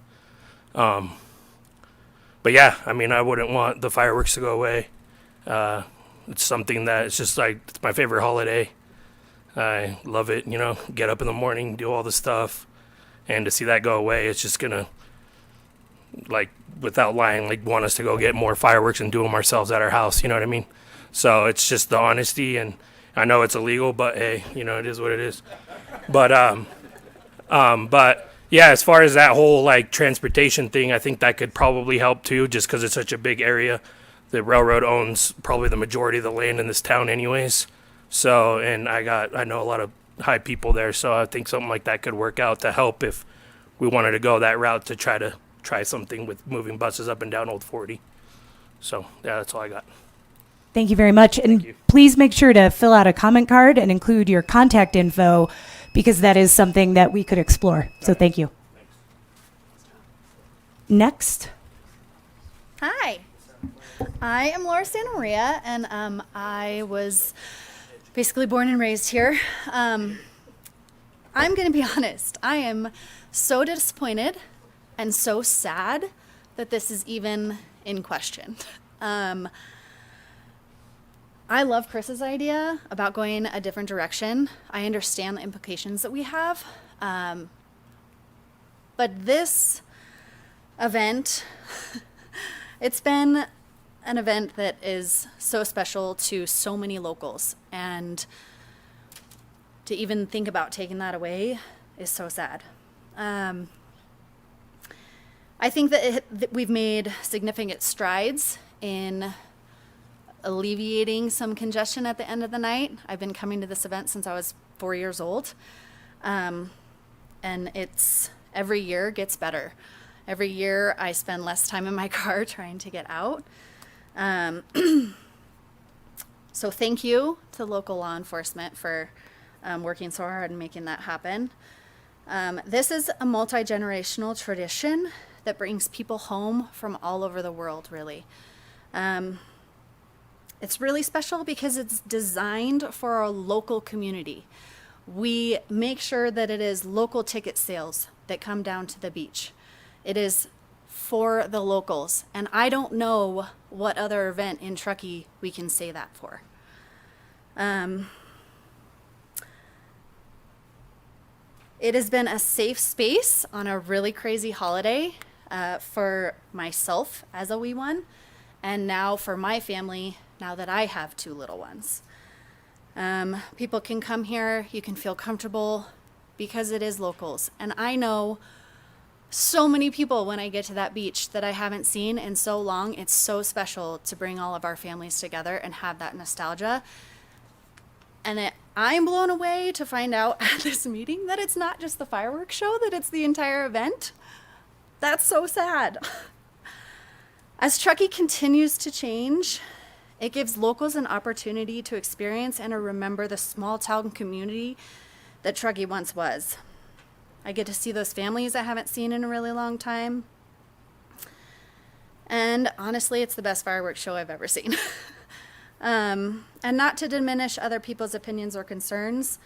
yeah, I mean, I wouldn't want the fireworks to go away, It's something that it's just like it's my favorite holiday. I love it, you know, get up in the morning, do all the stuff, and to see that go away, it's just gonna, like, without lying, like, want us to go get more fireworks and do them ourselves at our house, you know what I mean? So it's just the honesty, and I know it's illegal, but hey, you know, it is what it is. But yeah, as far as that whole, like, transportation thing, I think that could probably help too, just because it's such a big area. The railroad owns probably the majority of the land in this town anyways. So, and I know a lot of high people there, so I think something like that could work out to help if we wanted to go that route to try something with moving buses up and down Old 40. So, yeah, that's all I got. Thank you very much. And please make sure to fill out a comment card and include your contact info, because that is something that we could explore. So thank you. Next. Hi, I am Laura Santa Maria, and I was basically born and raised here. I'm going to be honest. I am so disappointed and so sad that this is even in question. I love Chris's idea about going a different direction. I understand the implications that we have. But this event, it's been an event that is so special to so many locals, and to even think about taking that away is so sad. I think that we've made significant strides in alleviating some congestion at the end of the night. I've been coming to this event since I was 4 years old, and it's every year gets better. Every year I spend less time in my car trying to get out. So thank you to local law enforcement for working so hard and making that happen. This is a multi-generational tradition that brings people home from all over the world, really. It's really special because it's designed for our local community. We make sure that it is local ticket sales that come down to the beach. It is for the locals, and I don't know what other event in Truckee we can say that for. It has been a safe space on a really crazy holiday for myself as a wee one, and now for my family, now that I have 2 little ones. People can come here, you can feel comfortable because it is locals. And I know so many people when I get to that beach that I haven't seen in so long. It's so special to bring all of our families together and have that nostalgia. And I'm blown away to find out at this meeting that it's not just the fireworks show, that it's the entire event. That's so sad. As Truckee continues to change, it gives locals an opportunity to experience and to remember the small town community that Truckee once was. I get to see those families I haven't seen in a really long time. And honestly, it's the best fireworks show I've ever seen. And not to diminish other people's opinions or concerns,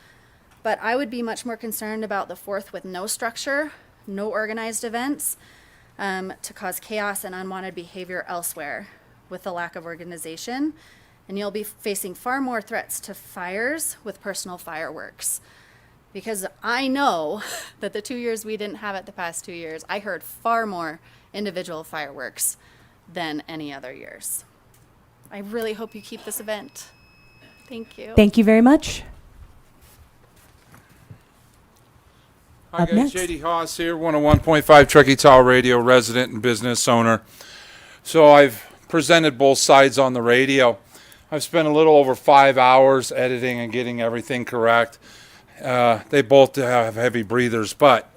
but I would be much more concerned about the 4th with no structure, no organized events, to cause chaos and unwanted behavior elsewhere with the lack of organization. And you'll be facing far more threats to fires with personal fireworks. Because I know that the 2 years we didn't have it the past 2 years, I heard far more individual fireworks than any other years. I really hope you keep this event. Thank you. Thank you very much. Hi Up guys, next. JD Haas here, 101.5 Truckee Tower Radio resident and business owner. So I've presented both sides on the radio. I've spent a little over 5 hours editing and getting everything correct. They both have heavy breathers, but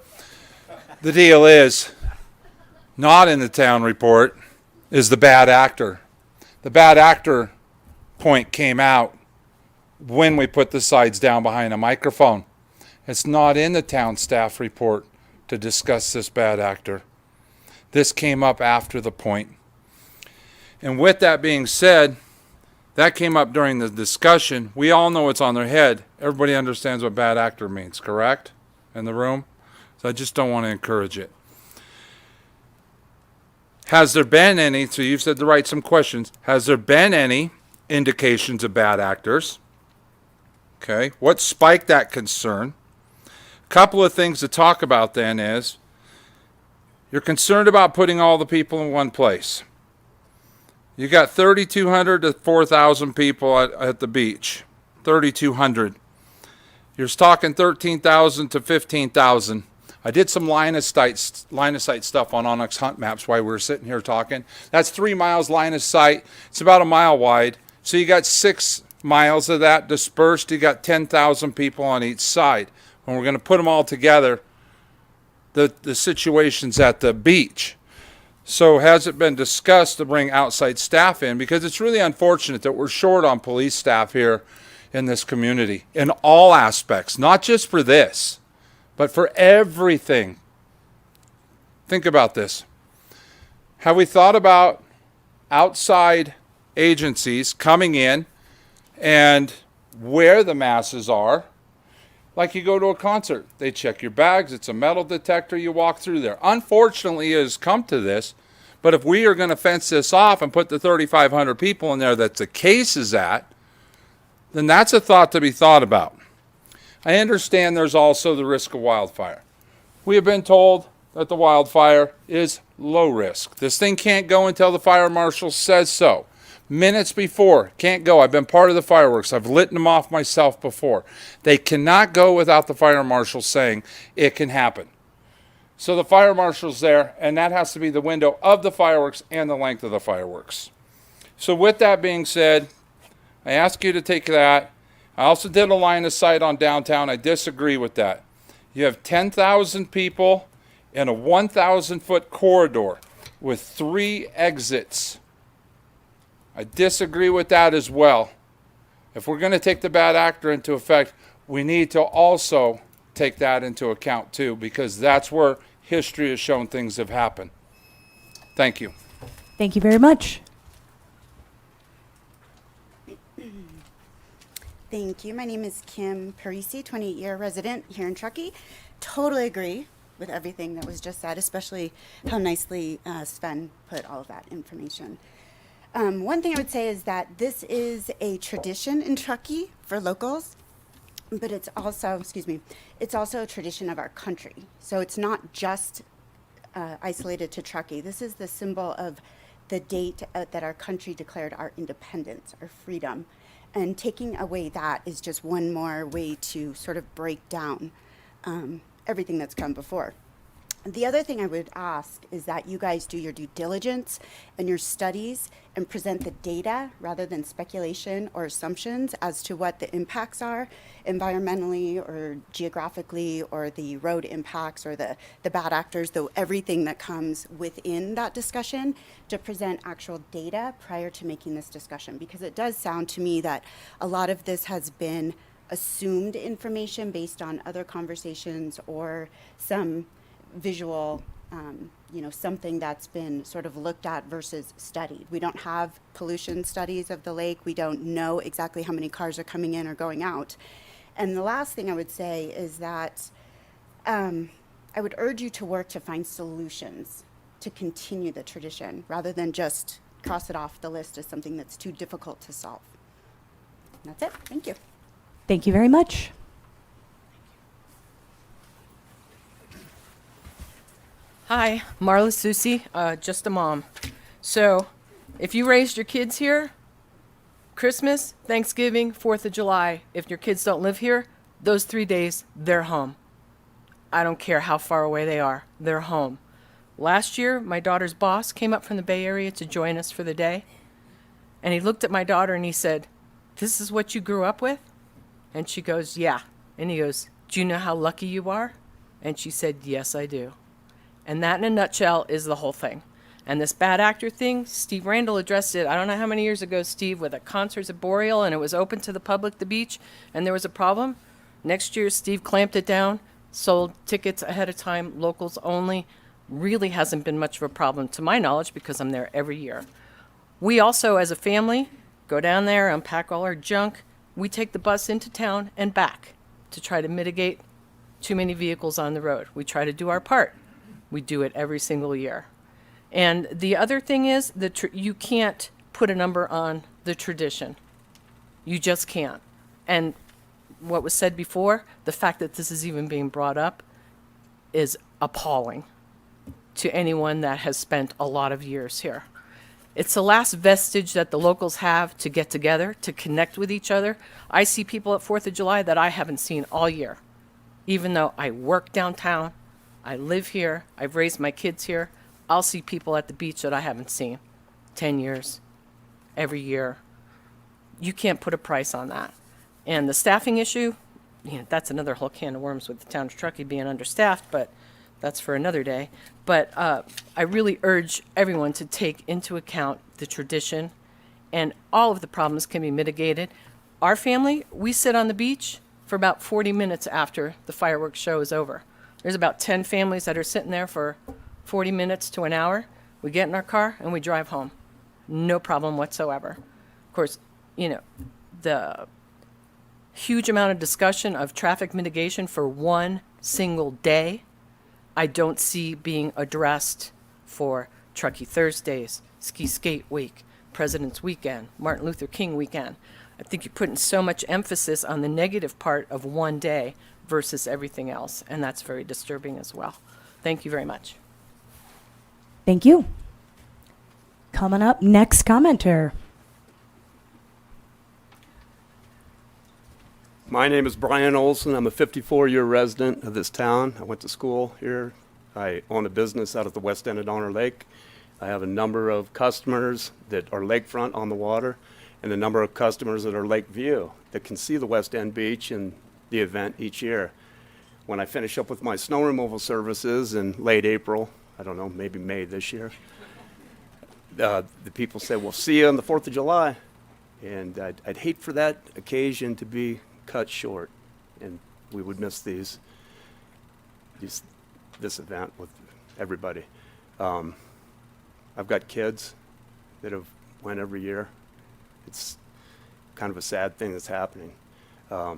the deal is, not in the town report is the bad actor. The bad actor point came out when we put the sides down behind a microphone. It's not in the town staff report to discuss this bad actor. This came up after the point. And with that being said, that came up during the discussion. We all know it's on their head. Everybody understands what bad actor means, correct? In the room? So I just don't want to encourage it. Has there been any, so you've said to write some questions, has there been any indications of bad actors. Okay, what spiked that concern? A couple of things to talk about then is you're concerned about putting all the people in one place. You got 3,200 to 4,000 people at the beach. 3,200. You're talking 13,000 to 15,000. I did some line of sight stuff on Onyx Hunt Maps while we were sitting here talking. That's 3 miles line of sight. It's about a mile wide. So you got 6 miles of that dispersed. You got 10,000 people on each side. When we're going to put them all together, the situation's at the beach. So has it been discussed to bring outside staff in? Because it's really unfortunate that we're short on police staff here in this community in all aspects, not just for this, but for everything. Think about this. Have we thought about outside agencies coming in and where the masses are? Like you go to a concert, they check your bags, it's a metal detector, you walk through there. Unfortunately, it has come to this, but if we are going to fence this off and put the 3,500 people in there that the case is at, then that's a thought to be thought about. I understand there's also the risk of wildfire. We have been told that the wildfire is low risk. This thing can't go until the fire marshal says so. Minutes before, can't go. I've been part of the fireworks. I've lit them off myself before. They cannot go without the fire marshal saying it can happen. So the fire marshal's there, and that has to be the window of the fireworks and the length of the fireworks. So with that being said, I ask you to take that. I also did a line of sight on downtown. I disagree with that. You have 10,000 people in a 1,000-foot corridor with 3 exits. I disagree with that as well. If we're going to take the bad actor into effect, we need to also take that into account too, because that's where history has shown things have happened. Thank you. Thank you very much. Thank you. My name is Kim Parisi, 28-year resident here in Truckee. Totally agree with everything that was just said, especially how nicely Sven put all of that information. One thing I would say is that this is a tradition in Truckee for locals, but it's also, it's also a tradition of our country. So it's not just isolated to Truckee. This is the symbol of the date that our country declared our independence, our freedom. And taking away that is just one more way to sort of break down everything that's come before. The other thing I would ask is that you guys do your due diligence and your studies and present the data rather than speculation or assumptions as to what the impacts are environmentally or geographically, or the road impacts or the bad actors, though everything that comes within that discussion, to present actual data prior to making this discussion. Because it does sound to me that a lot of this has been assumed information based on other conversations or some visual, something that's been sort of looked at versus studied. We don't have pollution studies of the lake. We don't know exactly how many cars are coming in or going out. And the last thing I would say is that I would urge you to work to find solutions to continue the tradition rather than just cross it off the list as something that's too difficult to solve. And that's it. Thank you. Thank you very much. Hi, Marla Susi, just a mom. So, if you raised your kids here, Christmas, Thanksgiving, 4th of July, if your kids don't live here, those 3 days, they're home. I don't care how far away they are, they're home. Last year, my daughter's boss came up from the Bay Area to join us for the day, and he looked at my daughter and he said, "This is what you grew up with?" And she goes, "Yeah." And he goes, "Do you know how lucky you are?" And she said, "Yes, I do." And that in a nutshell is the whole thing. And this bad actor thing, Steve Randall addressed it, I don't know how many years ago, Steve, with a concert at Boreal, and it was open to the public, the beach, and there was a problem. Next year, Steve clamped it down, sold tickets ahead of time, locals only. Really hasn't been much of a problem to my knowledge because I'm there every year. We also, as a family, go down there, unpack all our junk. We take the bus into town and back to try to mitigate too many vehicles on the road. We try to do our part. We do it every single year. And the other thing is that you can't put a number on the tradition. You just can't. And what was said before, the fact that this is even being brought up is appalling to anyone that has spent a lot of years here. It's the last vestige that the locals have to get together, to connect with each other. I see people at 4th of July that I haven't seen all year. Even though I work downtown, I live here, I've raised my kids here, I'll see people at the beach that I haven't seen 10 years, every year. You can't put a price on that. And the staffing issue, that's another whole can of worms with the town of Truckee being understaffed, but that's for another day. But I really urge everyone to take into account the tradition, and all of the problems can be mitigated. Our family, we sit on the beach for about 40 minutes after the fireworks show is over. There's about 10 families that are sitting there for 40 minutes to an hour. We get in our car and we drive home. No problem whatsoever. Of course, the huge amount of discussion of traffic mitigation for one single day, I don't see being addressed for Truckee Thursdays, Ski Skate Week, President's Weekend, Martin Luther King Weekend. I think you're putting so much emphasis on the negative part of one day versus everything else, and that's very disturbing as well. Thank you very much. Thank you. Coming up, next commenter. My name is Brian Olson. I'm a 54-year resident of this town. I went to school here. I own a business out at the west end of Donner Lake. I have a number of customers that are lakefront on the water, and a number of customers that are lake view that can see the West End Beach and the event each year. When I finish up with my snow removal services in late April, I don't know, maybe May this year, the people say, "We'll see you on the 4th of July." And I'd hate for that occasion to be cut short, and we would miss this event with everybody. I've got kids that have went every year. It's kind of a sad thing that's happening. I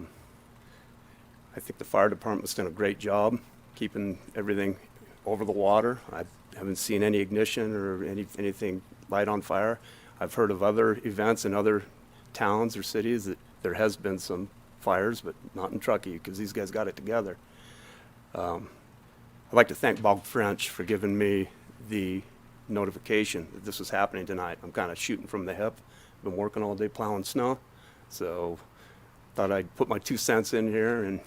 think the fire department's done a great job keeping everything over the water. I haven't seen any ignition or anything light on fire. I've heard of other events in other towns or cities that there has been some fires, but not in Truckee because these guys got it together. I'd like to thank Bob French for giving me the notification that this was happening tonight. I'm kind of shooting from the hip. Been working all day plowing snow, so thought I'd put my 2 cents in here and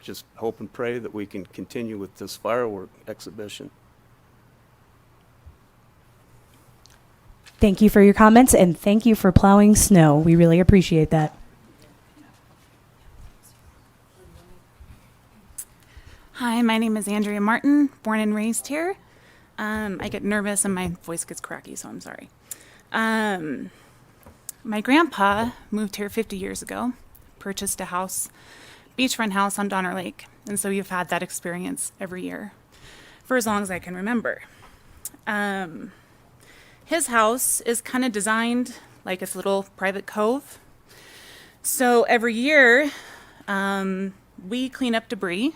just hope and pray that we can continue with this firework exhibition. Thank you for your comments, and thank you for plowing snow. We really appreciate that. Hi, my name is Andrea Martin, born and raised here. I get nervous and my voice gets cracky, so I'm sorry. My grandpa moved here 50 years ago, purchased a house, beachfront house on Donner Lake, and so you've had that experience every year for as long as I can remember. His house is kind of designed like it's a little private cove. So every year, we clean up debris,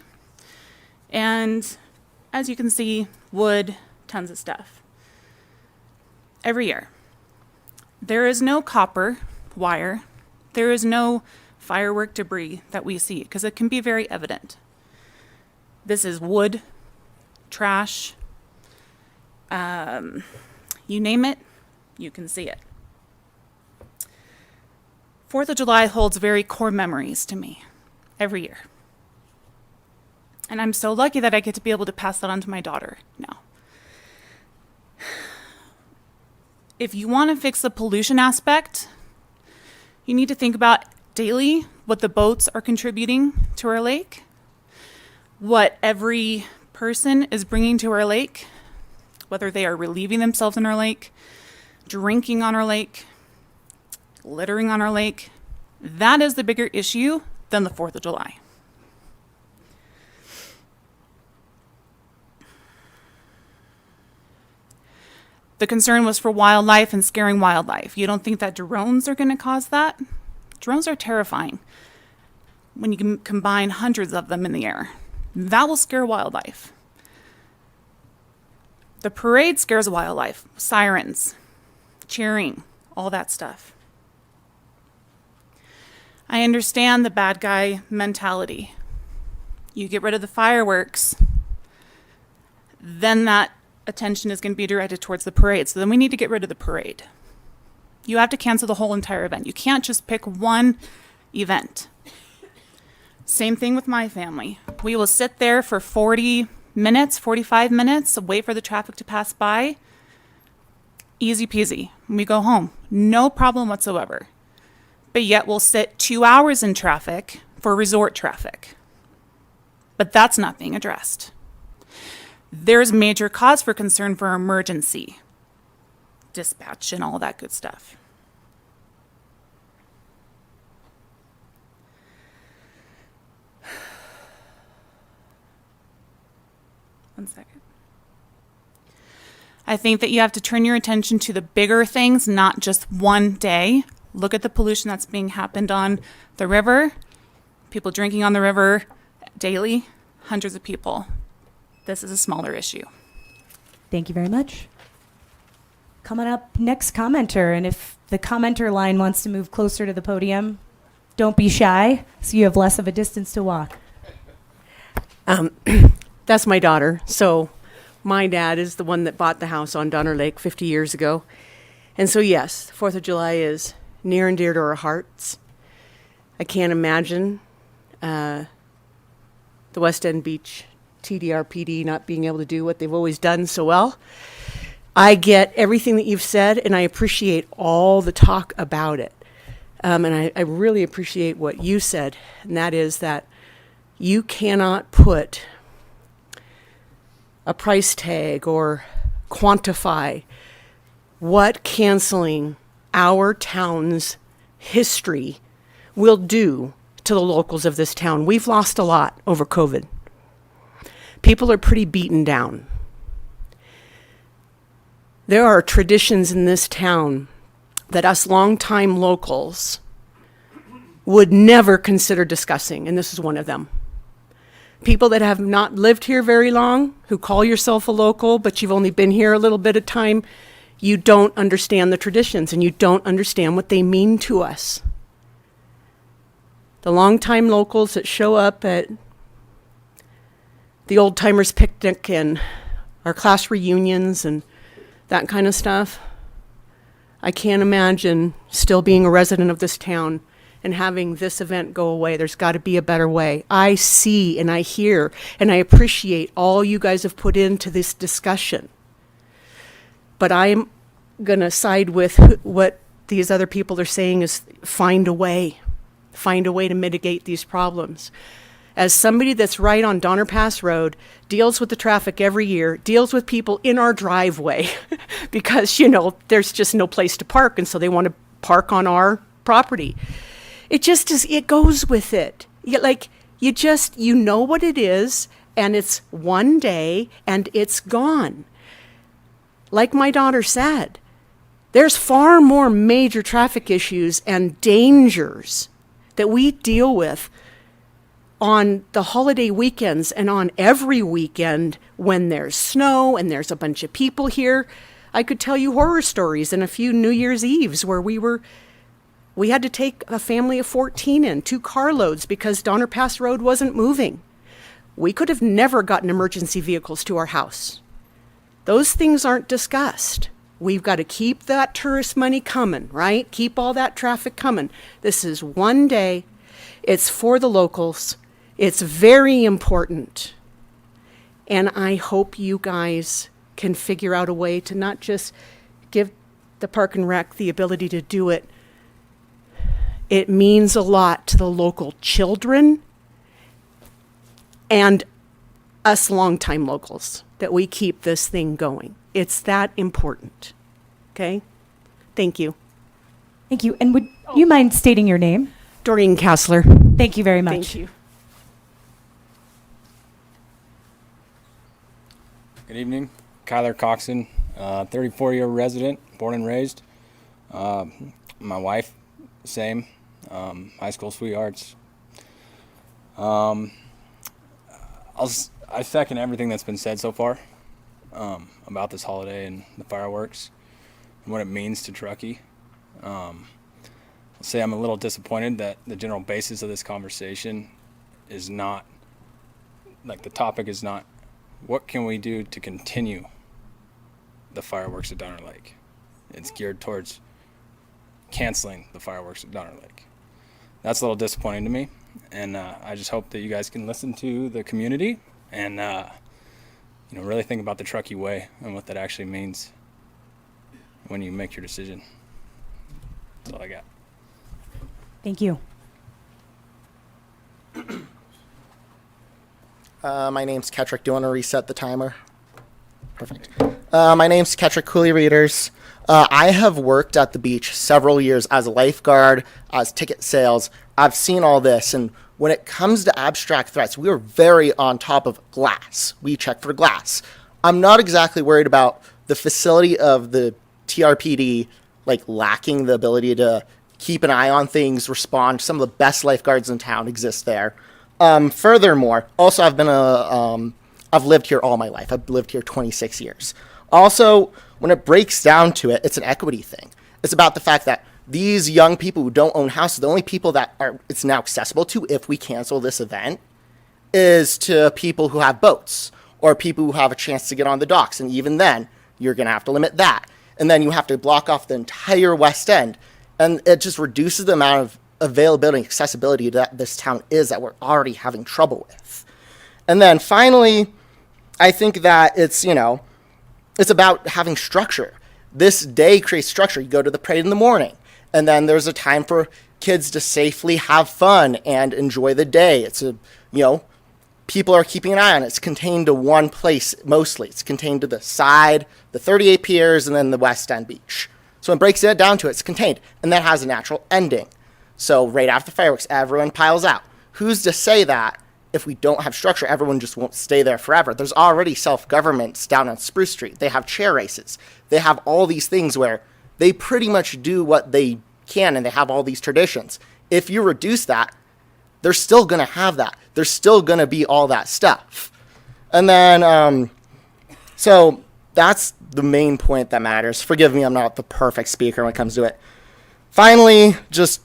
and as you can see, wood, tons of stuff. Every year. There is no copper wire. There is no firework debris that we see because it can be very evident. This is wood, trash, you name it, you can see it. 4th of July holds very core memories to me every year. And I'm so lucky that I get to be able to pass that on to my daughter now. If you want to fix the pollution aspect, you need to think about daily what the boats are contributing to our lake, what every person is bringing to our lake, whether they are relieving themselves in our lake, drinking on our lake, littering on our lake. That is the bigger issue than the 4th of July. The concern was for wildlife and scaring wildlife. You don't think that drones are going to cause that? Drones are terrifying when you can combine hundreds of them in the air. That will scare wildlife. The parade scares wildlife. Sirens, cheering, all that stuff. I understand the bad guy mentality. You get rid of the fireworks, then that attention is going to be directed towards the parade. So then we need to get rid of the parade. You have to cancel the whole entire event. You can't just pick one event. Same thing with my family. We will sit there for 40 minutes, 45 minutes, wait for the traffic to pass by. Easy peasy. We go home. No problem whatsoever. But yet we'll sit 2 hours in traffic for resort traffic. But that's not being addressed. There's major cause for concern for emergency dispatch and all that good stuff. One second. I think that you have to turn your attention to the bigger things, not just one day. Look at the pollution that's being happened on the river, people drinking on the river daily, hundreds of people. This is a smaller issue. Thank you very much. Coming up, next commenter, and if the commenter line wants to move closer to the podium, don't be shy, so you have less of a distance to walk. That's my daughter. So my dad is the one that bought the house on Donner Lake 50 years ago. And so, yes, 4th of July is near and dear to our hearts. I can't imagine the West End Beach TDRPD not being able to do what they've always done so well. I get everything that you've said, and I appreciate all the talk about it. And I really appreciate what you said, and that is that you cannot put a price tag or quantify what canceling our town's history will do to the locals of this town. We've lost a lot over COVID. People are pretty beaten down. There are traditions in this town that us longtime locals would never consider discussing, and this is one of them. People that have not lived here very long, who call yourself a local, but you've only been here a little bit of time, you don't understand the traditions and you don't understand what they mean to us. The longtime locals that show up at the old timers picnic and our class reunions and that kind of stuff, I can't imagine still being a resident of this town and having this event go away. There's got to be a better way. I see and I hear and I appreciate all you guys have put into this discussion. But I'm going to side with what these other people are saying is find a way to mitigate these problems. As somebody that's right on Donner Pass Road, deals with the traffic every year, deals with people in our driveway because, there's just no place to park, and so they want to park on our property. It just is, it goes with it. You know what it is, and it's one day, and it's gone. Like my daughter said, there's far more major traffic issues and dangers that we deal with on the holiday weekends and on every weekend when there's snow and there's a bunch of people here. I could tell you horror stories and a few New Year's Eves where we had to take a family of 14 in, 2 carloads because Donner Pass Road wasn't moving. We could have never gotten emergency vehicles to our house. Those things aren't discussed. We've got to keep that tourist money coming, right? Keep all that traffic coming. This is one day. It's for the locals. It's very important. And I hope you guys can figure out a way to not just give the Park and Rec the ability to do it. It means a lot to the local children and us longtime locals that we keep this thing going. It's that important. Okay? Thank you. Thank you. And would you mind stating your name? Doreen Kassler. Thank you very much. Thank you. Good evening. Kyler Coxon, 34-year resident, born and raised. My wife, same, high school sweethearts. I second everything that's been said so far about this holiday and the fireworks and what it means to Truckee. I'll say I'm a little disappointed that the general basis of this conversation is not, like the topic is not, what can we do to continue the fireworks at Donner Lake? It's geared towards canceling the fireworks at Donner Lake. That's a little disappointing to me, and I just hope that you guys can listen to the community and really think about the Truckee way and what that actually means when you make your decision. That's all I got. Thank you. My name's Ketrick. Do you want to reset the timer? Perfect. My name's Ketrick Cooley Readers. I have worked at the beach several years as a lifeguard, as ticket sales. I've seen all this, and when it comes to abstract threats, we are very on top of glass. We check for glass. I'm not exactly worried about the facility of the TRPD, like lacking the ability to keep an eye on things, respond. Some of the best lifeguards in town exist there. Furthermore, also I've lived here all my life. I've lived here 26 years. Also, when it breaks down to it, it's an equity thing. It's about the fact that these young people who don't own houses, the only people that it's now accessible to if we cancel this event is to people who have boats or people who have a chance to get on the docks. And even then, you're going to have to limit that. And then you have to block off the entire West End. And it just reduces the amount of availability and accessibility that this town is that we're already having trouble with. And then finally, I think that it's about having structure. This day creates structure. You go to the parade in the morning, and then there's a time for kids to safely have fun and enjoy the day. It's people are keeping an eye on it. It's contained to one place mostly. It's contained to the side, the 38 piers, and then the West End beach. So it breaks it down to it, it's contained, and that has a natural ending. So right after fireworks, everyone piles out. Who's to say that if we don't have structure, everyone just won't stay there forever? There's already self-governments down on Spruce Street. They have chair races. They have all these things where they pretty much do what they can, and they have all these traditions. If you reduce that, they're still going to have that. There's still going to be all that stuff. And then, so that's the main point that matters. Forgive me, I'm not the perfect speaker when it comes to it. Finally, just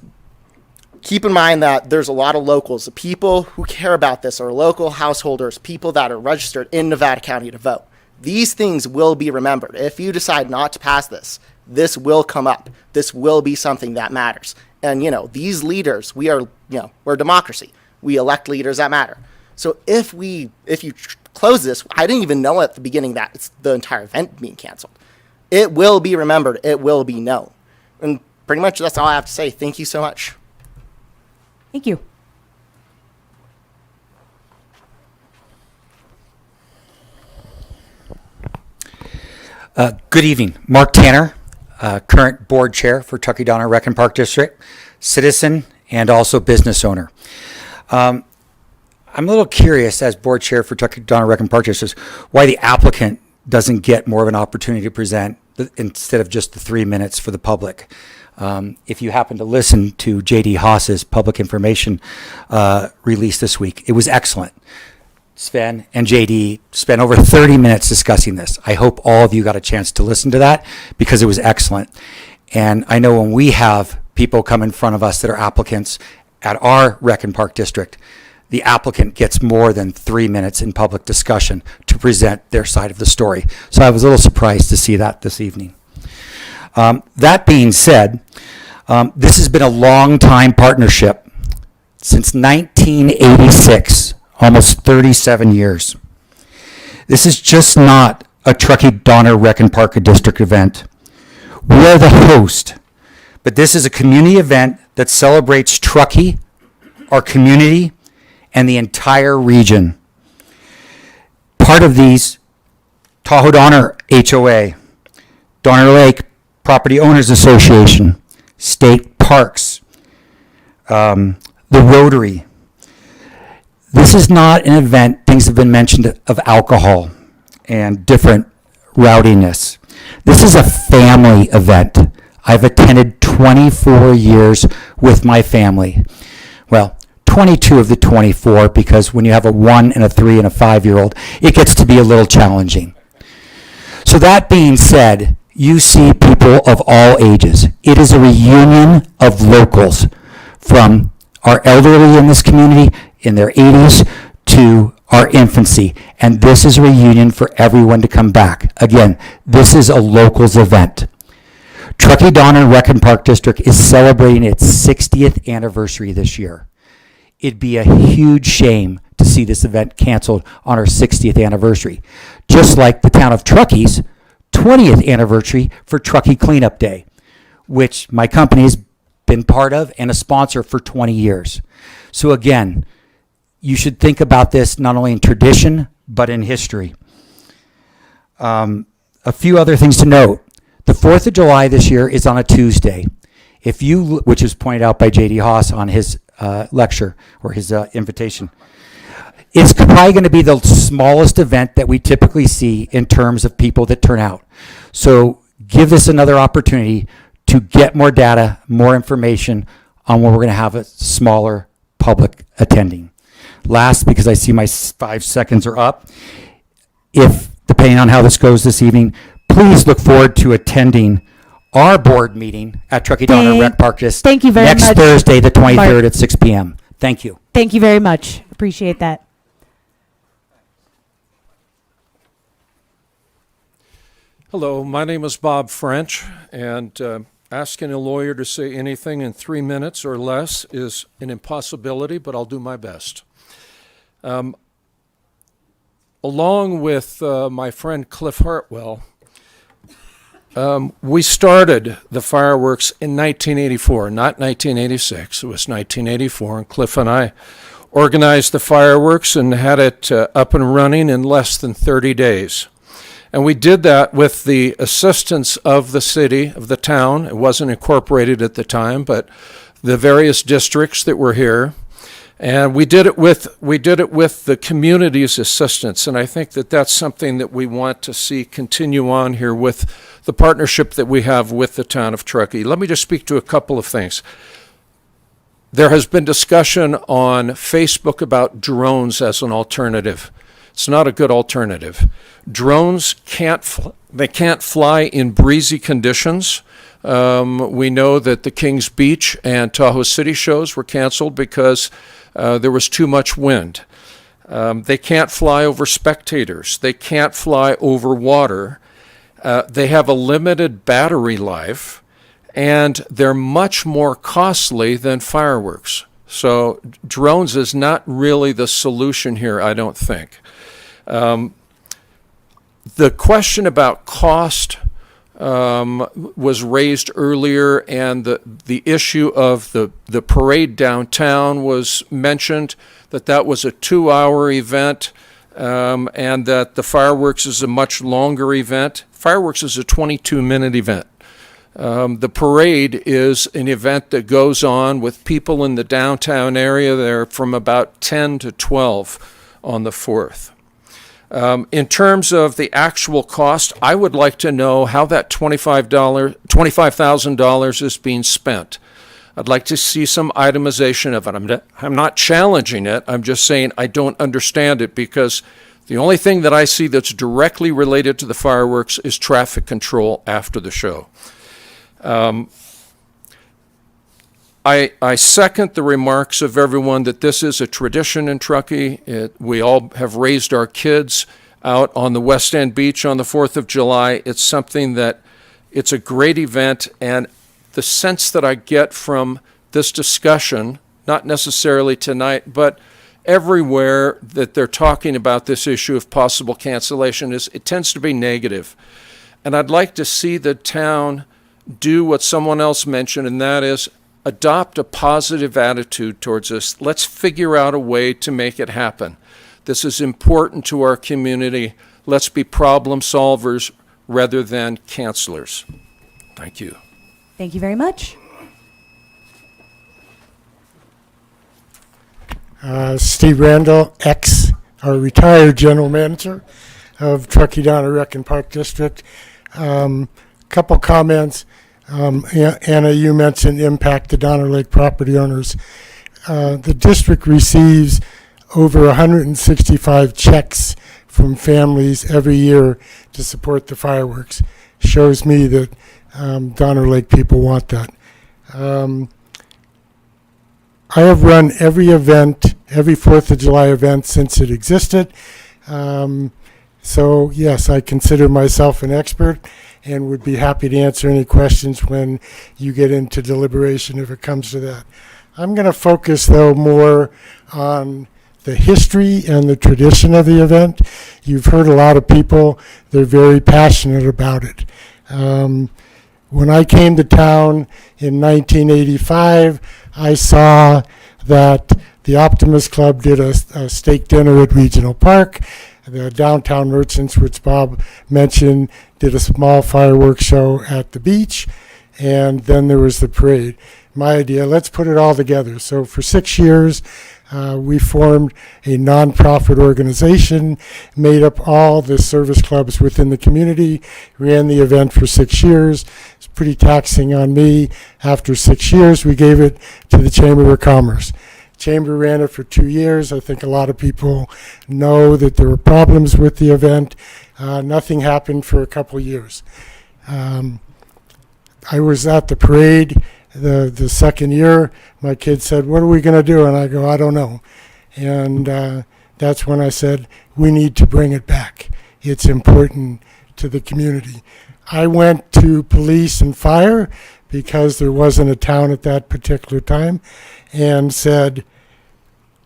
keep in mind that there's a lot of locals, the people who care about this are local householders, people that are registered in Nevada County to vote. These things will be remembered. If you decide not to pass this, this will come up. This will be something that matters. And, these leaders, we're a democracy. We elect leaders that matter. So if you close this, I didn't even know at the beginning that it's the entire event being canceled. It will be remembered. It will be known. And pretty much that's all I have to say. Thank you so much. Thank you. Good evening. Mark Tanner, current board chair for Truckee Donner Rec and Park District, citizen and also business owner. I'm a little curious as board chair for Truckee Donner Rec and Park District why the applicant doesn't get more of an opportunity to present instead of just the 3 minutes for the public. If you happen to listen to J.D. Haas's public information release this week, it was excellent. Sven and JD spent over 30 minutes discussing this. I hope all of you got a chance to listen to that because it was excellent. And I know when we have people come in front of us that are applicants at our Rec and Park District, the applicant gets more than 3 minutes in public discussion to present their side of the story. So I was a little surprised to see that this evening. That being said, this has been a long-time partnership since 1986. Almost 37 years. This is just not a Truckee Donner Rec and Park District event. We are the host, but this is a community event that celebrates Truckee, our community, and the entire region. Part of these, Tahoe Donner HOA, Donner Lake Property Owners Association, State Parks, the Rotary. This is not an event, things have been mentioned, of alcohol and different rowdiness. This is a family event. I've attended 24 years with my family. Well, 22 of the 24, because when you have a 1 and a 3 and a 5-year-old, it gets to be a little challenging. So that being said, you see people of all ages. It is a reunion of locals, from our elderly in this community in their 80s to our infancy. And this is a reunion for everyone to come back. Again, this is a locals event. Truckee Donner Rec and Park District is celebrating its 60th anniversary this year. It'd be a huge shame to see this event canceled on our 60th anniversary, just like the town of Truckee's 20th anniversary for Truckee Cleanup Day, which my company has been part of and a sponsor for 20 years. So again, you should think about this not only in tradition, but in history. A few other things to note. The 4th of July this year is on a Tuesday. Which is pointed out by J.D. Haas on his lecture or his invitation. It's probably going to be the smallest event that we typically see in terms of people that turn out. So give this another opportunity to get more data, more information on when we're going to have a smaller public attending. Last, because I see my 5 seconds are up, depending on how this goes this evening, please look forward to attending our board meeting at Truckee Donner Rec Park Thank you very much. next Thursday, the 23rd Mark. at 6 p.m. Thank you. Thank you very much. Appreciate that. Hello, my name is Bob French, and asking a lawyer to say anything in 3 minutes or less is an impossibility, but I'll do my best. Along with my friend Cliff Hartwell, we started the fireworks in 1984, not 1986. It was 1984, and Cliff and I organized the fireworks and had it up and running in less than 30 days. And we did that with the assistance of the city, of the town. It wasn't incorporated at the time, but the various districts that were here. And we did it with the community's assistance. And I think that that's something that we want to see continue on here with the partnership that we have with the town of Truckee. Let me just speak to a couple of things. There has been discussion on Facebook about drones as an alternative. It's not a good alternative. Drones can't fly in breezy conditions. We know that the Kings Beach and Tahoe City shows were canceled because there was too much wind. They can't fly over spectators. They can't fly over water. They have a limited battery life, and they're much more costly than fireworks. So drones is not really the solution here, I don't think. The question about cost was raised earlier, and the issue of the parade downtown was mentioned, that was a 2-hour event, and that the fireworks is a much longer event. Fireworks is a 22-minute event. The parade is an event that goes on with people in the downtown area there from about 10 to 12 on the 4th. In terms of the actual cost, I would like to know how that $25,000 is being spent. I'd like to see some itemization of it. I'm not challenging it. I'm just saying I don't understand it, because the only thing that I see that's directly related to the fireworks is traffic control after the show. I second the remarks of everyone that this is a tradition in Truckee. We all have raised our kids out on the West End Beach on the 4th of July. It's something that, it's a great event, and the sense that I get from this discussion, not necessarily tonight, but everywhere that they're talking about this issue of possible cancellation, is it tends to be negative. And I'd like to see the town do what someone else mentioned, and that is adopt a positive attitude towards this. Let's figure out a way to make it happen. This is important to our community. Let's be problem solvers rather than cancelers. Thank you. Thank you very much. Steve Randall, our retired general manager of Truckee Donner Rec and Park District. Couple comments. Anna, you mentioned impact to Donner Lake property owners. The district receives over 165 checks from families every year to support the fireworks. shows me that Donner Lake people want that. I have run every event, every 4th of July event since it existed. So yes, I consider myself an expert and would be happy to answer any questions when you get into deliberation if it comes to that. I'm going to focus though more on the history and the tradition of the event. You've heard a lot of people, they're very passionate about it. When I came to town in 1985, I saw that the Optimist Club did a steak dinner at Regional Park. The Downtown Merchants, which Bob mentioned, did a small fireworks show at the beach. And then there was the parade. My idea, let's put it all together. So for 6 years, we formed a nonprofit organization, made up all the service clubs within the community, ran the event for 6 years. It's pretty taxing on me. After 6 years, we gave it to the Chamber of Commerce. Chamber ran it for 2 years. I think a lot of people know that there were problems with the event. Nothing happened for a couple years. I was at the parade the second year. My kid said, "What are we going to do?" And I go, "I don't know." And that's when I said, we need to bring it back. It's important to the community. I went to police and fire because there wasn't a town at that particular time, and said,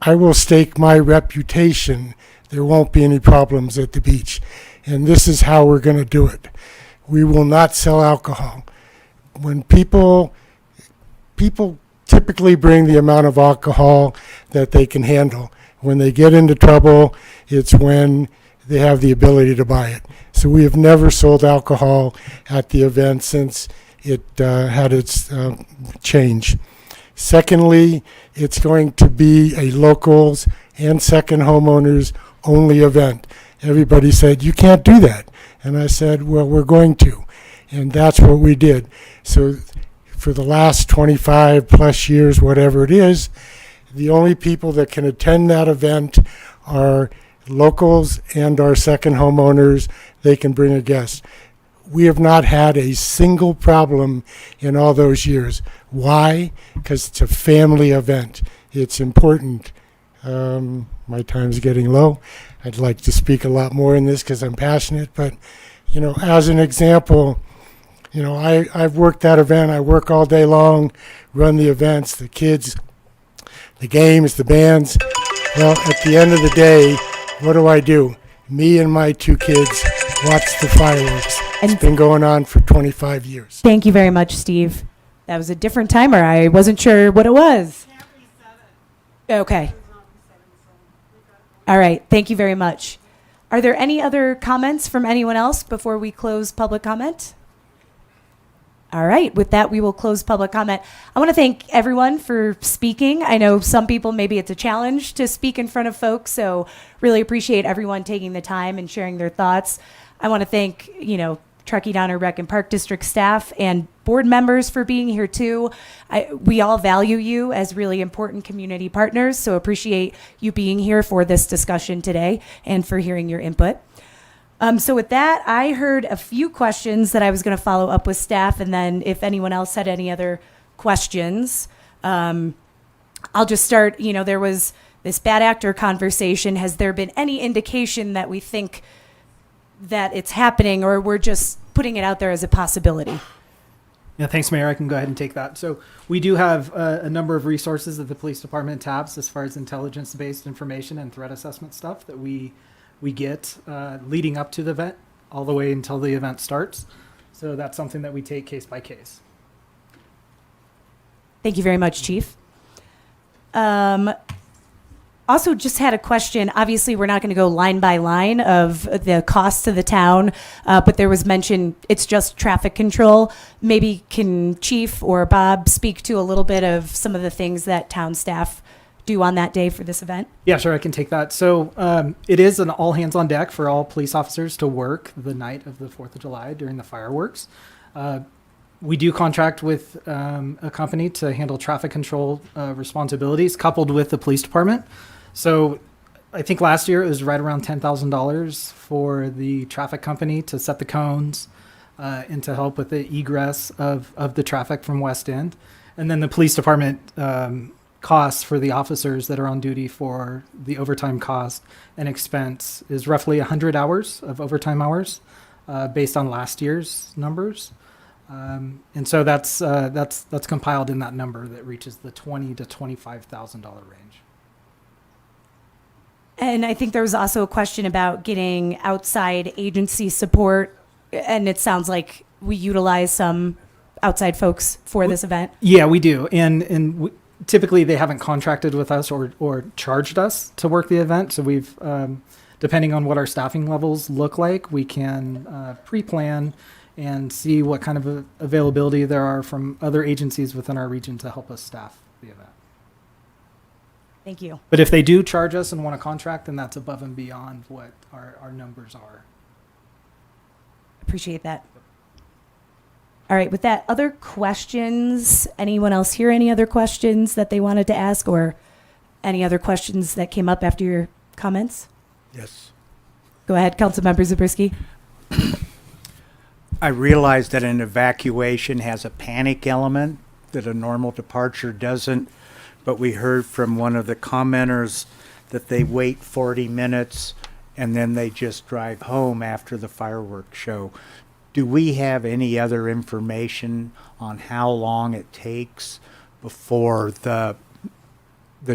I will stake my reputation. There won't be any problems at the beach. And this is how we're going to do it. We will not sell alcohol. When people typically bring the amount of alcohol that they can handle. When they get into trouble, it's when they have the ability to buy it. So we have never sold alcohol at the event since it had its change. Secondly, it's going to be a locals and second homeowners only event. Everybody said, you can't do that. And I said, well, we're going to. And that's what we did. So for the last 25 plus years, whatever it is, the only people that can attend that event are locals and our second homeowners. They can bring a guest. We have not had a single problem in all those years. Why? Because it's a family event. It's important. My time's getting low. I'd like to speak a lot more in this because I'm passionate, but as an example, I've worked that event. I work all day long, run the events, the kids, the games, the bands. Well, at the end of the day, what do? Me and my two kids watch the fireworks. It's been going on for 25 years. Thank you very much, Steve. That was a different timer. I wasn't sure what it was. Okay. All right. Thank you very much. Are there any other comments from anyone else before we close public comment? All right. With that, we will close public comment. I want to thank everyone for speaking. I know some people, maybe it's a challenge to speak in front of folks, so really appreciate everyone taking the time and sharing their thoughts. I want to thank, Truckee Donner Rec and Park District staff and board members for being here too. We all value you as really important community partners, so appreciate you being here for this discussion today and for hearing your input. So with that, I heard a few questions that I was going to follow up with staff, and then if anyone else had any other questions, I'll just start. There was this bad actor conversation. Has there been any indication that we think that it's happening, or we're just putting it out there as a possibility? Yeah, thanks, Mayor. I can go ahead and take that. So we do have a number of resources that the police department taps as far as intelligence-based information and threat assessment stuff that we get leading up to the event, all the way until the event starts. So that's something that we take case by case. Thank you very much, Chief. Also, just had a question. Obviously, we're not going to go line by line of the costs to the town, but there was mention it's just traffic control. Maybe can Chief or Bob speak to a little bit of some of the things that town staff do on that day for this event? Yeah, sure, I can take that. So it is an all hands on deck for all police officers to work the night of the 4th of July during the fireworks. We do contract with a company to handle traffic control responsibilities coupled with the police department. So I think last year it was right around $10,000 for the traffic company to set the cones, and to help with the egress of the traffic from West End. And then the police department costs for the officers that are on duty for the overtime cost and expense is roughly 100 hours of overtime hours based on last year's numbers. And so that's compiled in that number that reaches the $20,000 to $25,000 range. And I think there was also a question about getting outside agency support, and it sounds like we utilize some outside folks for this event. Yeah, we do, and typically they haven't contracted with us or charged us to work the event. So we've, depending on what our staffing levels look like, we can pre-plan and see what kind of availability there are from other agencies within our region to help us staff the event. Thank you. But if they do charge us and want a contract, then that's above and beyond what our numbers are. Appreciate that. All right, with that, other questions? Anyone else here? Any other questions that they wanted to ask, or any other questions that came up after your comments? Yes. Go ahead, Councilmember Zabriskie. I realize that an evacuation has a panic element that a normal departure doesn't, but we heard from one of the commenters that they wait 40 minutes and then they just drive home after the fireworks show. Do we have any other information on how long it takes before the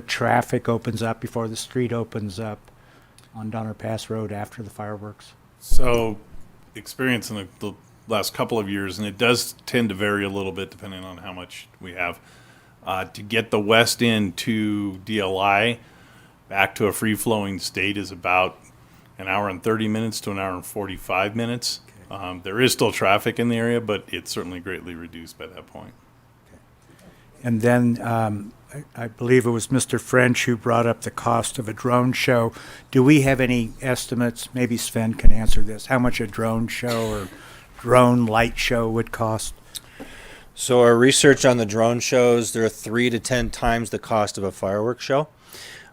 traffic opens up, before the street opens up on Donner Pass Road after the fireworks? So, experience in the last couple of years, and it does tend to vary a little bit depending on how much we have. To get the west end to DLI back to a free-flowing state is about an hour and 30 minutes to an hour and 45 minutes. Okay. There is still traffic in the area, but it's certainly greatly reduced by that point. Okay. And then I believe it was Mr. French who brought up the cost of a drone show. Do we have any estimates? Maybe Sven can answer this. How much a drone show or drone light show would cost? So our research on the drone shows, they're 3 to 10 times the cost of a fireworks show.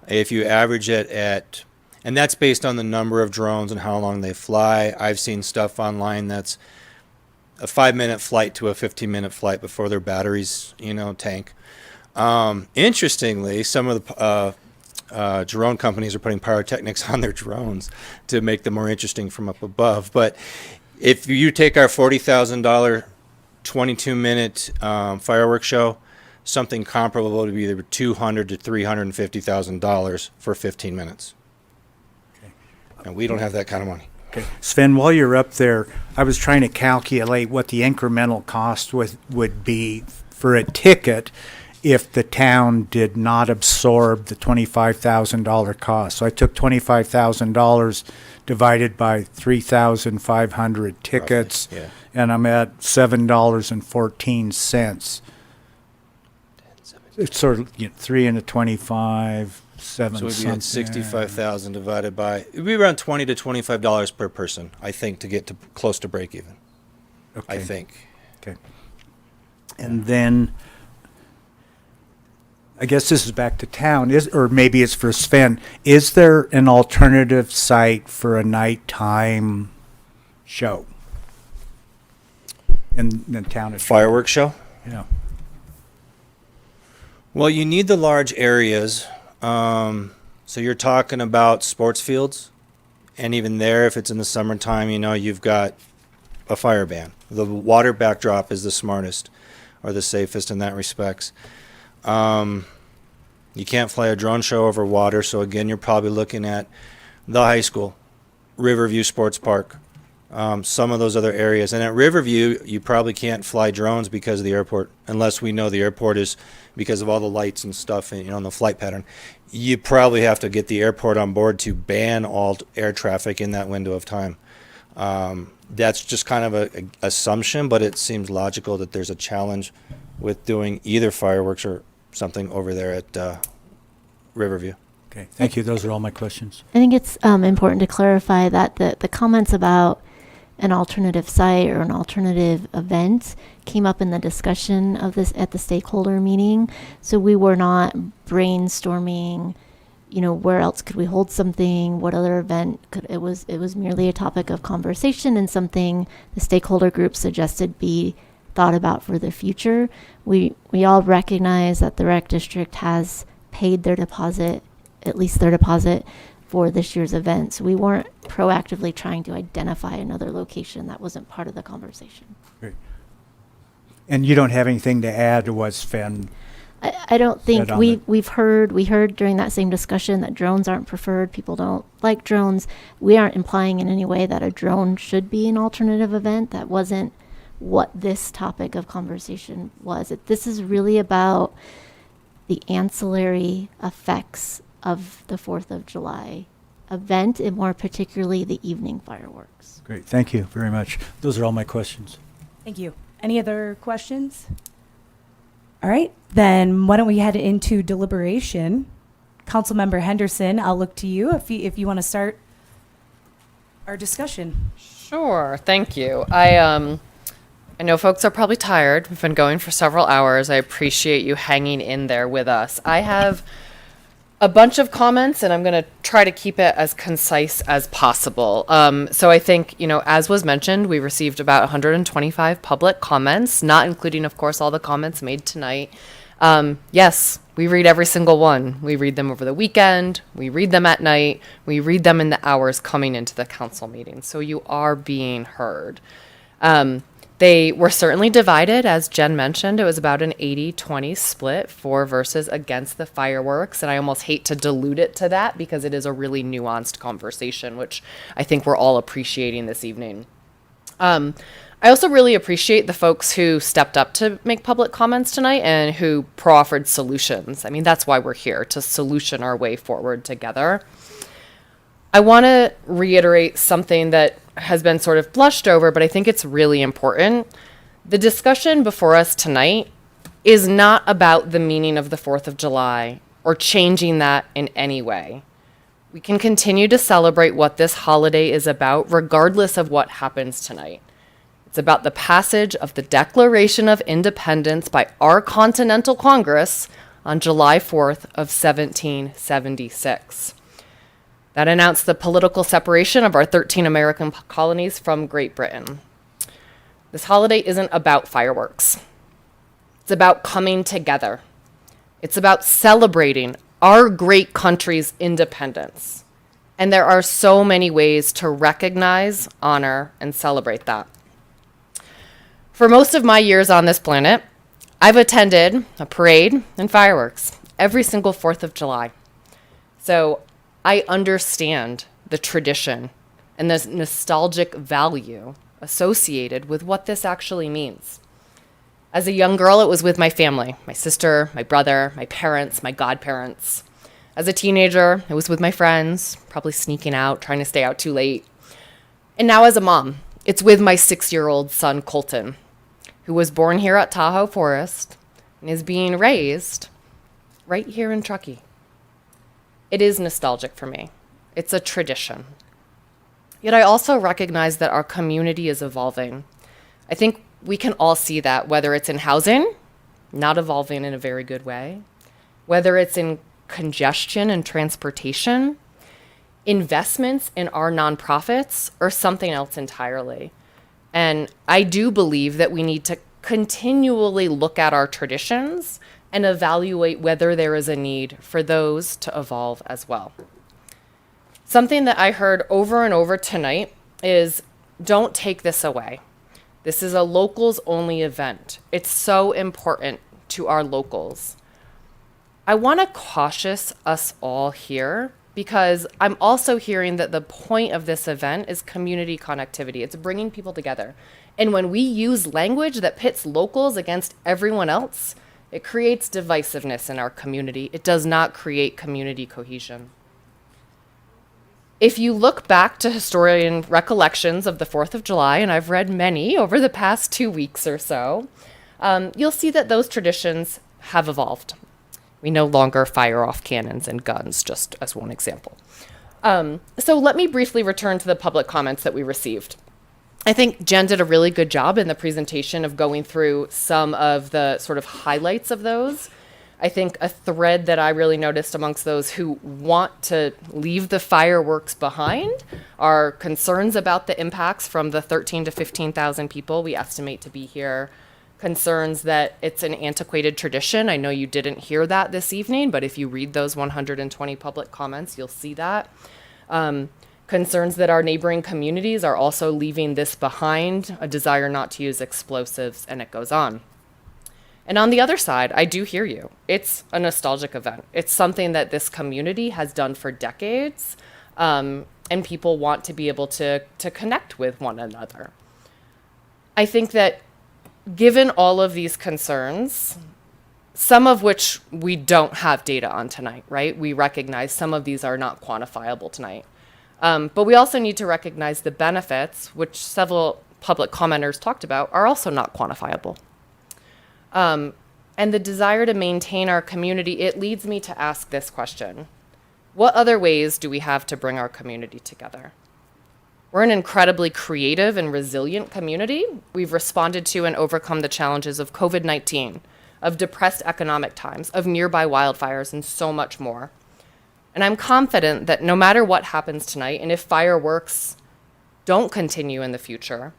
If you average it at, and that's based on the number of drones and how long they fly. I've seen stuff online that's a 5-minute flight to a 15-minute flight before their batteries, tank. Interestingly, some of the drone companies are putting pyrotechnics on their drones to make them more interesting from up above. But if you take our $40,000 22-minute fireworks show, something comparable to be either $200,000 to $350,000 for 15 minutes. Okay. And we don't have that kind of money. Okay. Sven, while you're up there, I was trying to calculate what the incremental cost would be for a ticket if the town did not absorb the $25,000 cost. So I took $25,000 divided by 3,500 tickets, roughly, yeah. And I'm at $7.14. It's sort of 3 into 25, 7 So we'd be something. at 65,000 divided by, it'd be around $20 to $25 per person, I think, to get to close to break even. Okay. I think. Okay. And then, I guess this is back to town, or maybe it's for Sven. Is there an alternative site for a nighttime show in the town of Fireworks show? Yeah. Well, you need the large areas. So you're talking about sports fields. And even there, if it's in the summertime, you've got a fire ban. The water backdrop is the smartest or the safest in that respects. You can't fly a drone show over water. So again, you're probably looking at the high school, Riverview Sports Park, some of those other areas. And at Riverview, you probably can't fly drones because of the airport, unless we know the airport is because of all the lights and stuff and, the flight pattern. You probably have to get the airport on board to ban all air traffic in that window of time. That's just kind of a assumption, but it seems logical that there's a challenge with doing either fireworks or something over there at Riverview. Okay, thank you. Those are all my questions. I think it's important to clarify that the comments about an alternative site or an alternative event came up in the discussion of this at the stakeholder meeting. So we were not brainstorming where else could we hold something? What other event could it was merely a topic of conversation and something the stakeholder group suggested be thought about for the future. We all recognize that the rec district has paid their deposit, at least their deposit, for this year's event. So we weren't proactively trying to identify another location. That wasn't part of the conversation. Great. And you don't have anything to add to what Sven? I don't think we heard during that same discussion that drones aren't preferred. People don't like drones. We aren't implying in any way that a drone should be an alternative event. That wasn't what this topic of conversation was. This is really about the ancillary effects of the 4th of July event, and more particularly the evening fireworks. Great, thank you very much. Those are all my questions. Thank you. Any other questions? All right, then why don't we head into deliberation? Councilmember Henderson, I'll look to you if you want to start our discussion. Sure, thank you. I know folks are probably tired. We've been going for several hours. I appreciate you hanging in there with us. I have a bunch of comments, and I'm going to try to keep it as concise as possible. So I think, as was mentioned, we received about 125 public comments, not including, of course, all the comments made tonight. Yes, we read every single one. We read them over the weekend. We read them at night. We read them in the hours coming into the council meeting. So you are being heard. They were certainly divided, as Jen mentioned. It was about an 80-20 split, for versus against the fireworks. And I almost hate to dilute it to that because it is a really nuanced conversation, which I think we're all appreciating this evening. I also really appreciate the folks who stepped up to make public comments tonight and who proffered solutions. I mean, that's why we're here, to solution our way forward together. I want to reiterate something that has been sort of blushed over, but I think it's really important. The discussion before us tonight is not about the meaning of the 4th of July or changing that in any way. We can continue to celebrate what this holiday is about, regardless of what happens tonight. It's about the passage of the Declaration of Independence by our Continental Congress on July 4th of 1776. That announced the political separation of our 13 American colonies from Great Britain. This holiday isn't about fireworks. It's about coming together. It's about celebrating our great country's independence. And there are so many ways to recognize, honor, and celebrate that. For most of my years on this planet, I've attended a parade and fireworks every single 4th of July. So I understand the tradition and the nostalgic value associated with what this actually means. As a young girl, it was with my family, my sister, my brother, my parents, my godparents. As a teenager, it was with my friends, probably sneaking out, trying to stay out too late. And now as a mom, it's with my 6-year-old son, Colton, who was born here at Tahoe Forest and is being raised right here in Truckee. It is nostalgic for me. It's a tradition. Yet I also recognize that our community is evolving. I think we can all see that, whether it's in housing, not evolving in a very good way, whether it's in congestion and transportation, investments in our nonprofits, or something else entirely. And I do believe that we need to continually look at our traditions and evaluate whether there is a need for those to evolve as well. Something that I heard over and over tonight is, don't take this away. This is a locals only event. It's so important to our locals. I want to cautious us all here because I'm also hearing that the point of this event is community connectivity. It's bringing people together. And when we use language that pits locals against everyone else, it creates divisiveness in our community. It does not create community cohesion. If you look back to historian recollections of the 4th of July, and I've read many over the past 2 weeks or so, you'll see that those traditions have evolved. We no longer fire off cannons and guns, just as one example. So let me briefly return to the public comments that we received. I think Jen did a really good job in the presentation of going through some of the sort of highlights of those. I think a thread that I really noticed amongst those who want to leave the fireworks behind are concerns about the impacts from the 13 to 15,000 people we estimate to be here. Concerns that it's an antiquated tradition. I know you didn't hear that this evening, but if you read those 120 public comments, you'll see that. Concerns that our neighboring communities are also leaving this behind, a desire not to use explosives, and it goes on. And on the other side, I do hear you. It's a nostalgic event. It's something that this community has done for decades, and people want to be able to connect with one another. I think that given all of these concerns, some of which we don't have data on tonight, right? We recognize some of these are not quantifiable tonight. But we also need to recognize the benefits, which several public commenters talked about, are also not quantifiable. And the desire to maintain our community, it leads me to ask this question. What other ways do we have to bring our community together? We're an incredibly creative and resilient community. We've responded to and overcome the challenges of COVID-19, of depressed economic times, of nearby wildfires, and so much more. And I'm confident that no matter what happens tonight, and if fireworks don't continue in the future,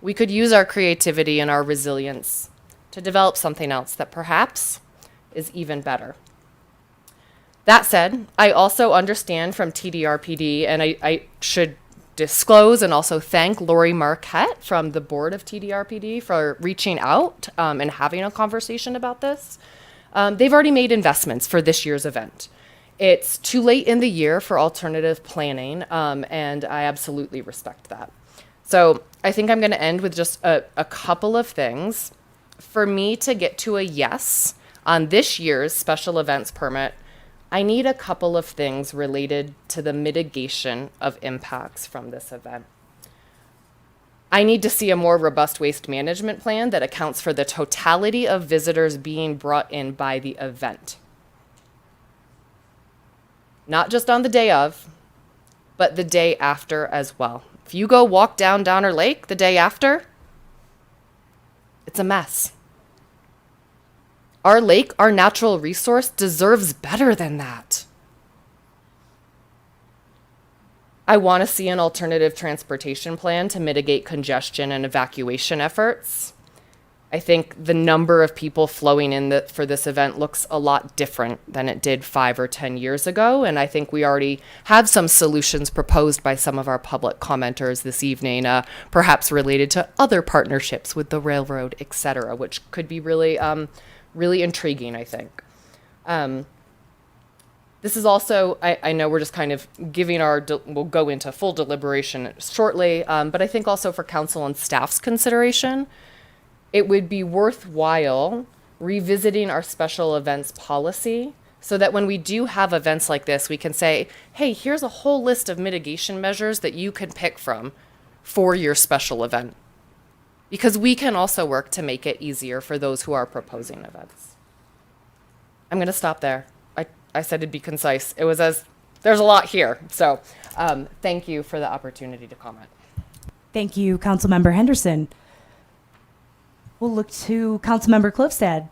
we could use our creativity and our resilience to develop something else that perhaps is even better. That said, I also understand from TDRPD, and I should disclose and also thank Lori Marquette from the board of TDRPD for reaching out and having a conversation about this. They've already made investments for this year's event. It's too late in the year for alternative planning, and I absolutely respect that. So I think I'm going to end with just a couple of things. For me to get to a yes on this year's special events permit, I need a couple of things related to the mitigation of impacts from this event. I need to see a more robust waste management plan that accounts for the totality of visitors being brought in by the event. Not just on the day of, but the day after as well. If you go walk down Donner Lake the day after, it's a mess. Our lake, our natural resource, deserves better than that. I want to see an alternative transportation plan to mitigate congestion and evacuation efforts. I think the number of people flowing in for this event looks a lot different than it did 5 or 10 years ago, and I think we already have some solutions proposed by some of our public commenters this evening, perhaps related to other partnerships with the railroad, et cetera, which could be really, really intriguing, I think. This is also, I know we're just kind of giving we'll go into full deliberation shortly, but I think also for council and staff's consideration, it would be worthwhile revisiting our special events policy so that when we do have events like this, we can say, hey, here's a whole list of mitigation measures that you can pick from for your special event. Because we can also work to make it easier for those who are proposing events. I'm going to stop there. I said it'd be concise. There's a lot here. So thank you for the opportunity to comment. Thank you, Councilmember Henderson. We'll look to Councilmember Klifstad.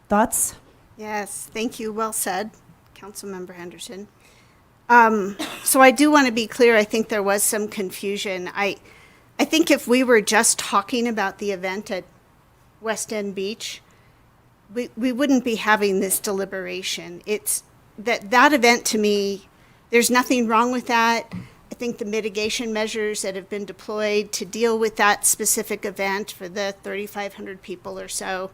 Thoughts? Yes, thank you. Well said, Councilmember Henderson. So I do want to be clear. I think there was some confusion. I think if we were just talking about the event at West End Beach, we wouldn't be having this deliberation. It's that event to me, there's nothing wrong with that. I think the mitigation measures that have been deployed to deal with that specific event for the 3,500 people or so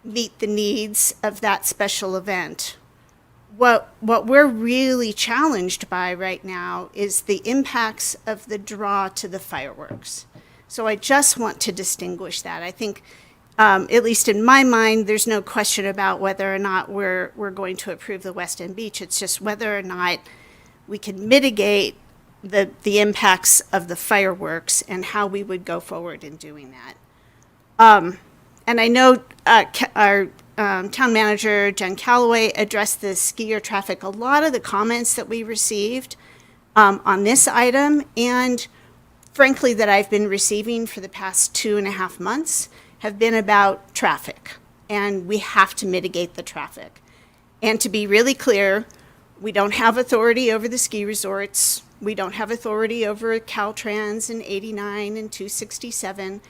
meet the needs of that special event. What we're really challenged by right now is the impacts of the draw to the fireworks. So I just want to distinguish that. I think, at least in my mind, there's no question about whether or not we're going to approve the West End Beach. It's just whether or not we can mitigate the impacts of the fireworks and how we would go forward in doing that. And I know our town manager, Jen Calloway, addressed the skier traffic. A lot of the comments that we received on this item, and frankly that I've been receiving for the past 2.5 months, have been about traffic and we have to mitigate the traffic. And to be really clear, we don't have authority over the ski resorts. We don't have authority over Caltrans and 89 and 267.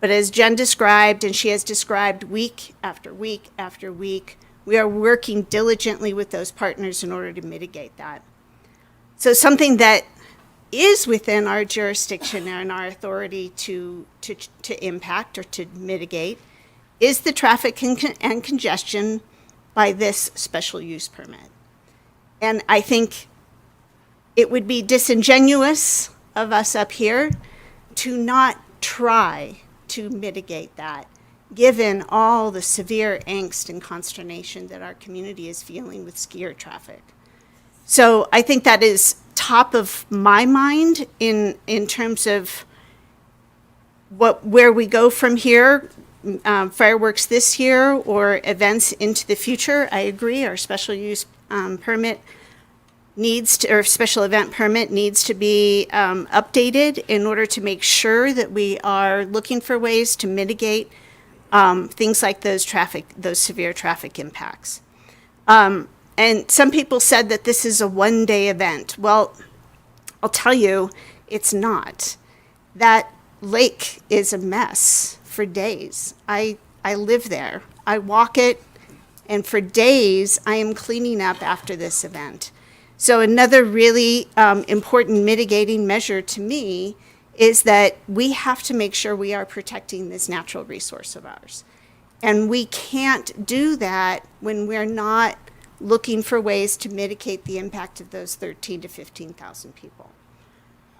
But as Jen described, and she has described week after week after week, we are working diligently with those partners in order to mitigate that. So something that is within our jurisdiction and our authority to impact or to mitigate is the traffic and congestion by this special use permit. And I think it would be disingenuous of us up here to not try to mitigate that, given all the severe angst and consternation that our community is feeling with skier traffic. So I think that is top of my mind in terms of where we go from here, fireworks this year or events into the future. I agree, our special use permit needs to, or special event permit needs to be updated in order to make sure that we are looking for ways to mitigate things like those severe traffic impacts. And some people said that this is a one-day event. Well, I'll tell you, it's not. That lake is a mess for days. I live there. I walk it, and for days I am cleaning up after this event. So another really important mitigating measure to me is that we have to make sure we are protecting this natural resource of ours. And we can't do that when we're not looking for ways to mitigate the impact of those 13 to 15,000 people.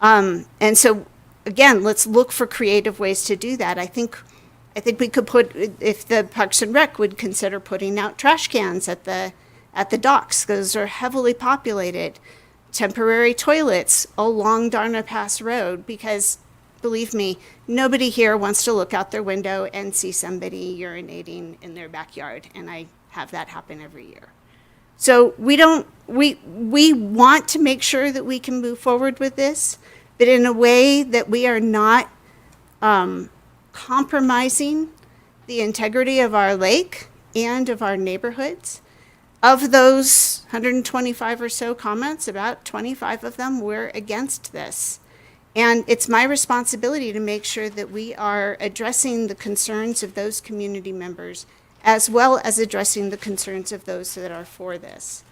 And so, again, let's look for creative ways to do that. I think we could put, if the Parks and Rec would consider putting out trash cans at the docks, those are heavily populated, temporary toilets along Darna Pass Road, because believe me, nobody here wants to look out their window and see somebody urinating in their backyard, and I have that happen every year. So we want to make sure that we can move forward with this, but in a way that we are not compromising the integrity of our lake and of our neighborhoods. Of those 125 or so comments, about 25 of them were against this. And it's my responsibility to make sure that we are addressing the concerns of those community members as well as addressing the concerns of those that are for this.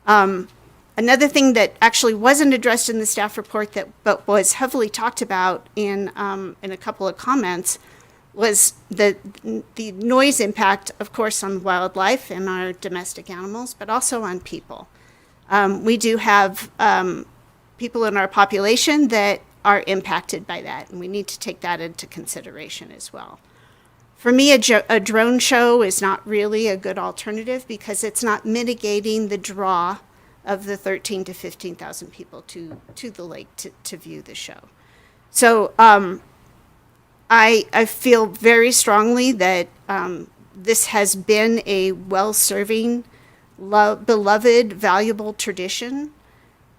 Another thing that actually wasn't addressed in the staff report but was heavily talked about in a couple of comments was the noise impact, of course, on wildlife and our domestic animals, but also on people. We do have people in our population that are impacted by that, and we need to take that into consideration as well. For me, a drone show is not really a good alternative because it's not mitigating the draw of the 13 to 15,000 people to the lake to view the show. So I feel very strongly that this has been a well-serving, beloved, valuable tradition,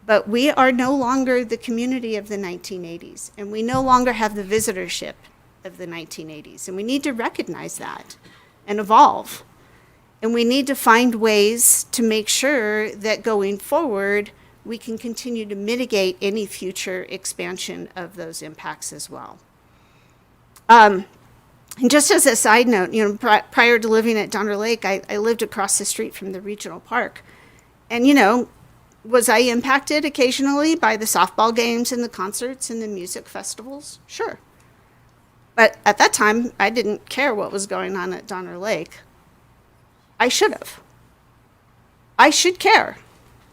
but we are no longer the community of the 1980s, and we no longer have the visitorship of the 1980s, and we need to recognize that and evolve. And we need to find ways to make sure that going forward, we can continue to mitigate any future expansion of those impacts as well. And just as a side note, prior to living at Donner Lake, I lived across the street from the regional park. And, was I impacted occasionally by the softball games and the concerts and the music festivals? Sure. But at that time, I didn't care what was going on at Donner Lake. I should have. I should care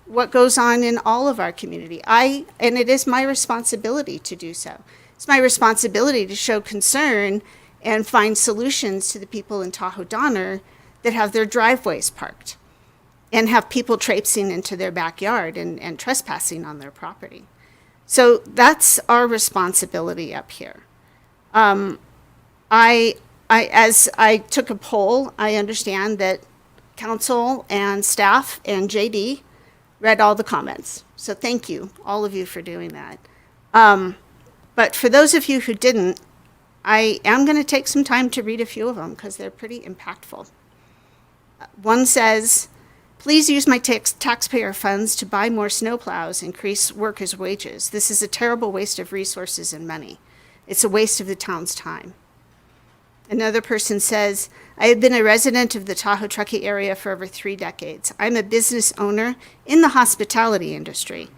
what goes on in all of our community. And it is my responsibility to do so. It's my responsibility to show concern and find solutions to the people in Tahoe Donner that have their driveways parked and have people traipsing into their backyard and trespassing on their property. So that's our responsibility up here. As I took a poll, I understand that council and staff and JD read all the comments. So thank you, all of you, for doing that. But for those of you who didn't, I am going to take some time to read a few of them because they're pretty impactful. One says, please use my taxpayer funds to buy more snowplows, increase workers' wages. This is a terrible waste of resources and money. It's a waste of the town's time. Another person says, I have been a resident of the Tahoe Truckee area for over 3 decades. I'm a business owner in the hospitality industry.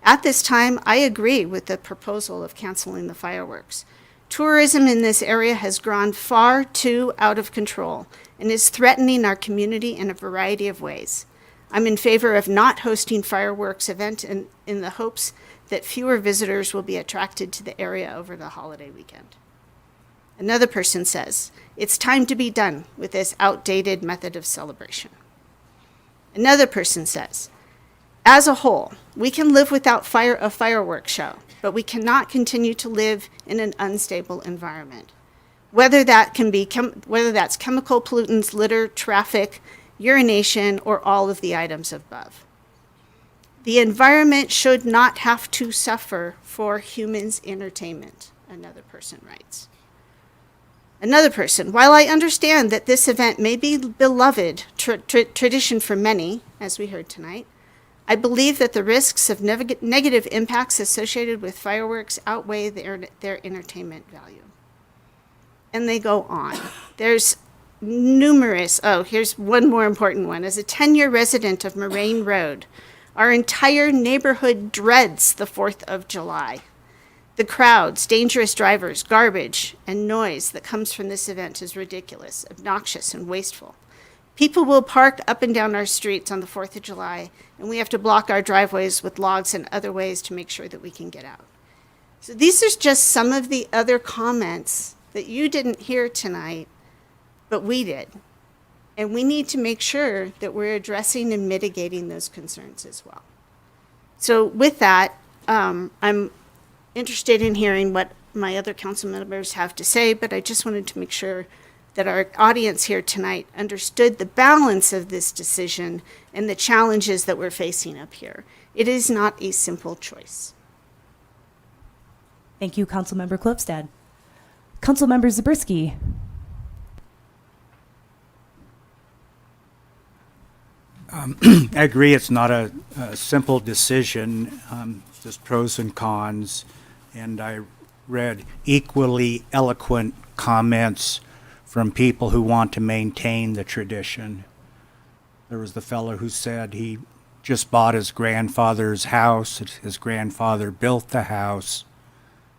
At this time, I agree with the proposal of canceling the fireworks. Tourism in this area has grown far too out of control and is threatening our community in a variety of ways. I'm in favor of not hosting fireworks event in the hopes that fewer visitors will be attracted to the area over the holiday weekend. Another person says, it's time to be done with this outdated method of celebration. Another person says, as a whole, we can live without a fireworks show, but we cannot continue to live in an unstable environment. Whether that's chemical pollutants, litter, traffic, urination, or all of the items above. The environment should not have to suffer for humans' entertainment, another person writes. Another person, while I understand that this event may be beloved tradition for many, as we heard tonight, I believe that the risks of negative impacts associated with fireworks outweigh their entertainment value. And they go on. There's numerous, here's one more important one. As a 10-year resident of Moraine Road, our entire neighborhood dreads the 4th of July. The crowds, dangerous drivers, garbage, and noise that comes from this event is ridiculous, obnoxious, and wasteful. People will park up and down our streets on the 4th of July, and we have to block our driveways with logs and other ways to make sure that we can get out. So these are just some of the other comments that you didn't hear tonight, but we did. And we need to make sure that we're addressing and mitigating those concerns as well. So with that, I'm interested in hearing what my other council members have to say, but I just wanted to make sure that our audience here tonight understood the balance of this decision and the challenges that we're facing up here. It is not a simple choice. Thank you, Councilmember Klopstad. Councilmember Zabriskie. I agree it's not a simple decision. There's pros and cons, and I read equally eloquent comments from people who want to maintain the tradition. There was the fellow who said he just bought his grandfather's house. His grandfather built the house,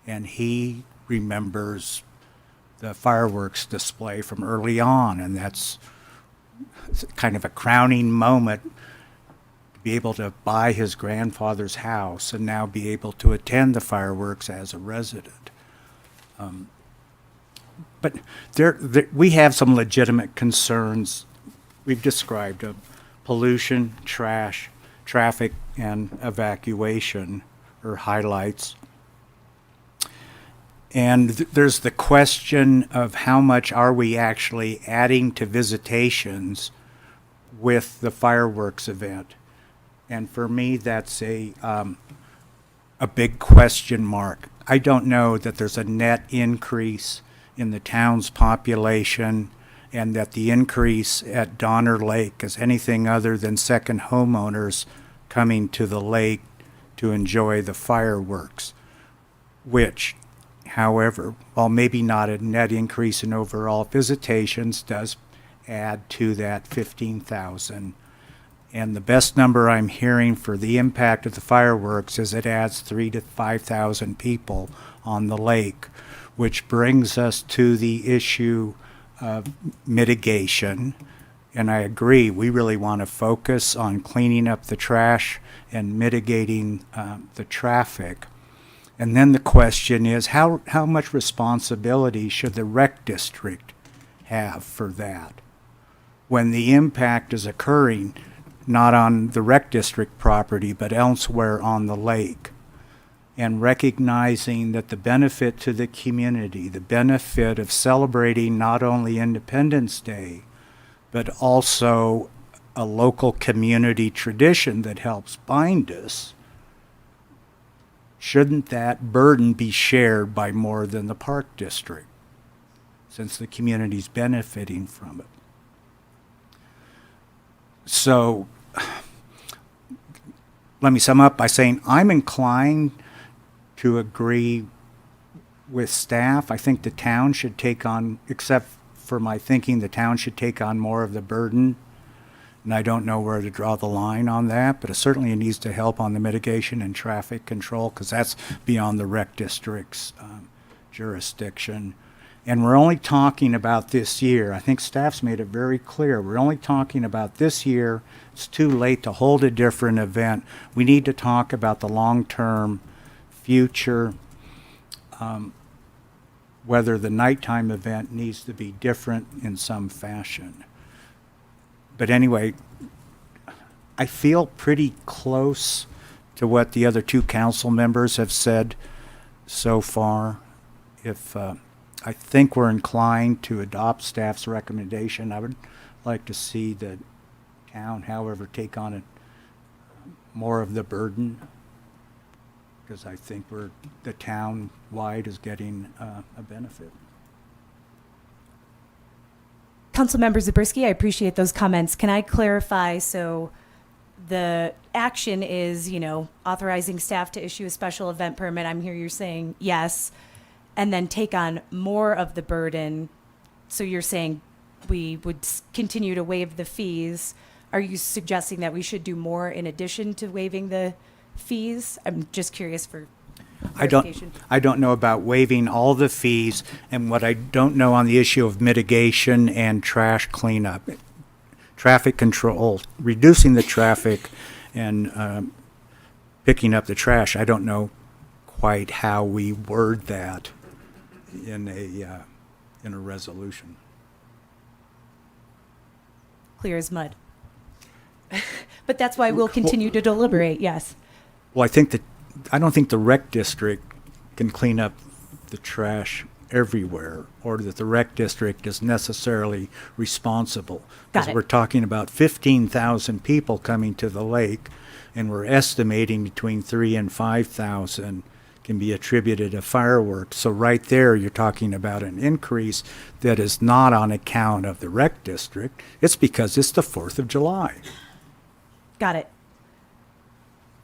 and he remembers the fireworks display from early on, and that's kind of a crowning moment to be able to buy his grandfather's house and now be able to attend the fireworks as a resident. But we have some legitimate concerns. We've described pollution, trash, traffic, and evacuation are highlights. And there's the question of how much are we actually adding to visitations with the fireworks event. And for me, that's a big question mark. I don't know that there's a net increase in the town's population and that the increase at Donner Lake is anything other than second homeowners coming to the lake to enjoy the fireworks, which, however, while maybe not a net increase in overall visitations, does add to that 15,000. And the best number I'm hearing for the impact of the fireworks is it adds 3,000 to 5,000 people on the lake, which brings us to the issue of mitigation. And I agree, we really want to focus on cleaning up the trash and mitigating the traffic. And then the question is, how much responsibility should the rec district have for that when the impact is occurring not on the rec district property but elsewhere on the lake? And recognizing that the benefit to the community, the benefit of celebrating not only Independence Day, but also a local community tradition that helps bind us, shouldn't that burden be shared by more than the park district, since the community's benefiting from it? So let me sum up by saying I'm inclined to agree with staff. I think the town should take on, except for my thinking, the town should take on more of the burden. And I don't know where to draw the line on that, but it certainly needs to help on the mitigation and traffic control, because that's beyond the rec district's jurisdiction. And we're only talking about this year. I think staff's made it very clear. We're only talking about this year. It's too late to hold a different event. We need to talk about the long-term future, whether the nighttime event needs to be different in some fashion. But anyway, I feel pretty close to what the other two council members have said so far. If I think we're inclined to adopt staff's recommendation, I would like to see the town, however, take on more of the burden, because I think the town-wide is getting a benefit. Councilmember Zabriskie, I appreciate those comments. Can I clarify? So the action is, authorizing staff to issue a special event permit. I'm here, you're saying yes, and then take on more of the burden. So you're saying we would continue to waive the fees. Are you suggesting that we should do more in addition to waiving the fees? I'm just curious for clarification. I don't know about waiving all the fees, and what I don't know on the issue of mitigation and trash cleanup, traffic control, reducing the traffic and picking up the trash. I don't know quite how we word that in a resolution. Clear as mud. But that's why we'll continue to deliberate, yes. Well, I don't think the rec district can clean up the trash everywhere, or that the rec district is necessarily responsible. Got Because it. we're talking about 15,000 people coming to the lake, and we're estimating between 3,000 and 5,000 can be attributed to fireworks. So right there, you're talking about an increase that is not on account of the rec district. It's because it's the 4th of July. Got it.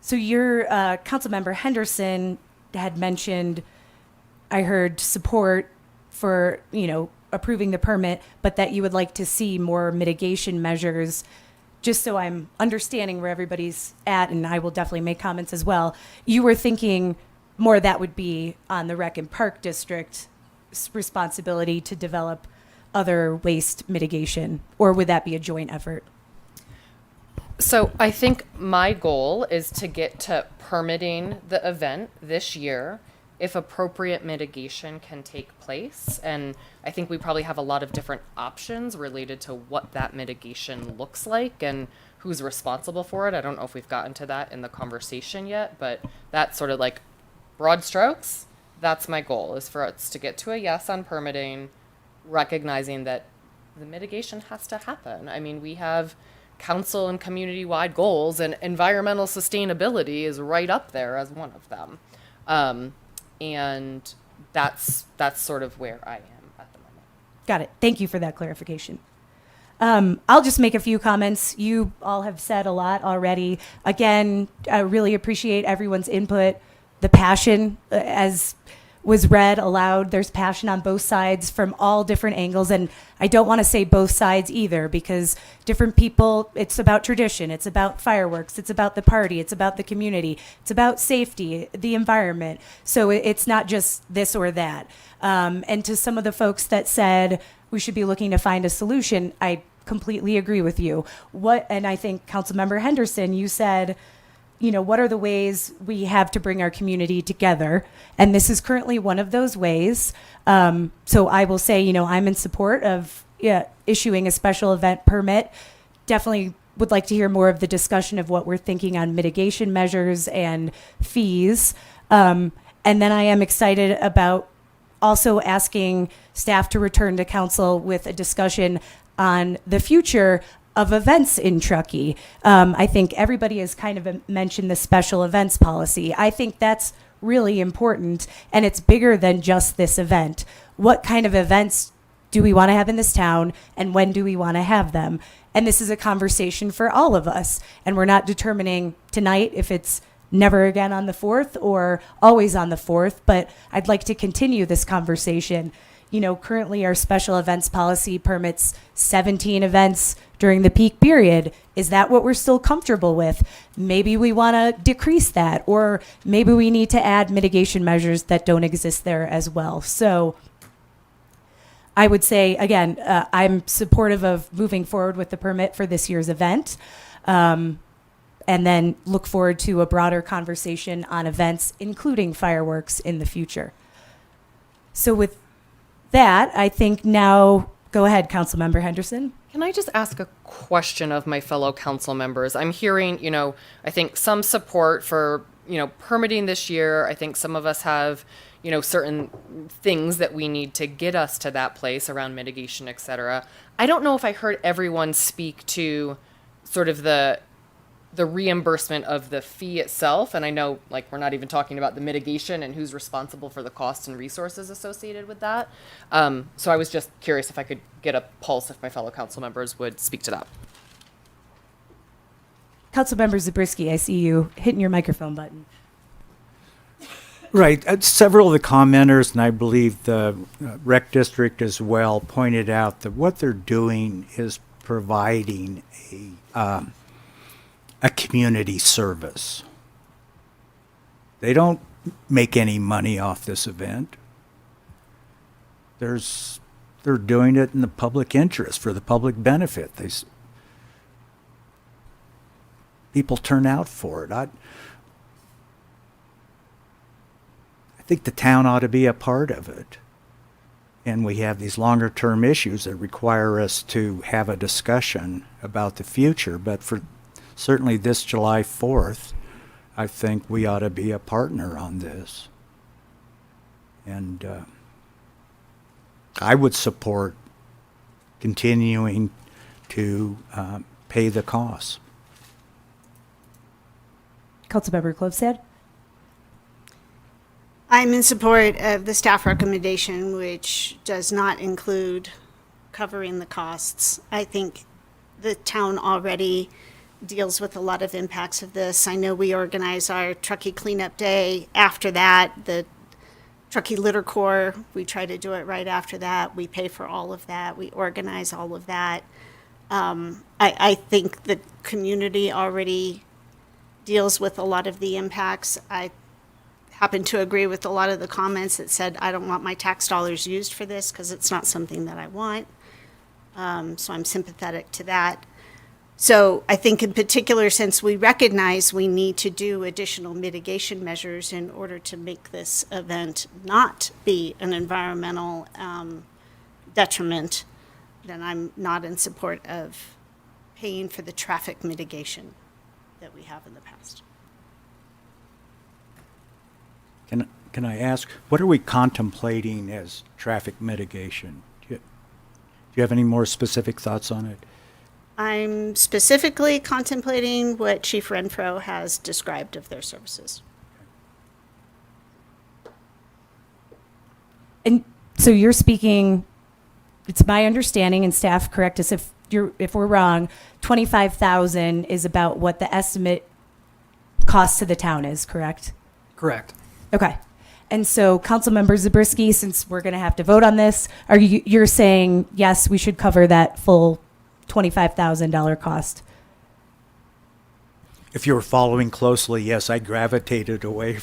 So your Councilmember Henderson had mentioned, I heard support for, approving the permit, but that you would like to see more mitigation measures. Just so I'm understanding where everybody's at, and I will definitely make comments as well. You were thinking more that would be on the Rec and Park District's responsibility to develop other waste mitigation, or would that be a joint effort? So I think my goal is to get to permitting the event this year, if appropriate mitigation can take place. And I think we probably have a lot of different options related to what that mitigation looks like and who's responsible for it. I don't know if we've gotten to that in the conversation yet, but that's sort of like broad strokes. That's my goal, is for us to get to a yes on permitting, recognizing that the mitigation has to happen. I mean, we have council and community-wide goals, and environmental sustainability is right up there as one of them. And that's sort of where I am at the moment. Got it. Thank you for that clarification. I'll just make a few comments. You all have said a lot already. Again, I really appreciate everyone's input. The passion, as was read aloud, there's passion on both sides from all different angles. And I don't want to say both sides either, because different people, it's about tradition, it's about fireworks, it's about the party, it's about the community, it's about safety, the environment. So it's not just this or that. And to some of the folks that said we should be looking to find a solution, I completely agree with you. And I think Councilmember Henderson, you said, what are the ways we have to bring our community together? And this is currently one of those ways. So I will say, I'm in support of issuing a special event permit. Definitely would like to hear more of the discussion of what we're thinking on mitigation measures and fees. And then I am excited about also asking staff to return to council with a discussion on the future of events in Truckee. I think everybody has kind of mentioned the special events policy. I think that's really important, and it's bigger than just this event. What kind of events do we want to have in this town, and when do we want to have them? And this is a conversation for all of us. And we're not determining tonight if it's never again on the 4th or always on the 4th, but I'd like to continue this conversation. You know, currently our special events policy permits 17 events during the peak period. Is that what we're still comfortable with? Maybe we want to decrease that, or maybe we need to add mitigation measures that don't exist there as well. So I would say, again, I'm supportive of moving forward with the permit for this year's event. And then look forward to a broader conversation on events, including fireworks, in the future. So with that, I think now, go ahead, Councilmember Henderson. Can I just ask a question of my fellow council members? I'm hearing, I think some support for, permitting this year. I think some of us have, certain things that we need to get us to that place around mitigation, et cetera. I don't know if I heard everyone speak to sort of the reimbursement of the fee itself. And I know, we're not even talking about the mitigation and who's responsible for the costs and resources associated with that. So I was just curious if I could get a pulse if my fellow council members would speak to that. Councilmember Zabriskie, I see you hitting your microphone button. Right. Several of the commenters, and I believe the rec district as well, pointed out that what they're doing is providing a community service. They don't make any money off this event. They're doing it in the public interest, for the public benefit. People turn out for it. I think the town ought to be a part of it. And we have these longer term issues that require us to have a discussion about the future. But for certainly this July 4th, I think we ought to be a partner on this. And I would support continuing to pay the costs. Councilmember Klofstad. I'm in support of the staff recommendation, which does not include covering the costs. I think the town already deals with a lot of impacts of this. I know we organize our Truckee Cleanup Day. After that, the Truckee Litter Corps, we try to do it right after that. We pay for all of that. We organize all of that. I think the community already deals with a lot of the impacts. I happen to agree with a lot of the comments that said, I don't want my tax dollars used for this because it's not something that I want. So I'm sympathetic to that. So I think in particular, since we recognize we need to do additional mitigation measures in order to make this event not be an environmental detriment, then I'm not in support of paying for the traffic mitigation that we have in the past. Can I ask, what are we contemplating as traffic mitigation? Do you have any more specific thoughts on it? I'm specifically contemplating what Chief Renfro has described of their services. And so you're speaking, it's my understanding, and staff correct us if we're wrong, 25,000 is about what the estimate cost to the town is, correct? Correct. Okay. And so Councilmember Zabriskie, since we're going to have to vote on this, you're saying, yes, we should cover that full $25,000 cost? If you were following closely, yes, I gravitated away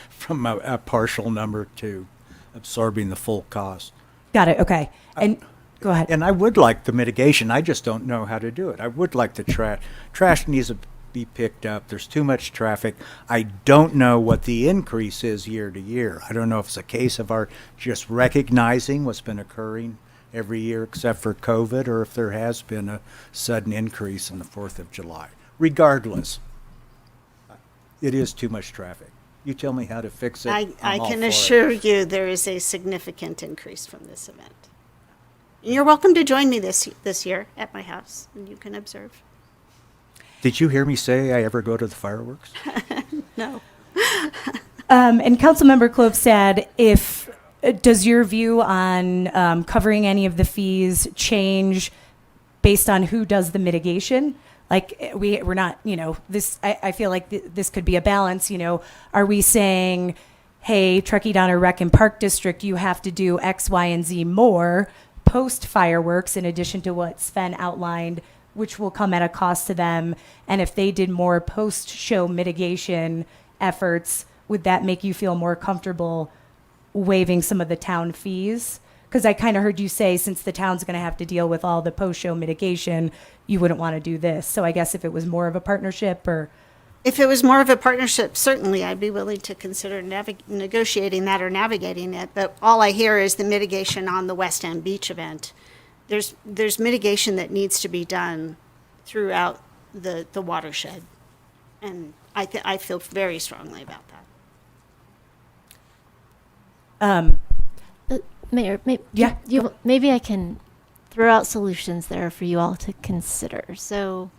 from a partial number to absorbing the full cost. Got it. Okay. And go ahead. And I would like the mitigation. I just don't know how to do it. I would like the trash needs to be picked up. There's too much traffic. I don't know what the increase is year to year. I don't know if it's a case of our just recognizing what's been occurring every year except for COVID, or if there has been a sudden increase on the 4th of July. Regardless, it is too much traffic. You tell me how to fix it. I can assure you there is a significant increase from this event. You're welcome to join me this year at my house, and you can observe. Did you hear me say I ever go to the fireworks? No. And Councilmember Klofstad, does your view on covering any of the fees change based on who does the mitigation. Like we're not, I feel like this could be a balance, are we saying, hey, Truckee Donner Rec and Park District, you have to do X, Y, and Z more post fireworks in addition to what Sven outlined, which will come at a cost to them. And if they did more post show mitigation efforts, would that make you feel more comfortable waiving some of the town fees? Because I kind of heard you say, since the town's going to have to deal with all the post-show mitigation, you wouldn't want to do this. So I guess if it was more of a partnership, or If it was more of a partnership, certainly I'd be willing to consider negotiating that or navigating it. But all I hear is the mitigation on the West End Beach event. There's mitigation that needs to be done throughout the watershed. And I feel very strongly about that. Mayor, maybe I can throw out solutions there for you all to consider. So,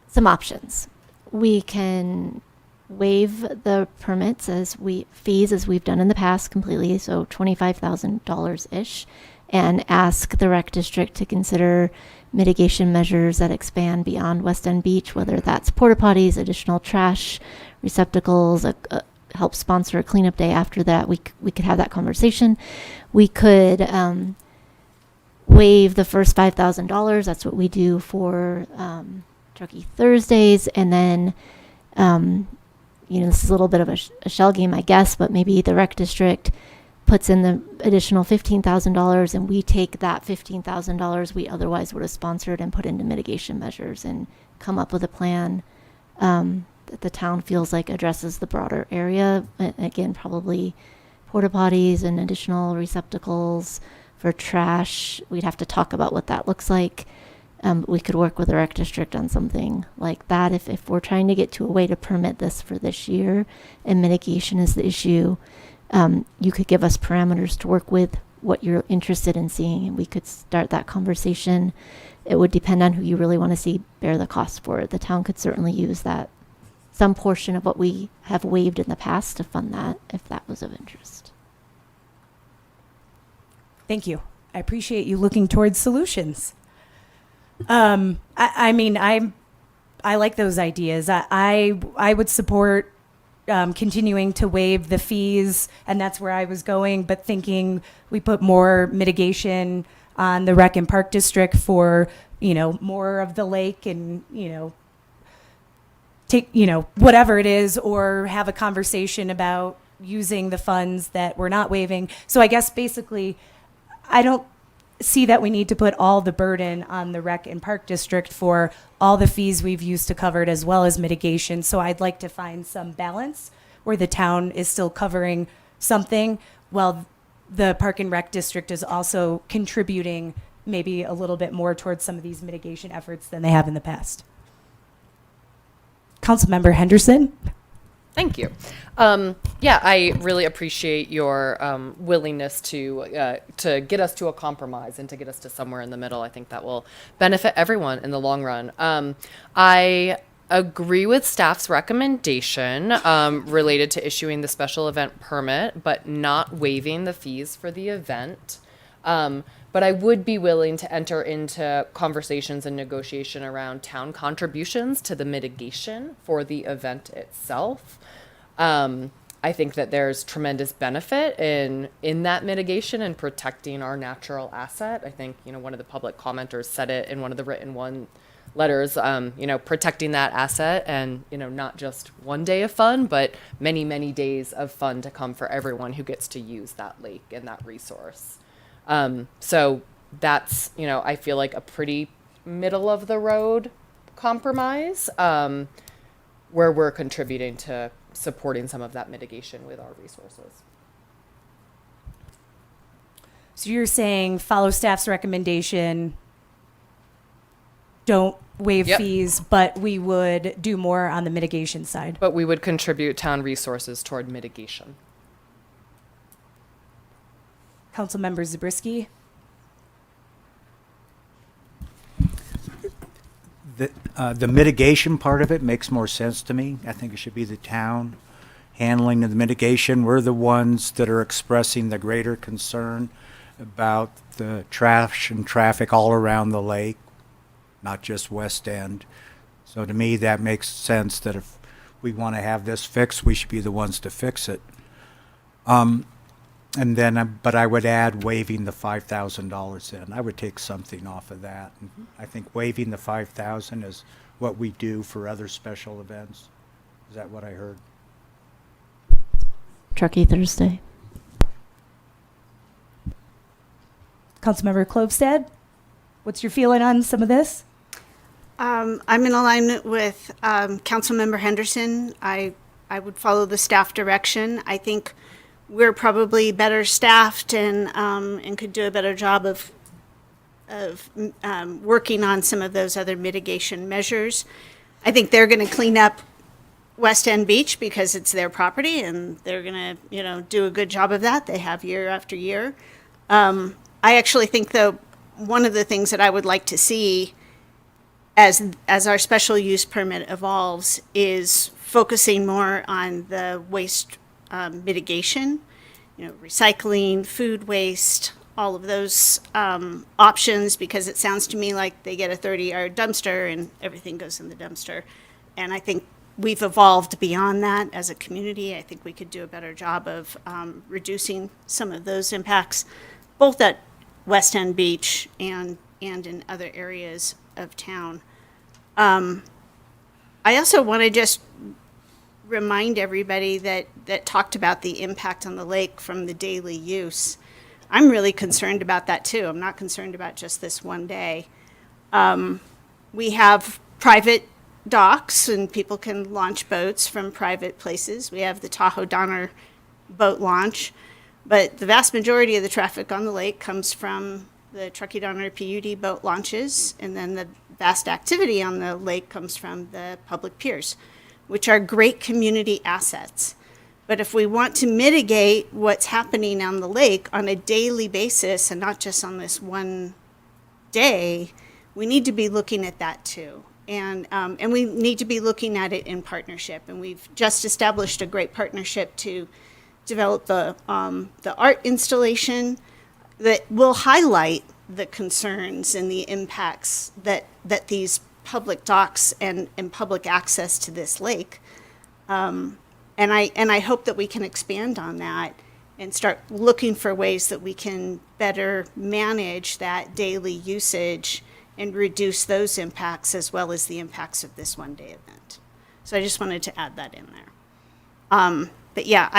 some options. We can waive the permits fees as we've done in the past completely, so $25,000 ish, and ask the rec district to consider mitigation measures that expand beyond West End Beach, whether that's porta potties, additional trash receptacles, help sponsor a cleanup day after that. We could have that conversation. We could waive the first $5,000. That's what we do for Truckee Thursdays. And then, this is a little bit of a shell game, I guess, but maybe the rec district puts in the additional $15,000 and we take that $15,000 we otherwise would have sponsored and put into mitigation measures and come up with a plan that the town feels like addresses the broader area. Again, probably porta potties and additional receptacles for trash. We'd have to talk about what that looks like. We could work with the rec district on something like that if we're trying to get to a way to permit this for this year and mitigation is the issue. You could give us parameters to work with, what you're interested in seeing, and we could start that conversation. It would depend on who you really want to see bear the cost for it. The town could certainly use that, some portion of what we have waived in the past to fund that, if that was of interest. thank you. I appreciate you looking towards solutions. I like those ideas. I would support continuing to waive the fees, and that's where I was going, but thinking we put more mitigation on the Rec and Park District for, more of the lake and, take, whatever it is, or have a conversation about using the funds that we're not waiving. So I guess basically, I don't see that we need to put all the burden on the Rec and Park District for all the fees we've used to cover it, as well as mitigation. So I'd like to find some balance where the town is still covering something while the Park and Rec District is also contributing maybe a little bit more towards some of these mitigation efforts than they have in the past. Councilmember Henderson? Thank you. I really appreciate your willingness to get us to a compromise and to get us to somewhere in the middle. I think that will benefit everyone in the long run. I agree with staff's recommendation related to issuing the special event permit, but not waiving the fees for the event. But I would be willing to enter into conversations and negotiation around town contributions to the mitigation for the event itself. I think that there's tremendous benefit in that mitigation and protecting our natural asset. I think, one of the public commenters said it in one of the written letters, protecting that asset and, not just one day of fun, but many, many days of fun to come for everyone who gets to use that lake and that resource. So that's, I feel like a pretty middle of the road compromise, where we're contributing to supporting some of that mitigation with our resources. So you're saying follow staff's recommendation, don't waive fees, but we would do more on the mitigation side. But we would contribute town resources toward mitigation. Councilmember Zabriskie? The mitigation part of it makes more sense to me. I think it should be the town handling the mitigation. We're the ones that are expressing the greater concern about the trash and traffic all around the lake, not just West End. So to me, that makes sense that if we want to have this fixed, we should be the ones to fix it. And then, but I would add waiving the $5,000 in. I would take something off of that. I think waiving the $5,000 is what we do for other special events. Is that what I heard? Truckee Thursday. Councilmember Klovstad, what's your feeling on some of this? I'm in alignment with Councilmember Henderson. I would follow the staff direction. I think we're probably better staffed and could do a better job of working on some of those other mitigation measures. I think they're going to clean up West End Beach because it's their property, and they're going to, do a good job of that. They have year after year. I actually think, though, one of the things that I would like to see as our special use permit evolves is focusing more on the waste mitigation, recycling, food waste, all of those options, because it sounds to me like they get a 30-yard dumpster and everything goes in the dumpster. And I think we've evolved beyond that as a community. I think we could do a better job of reducing some of those impacts, both at West End Beach and in other areas of town. I also want to just remind everybody that talked about the impact on the lake from the daily use. I'm really concerned about that too. I'm not concerned about just this one day. We have private docks and people can launch boats from private places. We have the Tahoe Donner boat launch, but the vast majority of the traffic on the lake comes from the Truckee Donner PUD boat launches, and then the vast activity on the lake comes from the public piers, which are great community assets. But if we want to mitigate what's happening on the lake on a daily basis and not just on this one day, we need to be looking at that too. And we need to be looking at it in partnership. And we've just established a great partnership to develop the art installation that will highlight the concerns and the impacts that these public docks and public access to this lake. And I hope that we can expand on that and start looking for ways that we can better manage that daily usage and reduce those impacts as well as the impacts of this one-day event. So I just wanted to add that in there. But yeah,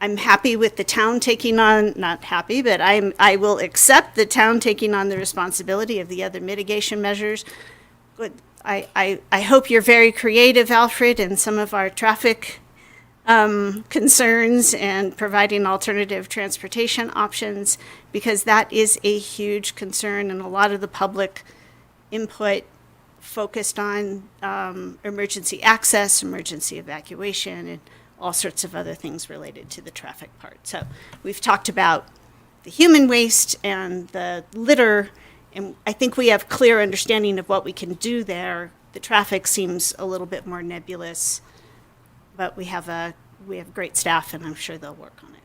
I'm happy with the town taking on, not happy, but I will accept the town taking on the responsibility of the other mitigation measures. But I hope you're very creative, Alfred, in some of our traffic concerns and providing alternative transportation options, because that is a huge concern, and a lot of the public input focused on emergency access, emergency evacuation, and all sorts of other things related to the traffic part. So we've talked about the human waste and the litter, and I think we have clear understanding of what we can do there. The traffic seems a little bit more nebulous, but we have great staff, and I'm sure they'll work on it.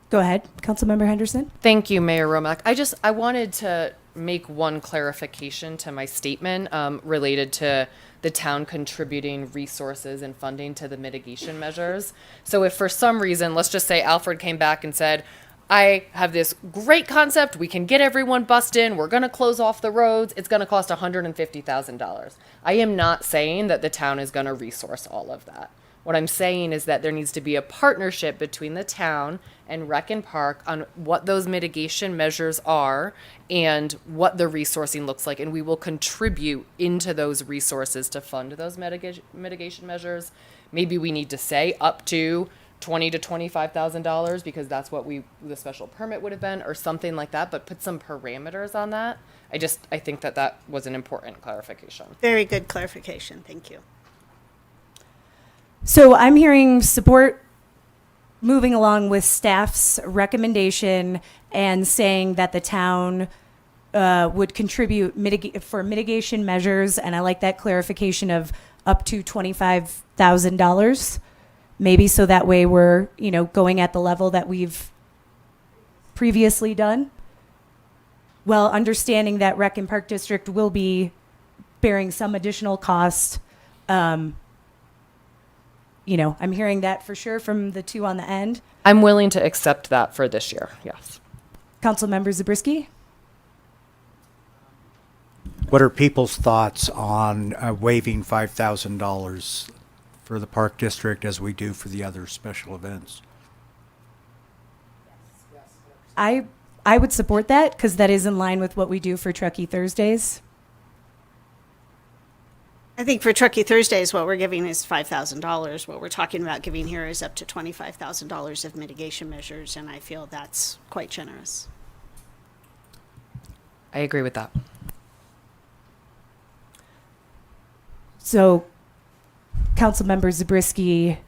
Go ahead, Councilmember Henderson. Thank you, Mayor Romack. I wanted to make one clarification to my statement related to the town contributing resources and funding to the mitigation measures. So if for some reason, let's just say Alfred came back and said, I have this great concept, we can get everyone bussed in, we're going to close off the roads, it's going to cost $150,000. I am not saying that the town is going to resource all of that. What I'm saying is that there needs to be a partnership between the town and Rec and Park on what those mitigation measures are and what the resourcing looks like. And we will contribute into those resources to fund those mitigation measures. Maybe we need to say up to $20,000 to $25,000 because that's what the special permit would have been, or something like that, but put some parameters on that. I think that was an important clarification. Very good clarification. Thank you. So I'm hearing support moving along with staff's recommendation and saying that the town would contribute for mitigation measures, and I like that clarification of up to $25,000, maybe, so that way we're going at the level that we've previously done, while understanding that Rec and Park District will be bearing some additional cost. I'm hearing that for sure from the two on the end. I'm willing to accept that for this year, yes. Councilmember Zabriskie? What are people's thoughts on waiving $5,000 for the Park District as we do for the other special events? I would support that because that is in line with what we do for Truckee Thursdays. I think for Truckee Thursdays, what we're giving is $5,000. What we're talking about giving here is up to $25,000 of mitigation measures, and I feel that's quite generous. I agree with that. So, Councilmember Zabriskie,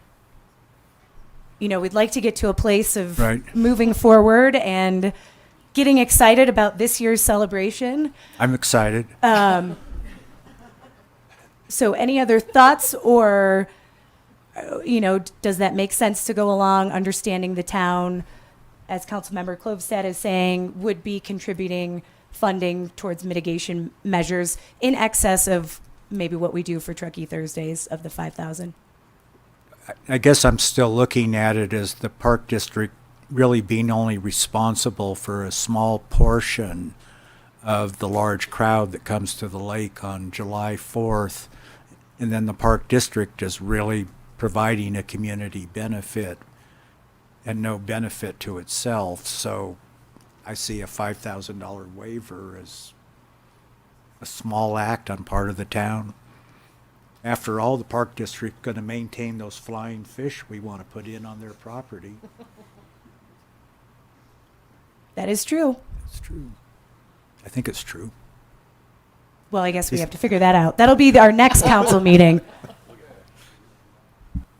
we'd like to get to a place of Right. moving forward and getting excited about this year's celebration. I'm excited. So any other thoughts or, does that make sense to go along, understanding the town, as Councilmember Klovstad is saying, would be contributing funding towards mitigation measures in excess of maybe what we do for Truckee Thursdays of the 5,000? I guess I'm still looking at it as the Park District really being only responsible for a small portion of the large crowd that comes to the lake on July 4th. And then the Park District is really providing a community benefit and no benefit to itself. So I see a $5,000 waiver as a small act on part of the town. After all, the Park District going to maintain those flying fish we want to put in on their property. That is true. It's true. I think it's true. Well, I guess we have to figure that out. That'll be our next council meeting.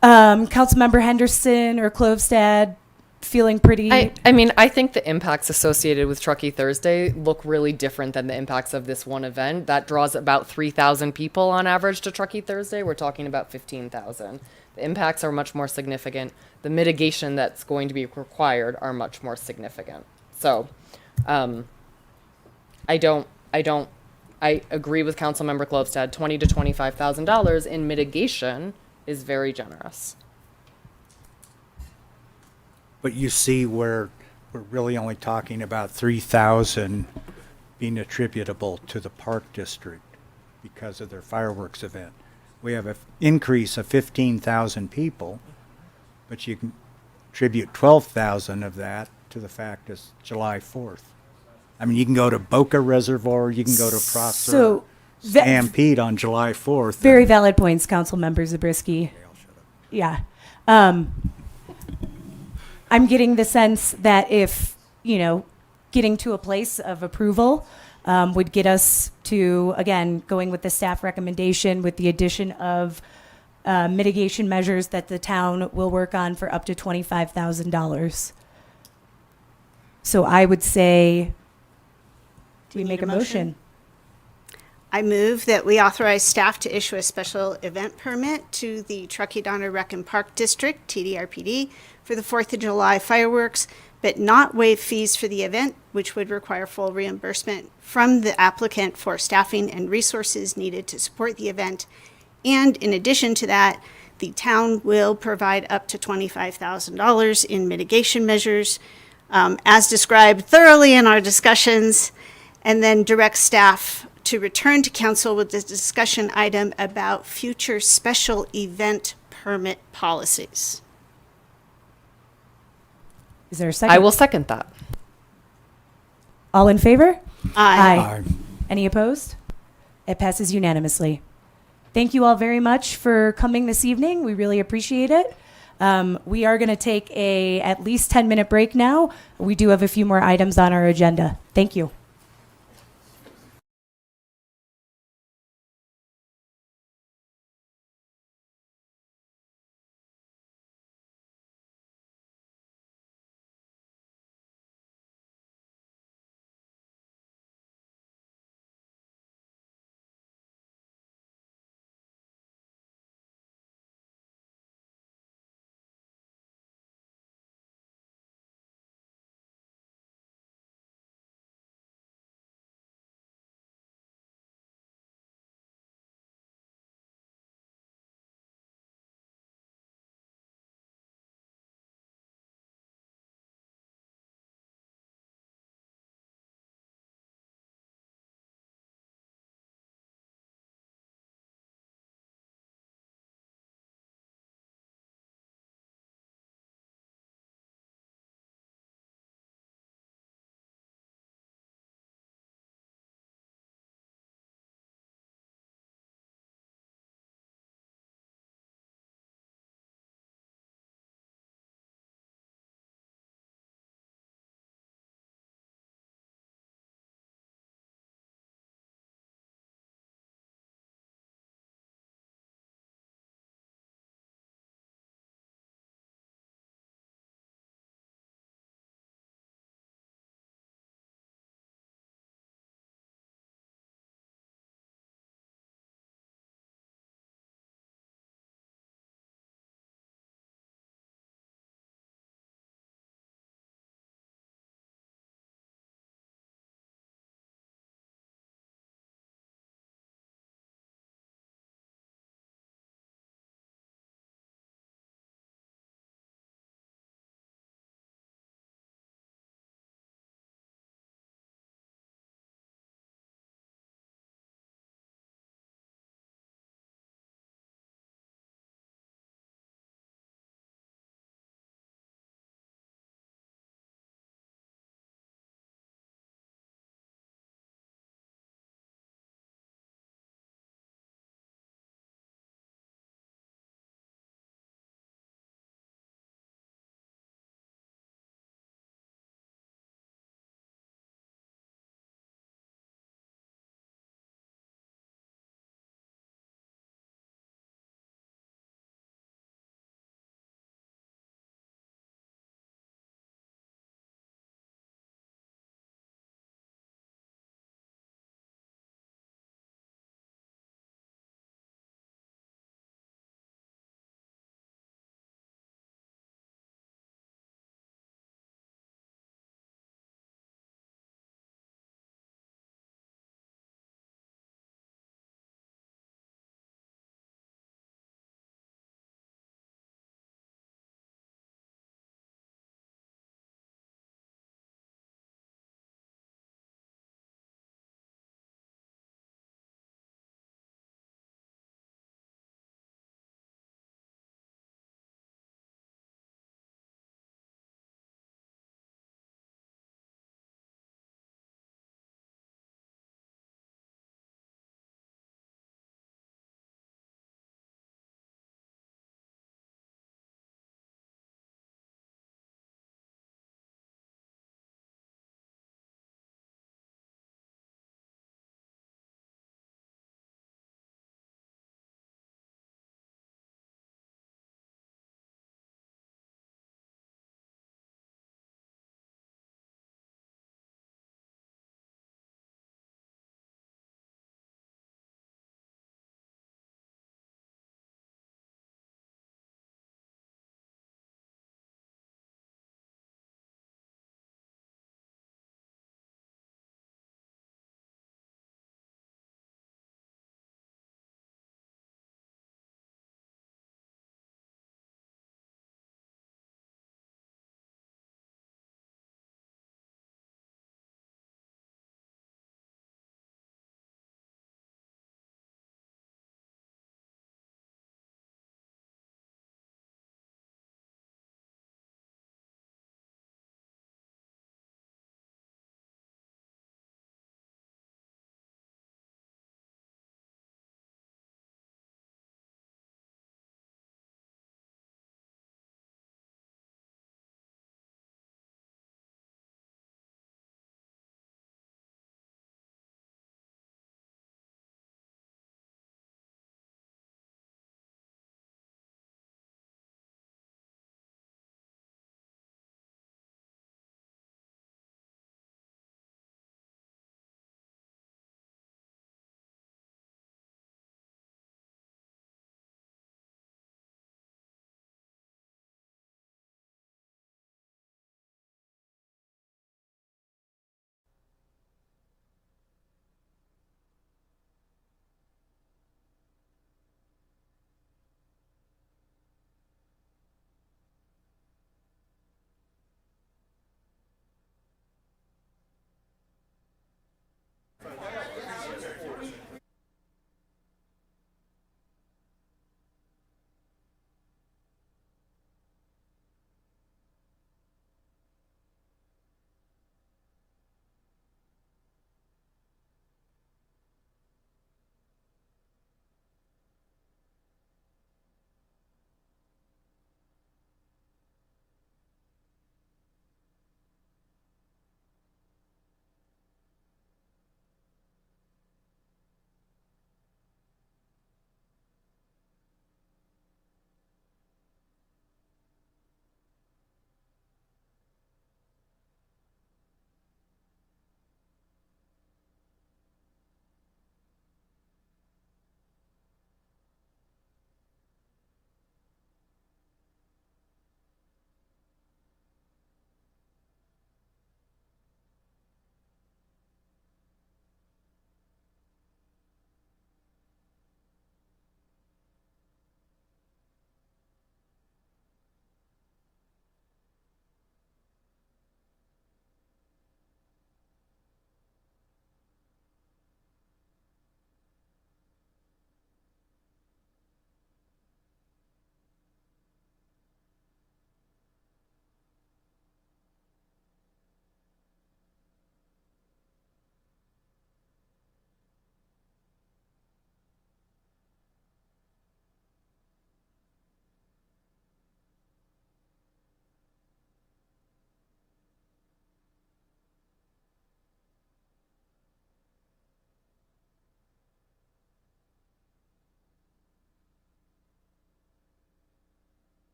Councilmember Henderson or Klovstad, feeling pretty... I think the impacts associated with Truckee Thursday look really different than the impacts of this one event. That draws about 3,000 people on average to Truckee Thursday. We're talking about 15,000. The impacts are much more significant. The mitigation that's going to be required are much more significant. So, I agree with Councilmember Klovstad. $20,000 to $25,000 in mitigation is very generous. But you see where we're really only talking about 3,000 being attributable to the Park District because of their fireworks event. We have an increase of 15,000 people, but you can attribute 12,000 of that to the fact it's July 4th. I mean, you can go to Boca Reservoir, you can go to Prosser, So, Stampede on July 4th. Very valid points, Councilmember Zabriskie. Yeah. I'm getting the sense that if, getting to a place of approval would get us to, again, going with the staff recommendation with the addition of mitigation measures that the town will work on for up to $25,000. So I would say, do we make a motion? I move that we authorize staff to issue a special event permit to the Truckee Donner Rec and Park District, TDRPD, for the 4th of July fireworks, but not waive fees for the event, which would require full reimbursement from the applicant for staffing and resources needed to support the event. And in addition to that, the town will provide up to $25,000 in mitigation measures, as described thoroughly in our discussions, and then direct staff to return to council with the discussion item about future special event permit policies. Is there a second? I will second that. All in favor? Aye. Any opposed? It passes unanimously. Thank you all very much for coming this evening. We really appreciate it. We are going to take a at least 10-minute break now. We do have a few more items on our agenda. Thank you.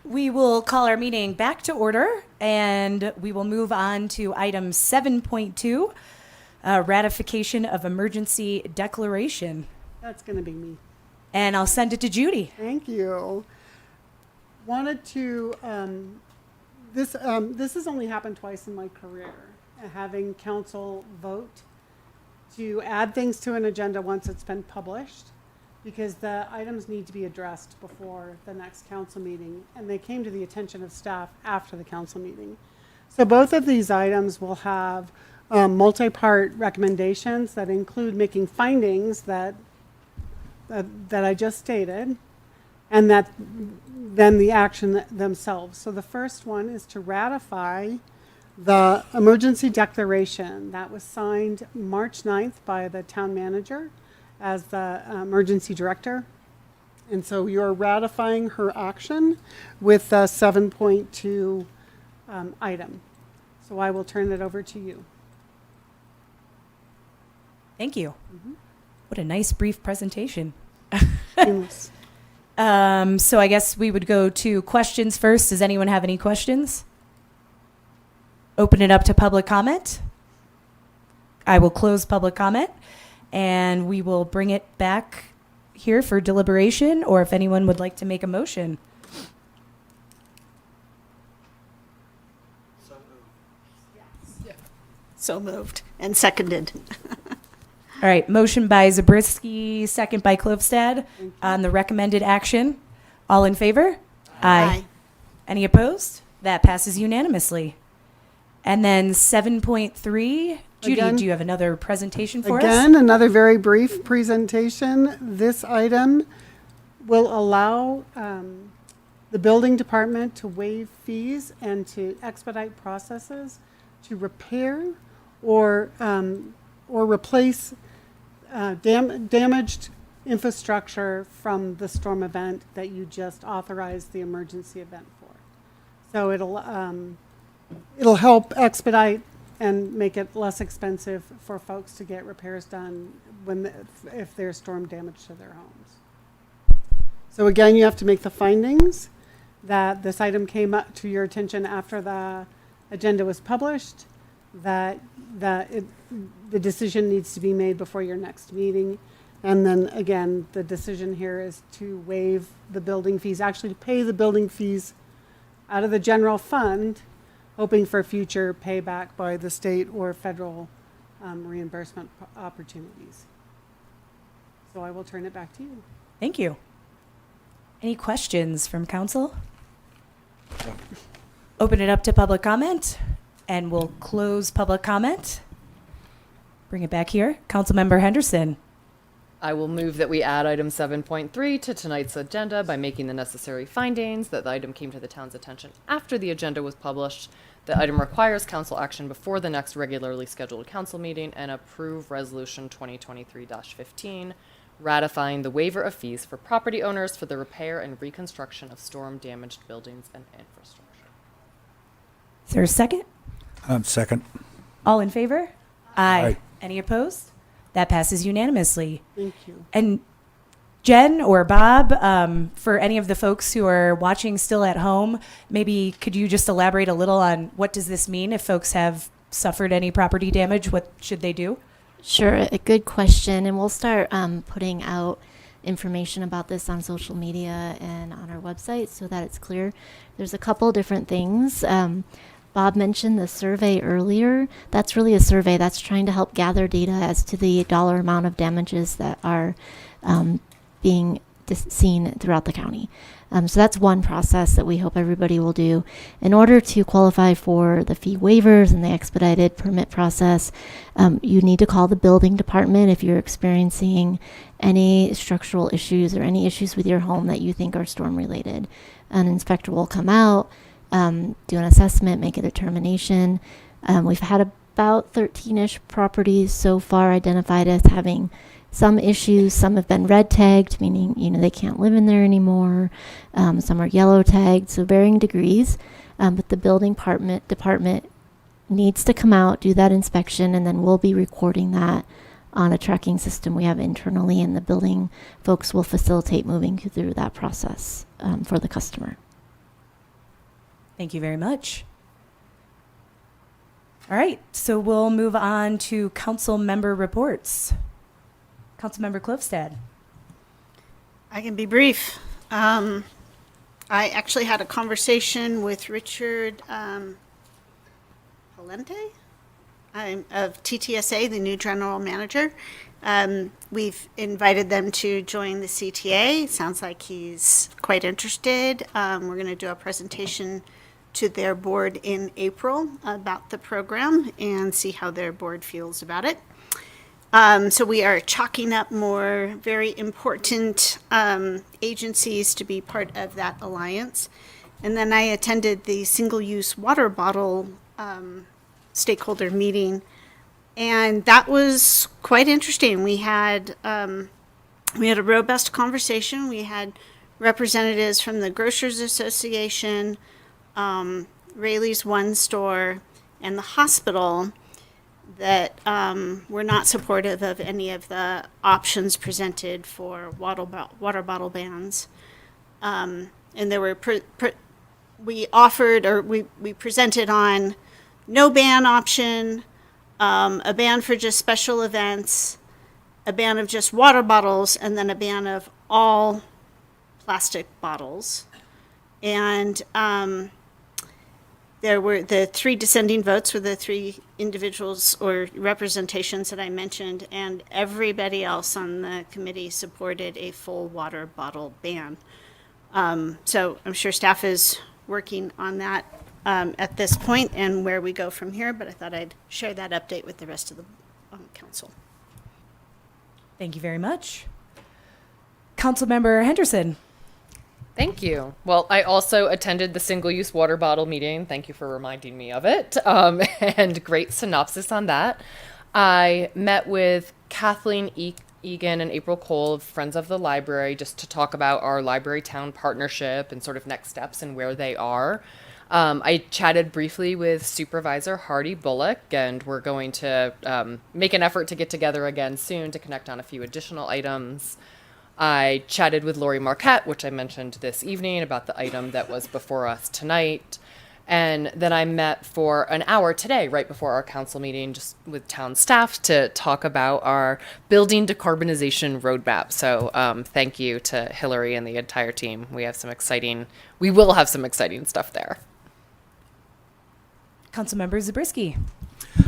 We will call our meeting back to order, and we will move on to item 7.2, ratification of emergency declaration. That's going to be me. And I'll send it to Judy. Thank you. Wanted to, this has only happened twice in my career, having council vote to add things to an agenda once it's been published, because the items need to be addressed before the next council meeting, and they came to the attention of staff after the council meeting. So both of these items will have multi-part recommendations that include making findings that I just stated, and that then the action themselves. So the first one is to ratify the emergency declaration that was signed March 9th by the town manager as the emergency director. And so you're ratifying her action with the 7.2 item. So I will turn it over to you. Thank you. What a nice brief presentation. Seamless. So I guess we would go to questions first. Does anyone have any questions? Open it up to public comment. I will close public comment, and we will bring it back here for deliberation, or if anyone would like to make a motion. So moved and seconded. All right, motion by Zabriskie, second by Klofstad on the recommended action. All in favor? Aye. Any opposed? That passes unanimously. And then 7.3, Judy, Again- do you have another presentation for us? Again, another very brief presentation. This item will allow the building department to waive fees and to expedite processes to repair or replace damaged infrastructure from the storm event that you just authorized the emergency event for. So it'll help expedite and make it less expensive for folks to get repairs done if there's storm damage to their homes. So again, you have to make the findings that this item came up to your attention after the agenda was published, that the decision needs to be made before your next meeting. And then again, the decision here is to waive the building fees, actually to pay the building fees out of the general fund, hoping for future payback by the state or federal reimbursement opportunities. So I will turn it back to you. Thank you. Any questions from council? Open it up to public comment, and we'll close public comment. Bring it back here. Councilmember Henderson. I will move that we add item 7.3 to tonight's agenda by making the necessary findings that the item came to the town's attention after the agenda was published. The item requires council action before the next regularly scheduled council meeting, and approve resolution 2023-15, ratifying the waiver of fees for property owners for the repair and reconstruction of storm damaged buildings and infrastructure. Is there a second? Second. All in favor? Aye. Aye. Any opposed? That passes unanimously. Thank you. And Jen or Bob, for any of the folks who are watching still at home, maybe could you just elaborate a little on what does this mean if folks have suffered any property damage? What should they do? Sure, a good question. And we'll start putting out information about this on social media and on our website so that it's clear. There's a couple different things. Bob mentioned the survey earlier. That's really a survey that's trying to help gather data as to the dollar amount of damages that are being seen throughout the county. So that's one process that we hope everybody will do. In order to qualify for the fee waivers and the expedited permit process, you need to call the building department if you're experiencing any structural issues or any issues with your home that you think are storm related. An inspector will come out, do an assessment, make a determination. We've had about 13-ish properties so far identified as having some issues. Some have been red tagged, meaning they can't live in there anymore. Some are yellow tagged, so varying degrees. But the building department needs to come out, do that inspection, and then we'll be recording that on a tracking system we have internally, and the building folks will facilitate moving through that process for the customer. Thank you very much. All right, so we'll move on to council member reports. Councilmember Klofstad. I can be brief. I actually had a conversation with Richard Palente of TTSA, the new general manager. We've invited them to join the CTA. Sounds like he's quite interested. We're going to do a presentation to their board in April about the program and see how their board feels about it. So we are chalking up more very important agencies to be part of that alliance. And then I attended the single-use water bottle stakeholder meeting, and that was quite interesting. We had a robust conversation. We had representatives from the Grocers Association, Rayleigh's One Store, and the hospital that were not supportive of any of the options presented for water bottle bans. And there were we presented on no ban option, a ban for just special events, a ban of just water bottles, and then a ban of all plastic bottles. And there were the three dissenting votes were the three individuals or representations that I mentioned, and everybody else on the committee supported a full water bottle ban. So I'm sure staff is working on that at this point and where we go from here, but I thought I'd share that update with the rest of the council. Thank you very much. Councilmember Henderson. Thank you. Well, I also attended the single-use water bottle meeting. Thank you for reminding me of it. And great synopsis on that. I met with Kathleen Egan and April Cole of Friends of the Library just to talk about our library town partnership and sort of next steps and where they are. I chatted briefly with Supervisor Hardy Bullock, and we're going to make an effort to get together again soon to connect on a few additional items. I chatted with Lori Marquette, which I mentioned this evening, about the item that was before us tonight. And then I met for an hour today, right before our council meeting, just with town staff to talk about our building decarbonization roadmap. So thank you to Hillary and the entire team. We will have some exciting stuff there. Councilmember Zabriskie.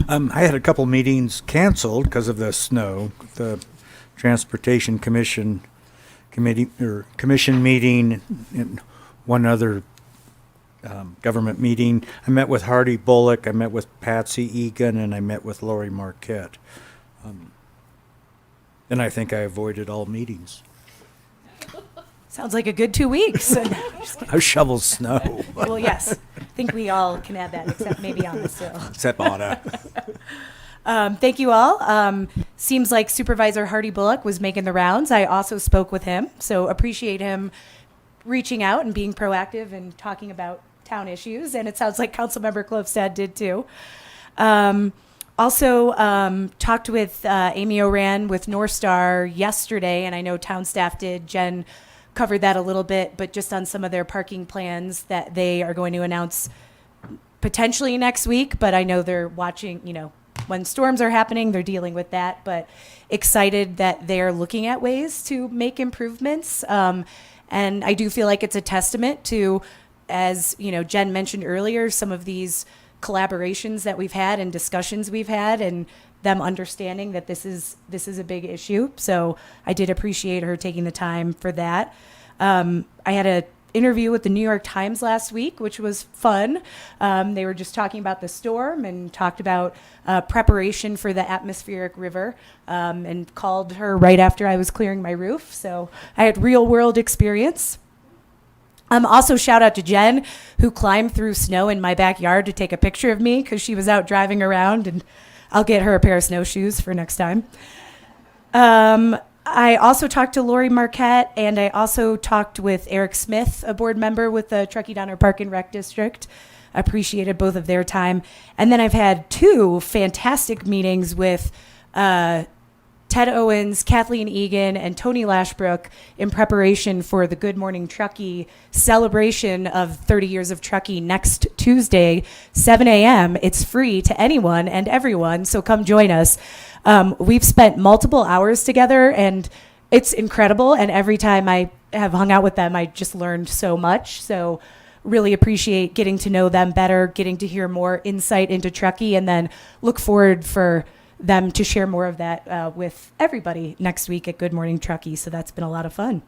I had a couple meetings canceled because of the snow. The Transportation Commission meeting and one other government meeting. I met with Hardy Bullock, I met with Patsy Egan, and I met with Lori Marquette. And I think I avoided all meetings. Sounds like a good 2 weeks. I shoveled snow. Well, yes. I think we all can add that, except maybe on the sill. Except Anna. Thank you all. Seems like Supervisor Hardy Bullock was making the rounds. I also spoke with him, so appreciate him reaching out and being proactive and talking about town issues. And it sounds like Councilmember Klofstad did too. Also talked with Amy Oran with North Star yesterday, and I know town staff did. Jen covered that a little bit, but just on some of their parking plans that they are going to announce potentially next week. But I know they're watching, when storms are happening, they're dealing with that, but excited that they're looking at ways to make improvements. And I do feel like it's a testament to, as Jen mentioned earlier, some of these collaborations that we've had and discussions we've had, and them understanding that this is a big issue. So I did appreciate her taking the time for that. I had a interview with the New York Times last week, which was fun. They were just talking about the storm and talked about preparation for the atmospheric river, and called her right after I was clearing my roof. So I had real world experience. Also shout out to Jen, who climbed through snow in my backyard to take a picture of me because she was out driving around, and I'll get her a pair of snowshoes for next time. I also talked to Lori Marquette, and I also talked with Eric Smith, a board member with the Truckee Donner Park and Rec District. Appreciated both of their time. And then I've had two fantastic meetings with town Ted Owens, Kathleen Egan, and Tony Lashbrook in preparation for the Good Morning Truckee celebration of 30 years of Truckee next Tuesday, 7 a.m. It's free to anyone and everyone, so come join us. We've spent multiple hours together, and it's incredible. And every time I have hung out with them, I just learned so much. So really appreciate getting to know them better, getting to hear more insight into Truckee, and then look forward for them to share more of that with everybody next week at Good Morning Truckee. So that's been a lot of fun.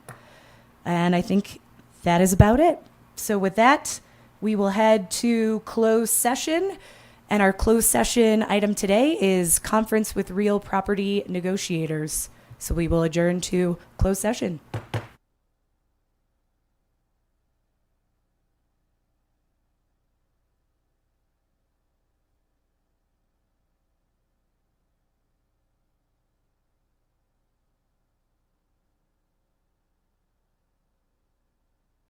And I think that is about it. So with that, we will head to closed session. And our closed session item today is conference with real property negotiators. So we will adjourn to closed session.